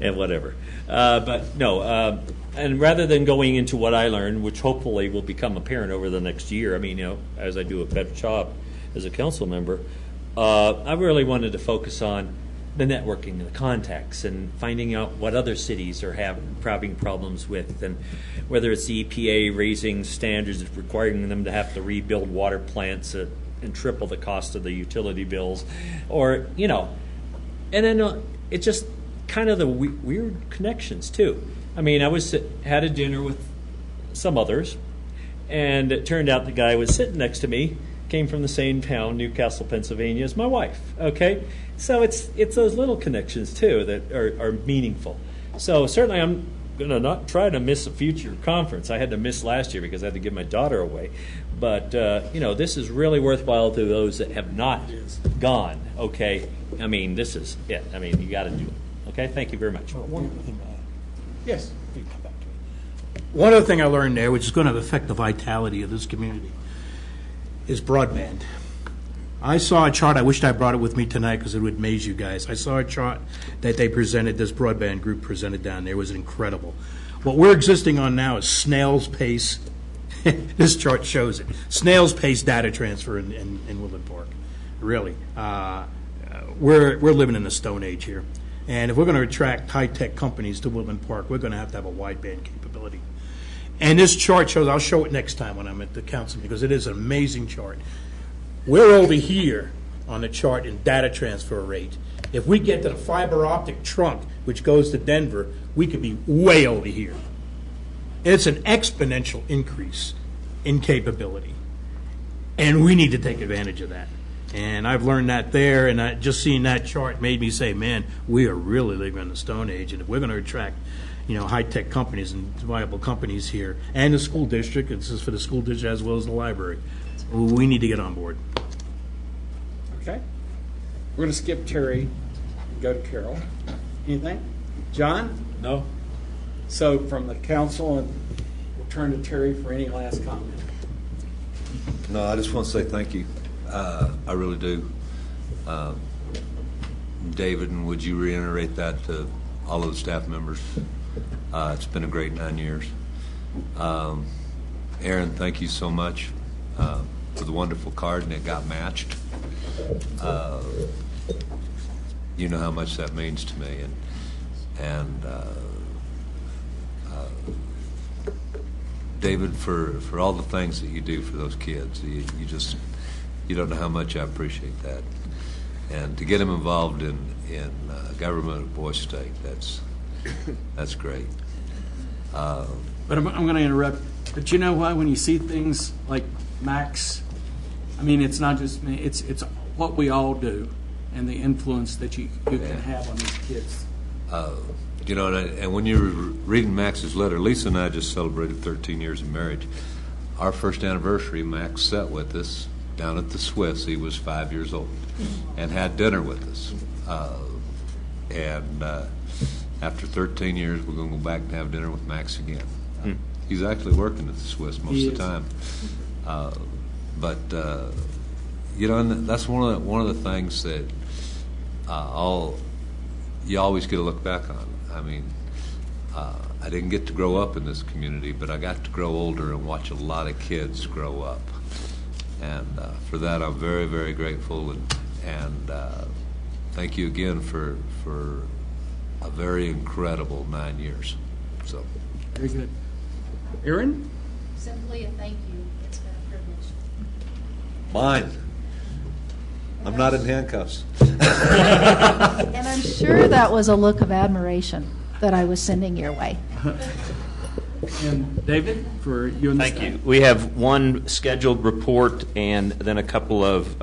Speaker 19: and whatever. But no, and rather than going into what I learned, which hopefully will become apparent over the next year, I mean, you know, as I do a better job as a council member, I really wanted to focus on the networking and the contacts and finding out what other cities are having problems with, and whether it's the EPA raising standards, requiring them to have to rebuild water plants and triple the cost of the utility bills, or, you know, and then it's just kind of the weird connections too. I mean, I had a dinner with some others, and it turned out the guy who was sitting next to me came from the same town, Newcastle, Pennsylvania, as my wife. Okay, so it's those little connections too that are meaningful. So certainly I'm going to not try to miss a future conference. I had to miss last year because I had to give my daughter away. But, you know, this is really worthwhile to those that have not gone, okay? I mean, this is it. I mean, you got to do it. Okay, thank you very much.
Speaker 18: Yes. You can come back to me. One other thing I learned there, which is going to affect the vitality of this community, is broadband. I saw a chart. I wished I brought it with me tonight because it would amaze you guys. I saw a chart that they presented, this broadband group presented down there. It was incredible. What we're existing on now is snail's pace. This chart shows it. Snail's pace data transfer in Woodland Park. Really. We're living in the Stone Age here. And if we're going to attract high-tech companies to Woodland Park, we're going to have a wideband capability. And this chart shows, I'll show it next time when I'm at the council, because it is an amazing chart. We're over here on the chart in data transfer rate. If we get to the fiber optic trunk, which goes to Denver, we could be way over here. It's an exponential increase in capability. And we need to take advantage of that. And I've learned that there, and just seeing that chart made me say, man, we are really living in the Stone Age. And if we're going to attract, you know, high-tech companies and viable companies here, and the school district, this is for the school district as well as the library, we need to get on board.
Speaker 1: Okay. We're going to skip Terry and go to Carol. Anything? John?
Speaker 19: No.
Speaker 1: So from the council, and we'll turn to Terry for any last comment.
Speaker 17: No, I just want to say thank you. I really do. David, and would you reiterate that to all of the staff members? It's been a great 9 years. Aaron, thank you so much for the wonderful card, and it got matched. You know how much that means to me, and David, for all the things that you do for those kids, you don't know how much I appreciate that. And to get him involved in government at Boise State, that's great.
Speaker 1: But I'm going to interrupt But you know why? When you see things like Max, I mean, it's not just me. It's what we all do, and the influence that you can have on these kids.
Speaker 17: You know, and when you were reading Max's letter, Lisa and I just celebrated 13 years of marriage. Our first anniversary, Max sat with us down at the Swiss. He was 5 years old and had dinner with us. And after 13 years, we're going to go back and have dinner with Max again. He's actually working at the Swiss most of the time. But you know, and that's one of the things that you always get to look back on. I mean, I didn't get to grow up in this community, but I got to grow older and watch a lot of kids grow up. And for that, I'm very, very grateful. And thank you again for a very incredible 9 years. So,
Speaker 1: very good. Aaron?
Speaker 14: Simply a thank you. It's been a privilege.
Speaker 17: Mine. I'm not in handcuffs.
Speaker 14: And I'm sure that was a look of admiration that I was sending your way.
Speaker 1: And David, for you and
Speaker 2: Thank you. We have one scheduled report and then a couple of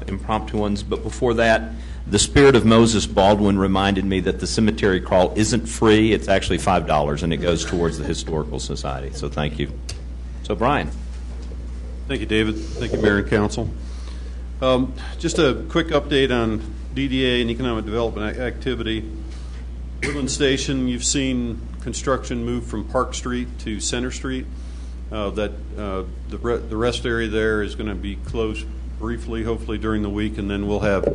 Speaker 2: impromptu ones. But before that, the spirit of Moses Baldwin reminded me that the cemetery crawl isn't free. It's actually $5, and it goes towards the Historical Society. So thank you. So, Brian.
Speaker 12: Thank you, David. Thank you, Mayor and Council. Just a quick update on DDA and economic development activity. Woodland Station, you've seen construction move from Park Street to Center Street. The rest area there is going to be closed briefly, hopefully during the week, and then we'll have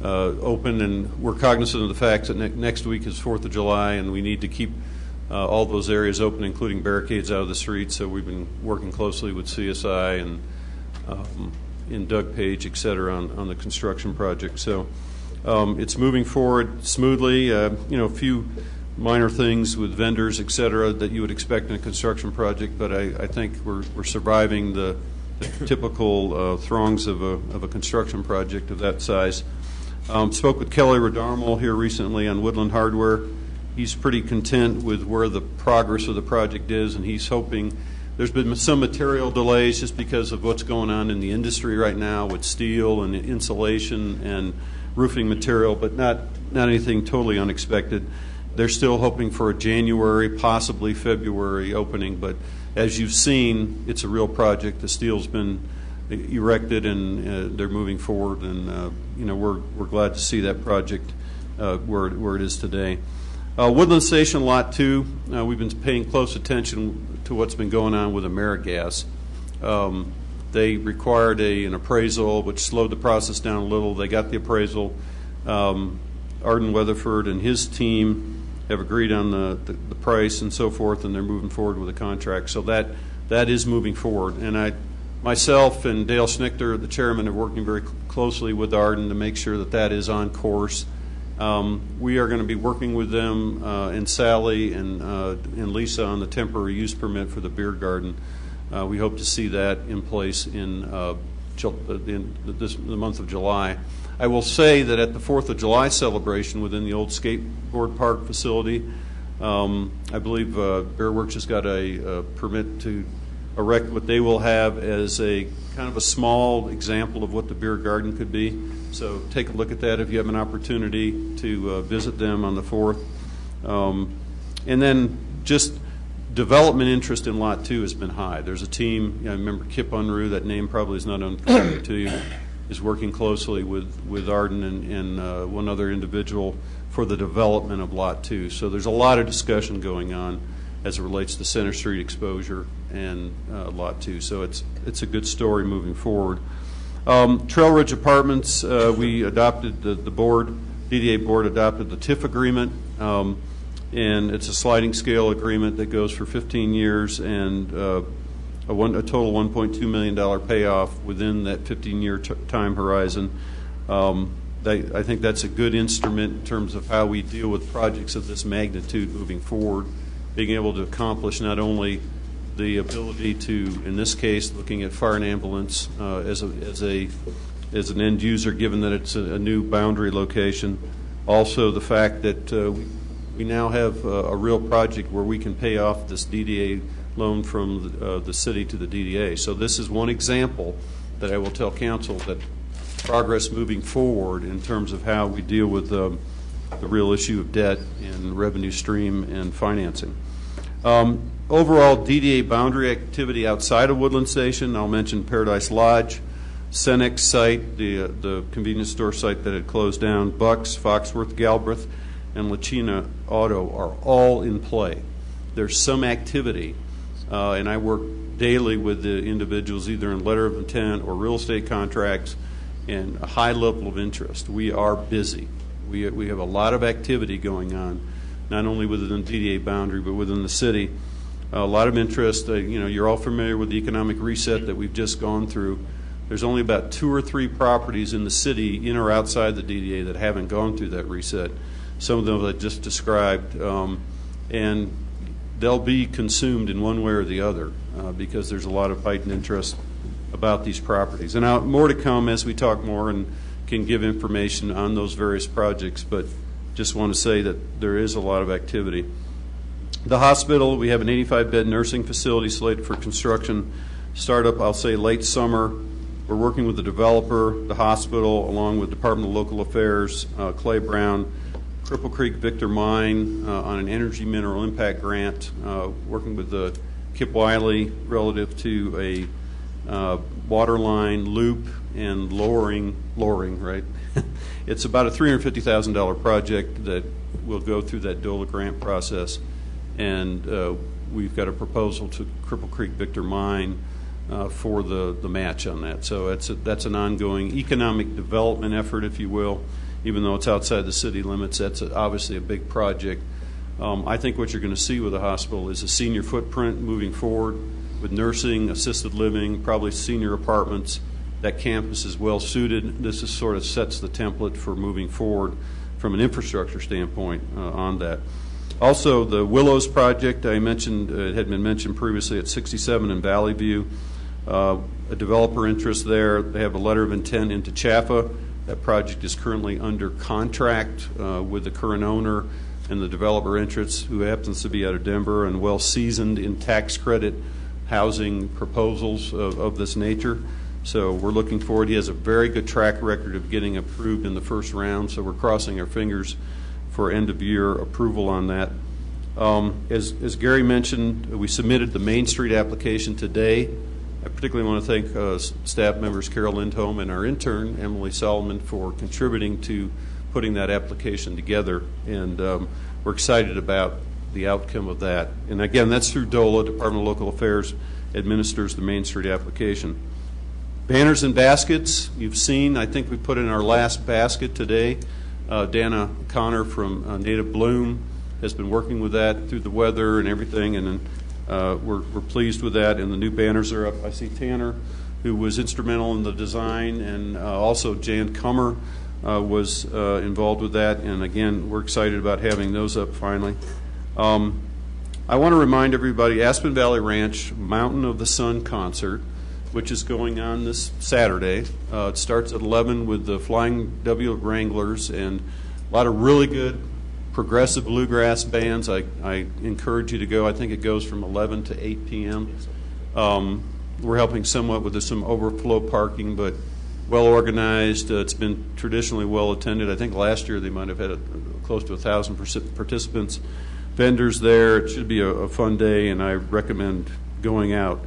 Speaker 12: open. And we're cognizant of the fact that next week is 4th of July, and we need to keep all those areas open, including barricades out of the street. So we've been working closely with CSI and Doug Page, et cetera, on the construction project. So it's moving forward smoothly. You know, a few minor things with vendors, et cetera, that you would expect in a construction project, but I think we're surviving the typical throngs of a construction project of that size. Spoke with Kelly Radarmal here recently on Woodland Hardware. He's pretty content with where the progress of the project is, and he's hoping. There's been some material delays just because of what's going on in the industry right now with steel and insulation and roofing material, but not anything totally unexpected. They're still hoping for a January, possibly February opening, but as you've seen, it's a real project. The steel's been erected, and they're moving forward, and you know, we're glad to see that project where it is today. Woodland Station Lot 2, we've been paying close attention to what's been going on with AmeriGas. They required an appraisal, which slowed the process down a little. They got the appraisal. Arden Weatherford and his team have agreed on the price and so forth, and they're moving forward with the contract. So that is moving forward. And myself and Dale Schnichter, the chairman, are working very closely with Arden to make sure that is on course. We are going to be working with them and Sally and Lisa on the temporary use permit for the beer garden. We hope to see that in place in the month of July. I will say that at the 4th of July celebration within the old skateboard park facility, I believe Bear Works has got a permit to erect what they will have as a kind of a small example of what the beer garden could be. So take a look at that if you have an opportunity to visit them on the 4th. And then just development interest in Lot 2 has been high. There's a team, I remember Kip Unruh, that name probably is not unfamiliar to you, is working closely with Arden and one other individual for the development of Lot 2. So there's a lot of discussion going on as it relates to Center Street exposure and Lot 2. So it's a good story moving forward. Trail Ridge Apartments, we adopted, the board, DDA board adopted the TIF agreement, and it's a sliding scale agreement that goes for 15 years and a total $1.2 million payoff within that 15-year time horizon. I think that's a good instrument in terms of how we deal with projects of this magnitude moving forward, being able to accomplish not only the ability to, in this case, looking at fire and ambulance as an end user, given that it's a new boundary location. Also, the fact that we now have a real project where we can pay off this DDA loan from the city to the DDA. So this is one example that I will tell council that progress moving forward in terms of how we deal with the real issue of debt and revenue stream and financing. Overall, DDA boundary activity outside of Woodland Station, I'll mention Paradise Lodge, Cenex site, the convenience store site that had closed down, Bucks, Foxworth, Galbraith, and Lachina Auto are all in play. There's some activity, and I work daily with the individuals either in letter of intent or real estate contracts, and a high level of interest. We are busy. We have a lot of activity going on, not only within the DDA boundary, but within the city. A lot of interest. You're all familiar with the economic reset that we've just gone through. There's only about 2 or 3 properties in the city, in or outside the DDA, that haven't gone through that reset. Some of them I just described, and they'll be consumed in one way or the other because there's a lot of heightened interest about these properties. And more to come as we talk more and can give information on those various projects, but just want to say that there is a lot of activity. The hospital, we have an 85-bed nursing facility slated for construction startup, I'll say late summer. We're working with the developer, the hospital, along with Department of Local Affairs, Clay Brown, Cripple Creek Victor Mine on an energy mineral impact grant, working with Kip Wiley relative to a water line loop and lowering, right? It's about a $350,000 project that will go through that DOLA grant process, and we've got a proposal to Cripple Creek Victor Mine for the match on that. So that's an ongoing economic development effort, if you will. Even though it's outside the city limits, that's obviously a big project. I think what you're going to see with the hospital is a senior footprint moving forward with nursing, assisted living, probably senior apartments. That campus is well suited. This is sort of sets the template for moving forward from an infrastructure standpoint on that. Also, the Willows project I mentioned, it had been mentioned previously at 67 in Valley View. A developer interest there. They have a letter of intent into Chaffa. That project is currently under contract with the current owner and the developer interests, who happens to be out of Denver and well seasoned in tax credit housing proposals of this nature. So we're looking forward. He has a very good track record of getting approved in the first round, so we're crossing our fingers for end-of-year approval on that. As Gary mentioned, we submitted the Main Street application today. I particularly want to thank staff members Carol Lindholm and our intern, Emily Solomon, for contributing to putting that application together, and we're excited about the outcome of that. And again, that's through DOLA, Department of Local Affairs, administers the Main Street application. Banners and baskets, you've seen, I think we put in our last basket today. Dana Connor from Native Bloom has been working with that through the weather and everything, and we're pleased with that, and the new banners are up. I see Tanner, who was instrumental in the design, and also Jan Kummer was involved with that, and again, we're excited about having those up finally. I want to remind everybody, Aspen Valley Ranch Mountain of the Sun concert, which is going on this Saturday. It starts at 11 with the Flying W Wranglers and a lot of really good progressive bluegrass bands. I encourage you to go. I think it goes from 11 to 8 p.m. We're helping somewhat with some overflow parking, but well organized. It's been traditionally well attended. I think last year they might have had close to 1,000 participants. Vendors there. It should be a fun day, and I recommend going out.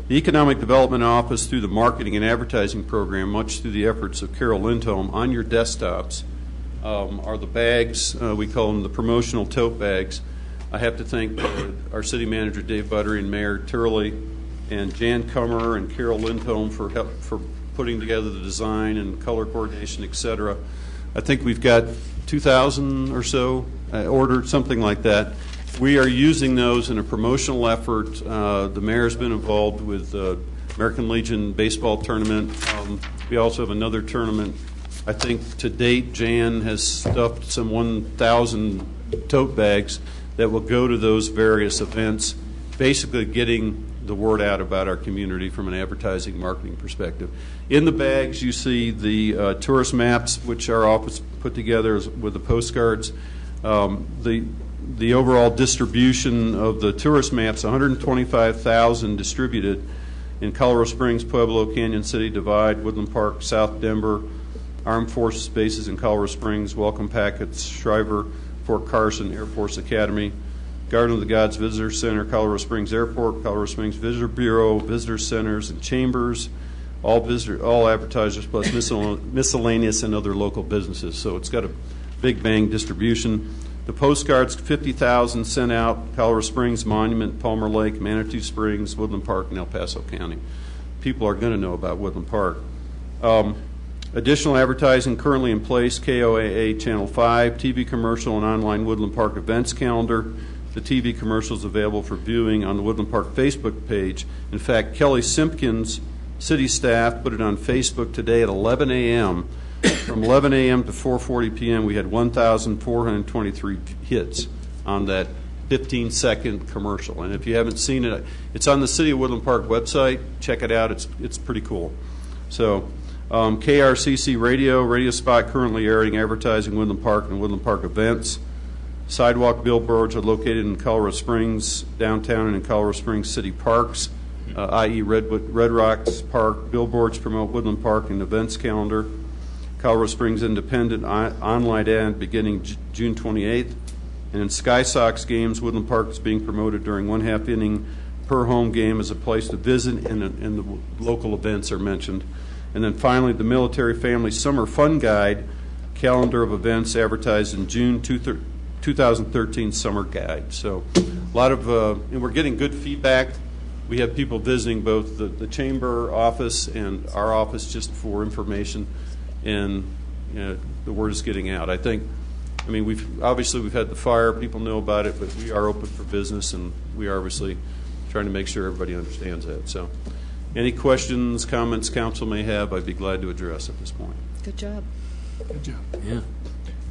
Speaker 12: The Economic Development Office, through the Marketing and Advertising Program, much through the efforts of Carol Lindholm, on your desktops are the bags. We call them the promotional tote bags. I have to thank our city manager, Dave Buttery, and Mayor Turley, and Jan Kummer and Carol Lindholm for putting together the design and color coordination, et cetera. I think we've got 2,000 or so ordered, something like that. We are using those in a promotional effort. The mayor's been involved with the American Legion baseball tournament. We also have another tournament. I think to date, Jan has stuffed some 1,000 tote bags that will go to those various events, basically getting the word out about our community from an advertising marketing perspective. In the bags, you see the tourist maps, which our office put together with the postcards. The the overall distribution of the tourist maps, 125,000 distributed in Colorado Springs, Pueblo, Canyon City, Divide, Woodland Park, South Denver, Armed Forces bases in Colorado Springs, welcome packets, Shriver, Fort Carson, Air Force Academy, Garden of the Gods Visitor Center, Colorado Springs Airport, Colorado Springs Visitor Bureau, visitor centers and chambers, all advertisers plus miscellaneous and other local businesses. So it's got a big bang distribution. The postcards, 50,000 sent out, Colorado Springs, Monument, Palmer Lake, Manitou Springs, Woodland Park, and El Paso County. People are going to know about Woodland Park. Additional advertising currently in place, KOAA Channel 5, TV commercial and online Woodland Park events calendar. The TV commercial is available for viewing on the Woodland Park Facebook page. In fact, Kelly Simpkins, city staff, put it on Facebook today at 11 a.m. From 11 a.m. to 4:40 p.m., we had 1,423 hits on that 15-second commercial. And if you haven't seen it, it's on the City of Woodland Park website. Check it out. It's pretty cool. So KRCC radio spot currently airing advertising Woodland Park and Woodland Park events. Sidewalk billboards are located in Colorado Springs downtown and in Colorado Springs city parks, i.e. Red Rocks Park. Billboards promote Woodland Park and events calendar. Colorado Springs Independent online ad beginning June 28th. And in Sky Sox games, Woodland Park is being promoted during 1/2 inning per home game as a place to visit, and the local events are mentioned. And then finally, the Military Family Summer Fun Guide, calendar of events advertised in June 2013 summer guide. So a lot of, and we're getting good feedback. We have people visiting both the chamber office and our office just for information, and the word is getting out. We've had the fire, people know about it, but we are open for business, and we are obviously trying to make sure everybody understands that. So any questions, comments council may have, I'd be glad to address at this point.
Speaker 11: Good job.
Speaker 18: Good job.
Speaker 2: Yeah.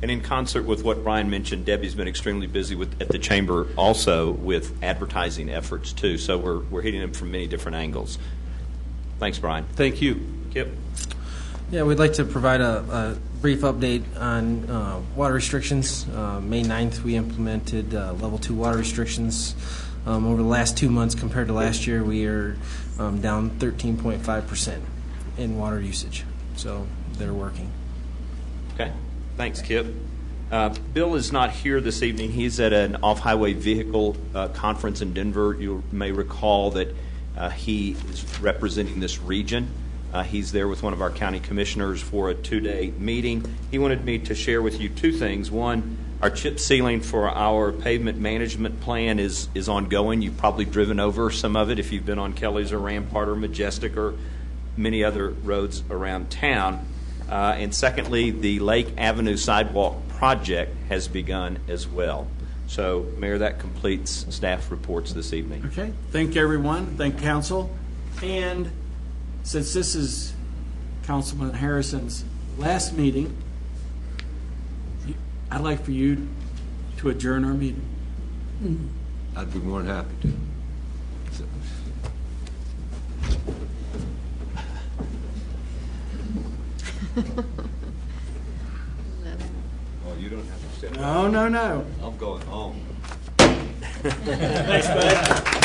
Speaker 2: And in concert with what Brian mentioned, Debbie's been extremely busy at the chamber also with advertising efforts too. So we're hitting them from many different angles. Thanks, Brian.
Speaker 12: Thank you.
Speaker 2: Kip.
Speaker 7: Yeah, we'd like to provide a brief update on water restrictions. May 9th, we implemented level 2 water restrictions. Over the last 2 months compared to last year, we are down 13.5% in water usage. So they're working.
Speaker 2: Okay. Thanks, Kip. Bill is not here this evening. He's at an off-highway vehicle conference in Denver. You may recall that he is representing this region. He's there with one of our county commissioners for a 2-day meeting. He wanted me to share with you 2 things. One, our chip sealing for our pavement management plan is ongoing. You've probably driven over some of it if you've been on Kelly's or Rampart or Majestic or many other roads around town. And secondly, the Lake Avenue sidewalk project has begun as well. So, Mayor, that completes staff reports this evening.
Speaker 1: Okay. Thank everyone. Thank council. And since this is Councilman Harrison's last meeting, I'd like for you to adjourn our meeting.
Speaker 17: I'd be more than happy to. Oh, you don't have to sit.
Speaker 1: No.
Speaker 17: I'm going home.
Speaker 1: Thanks, bud.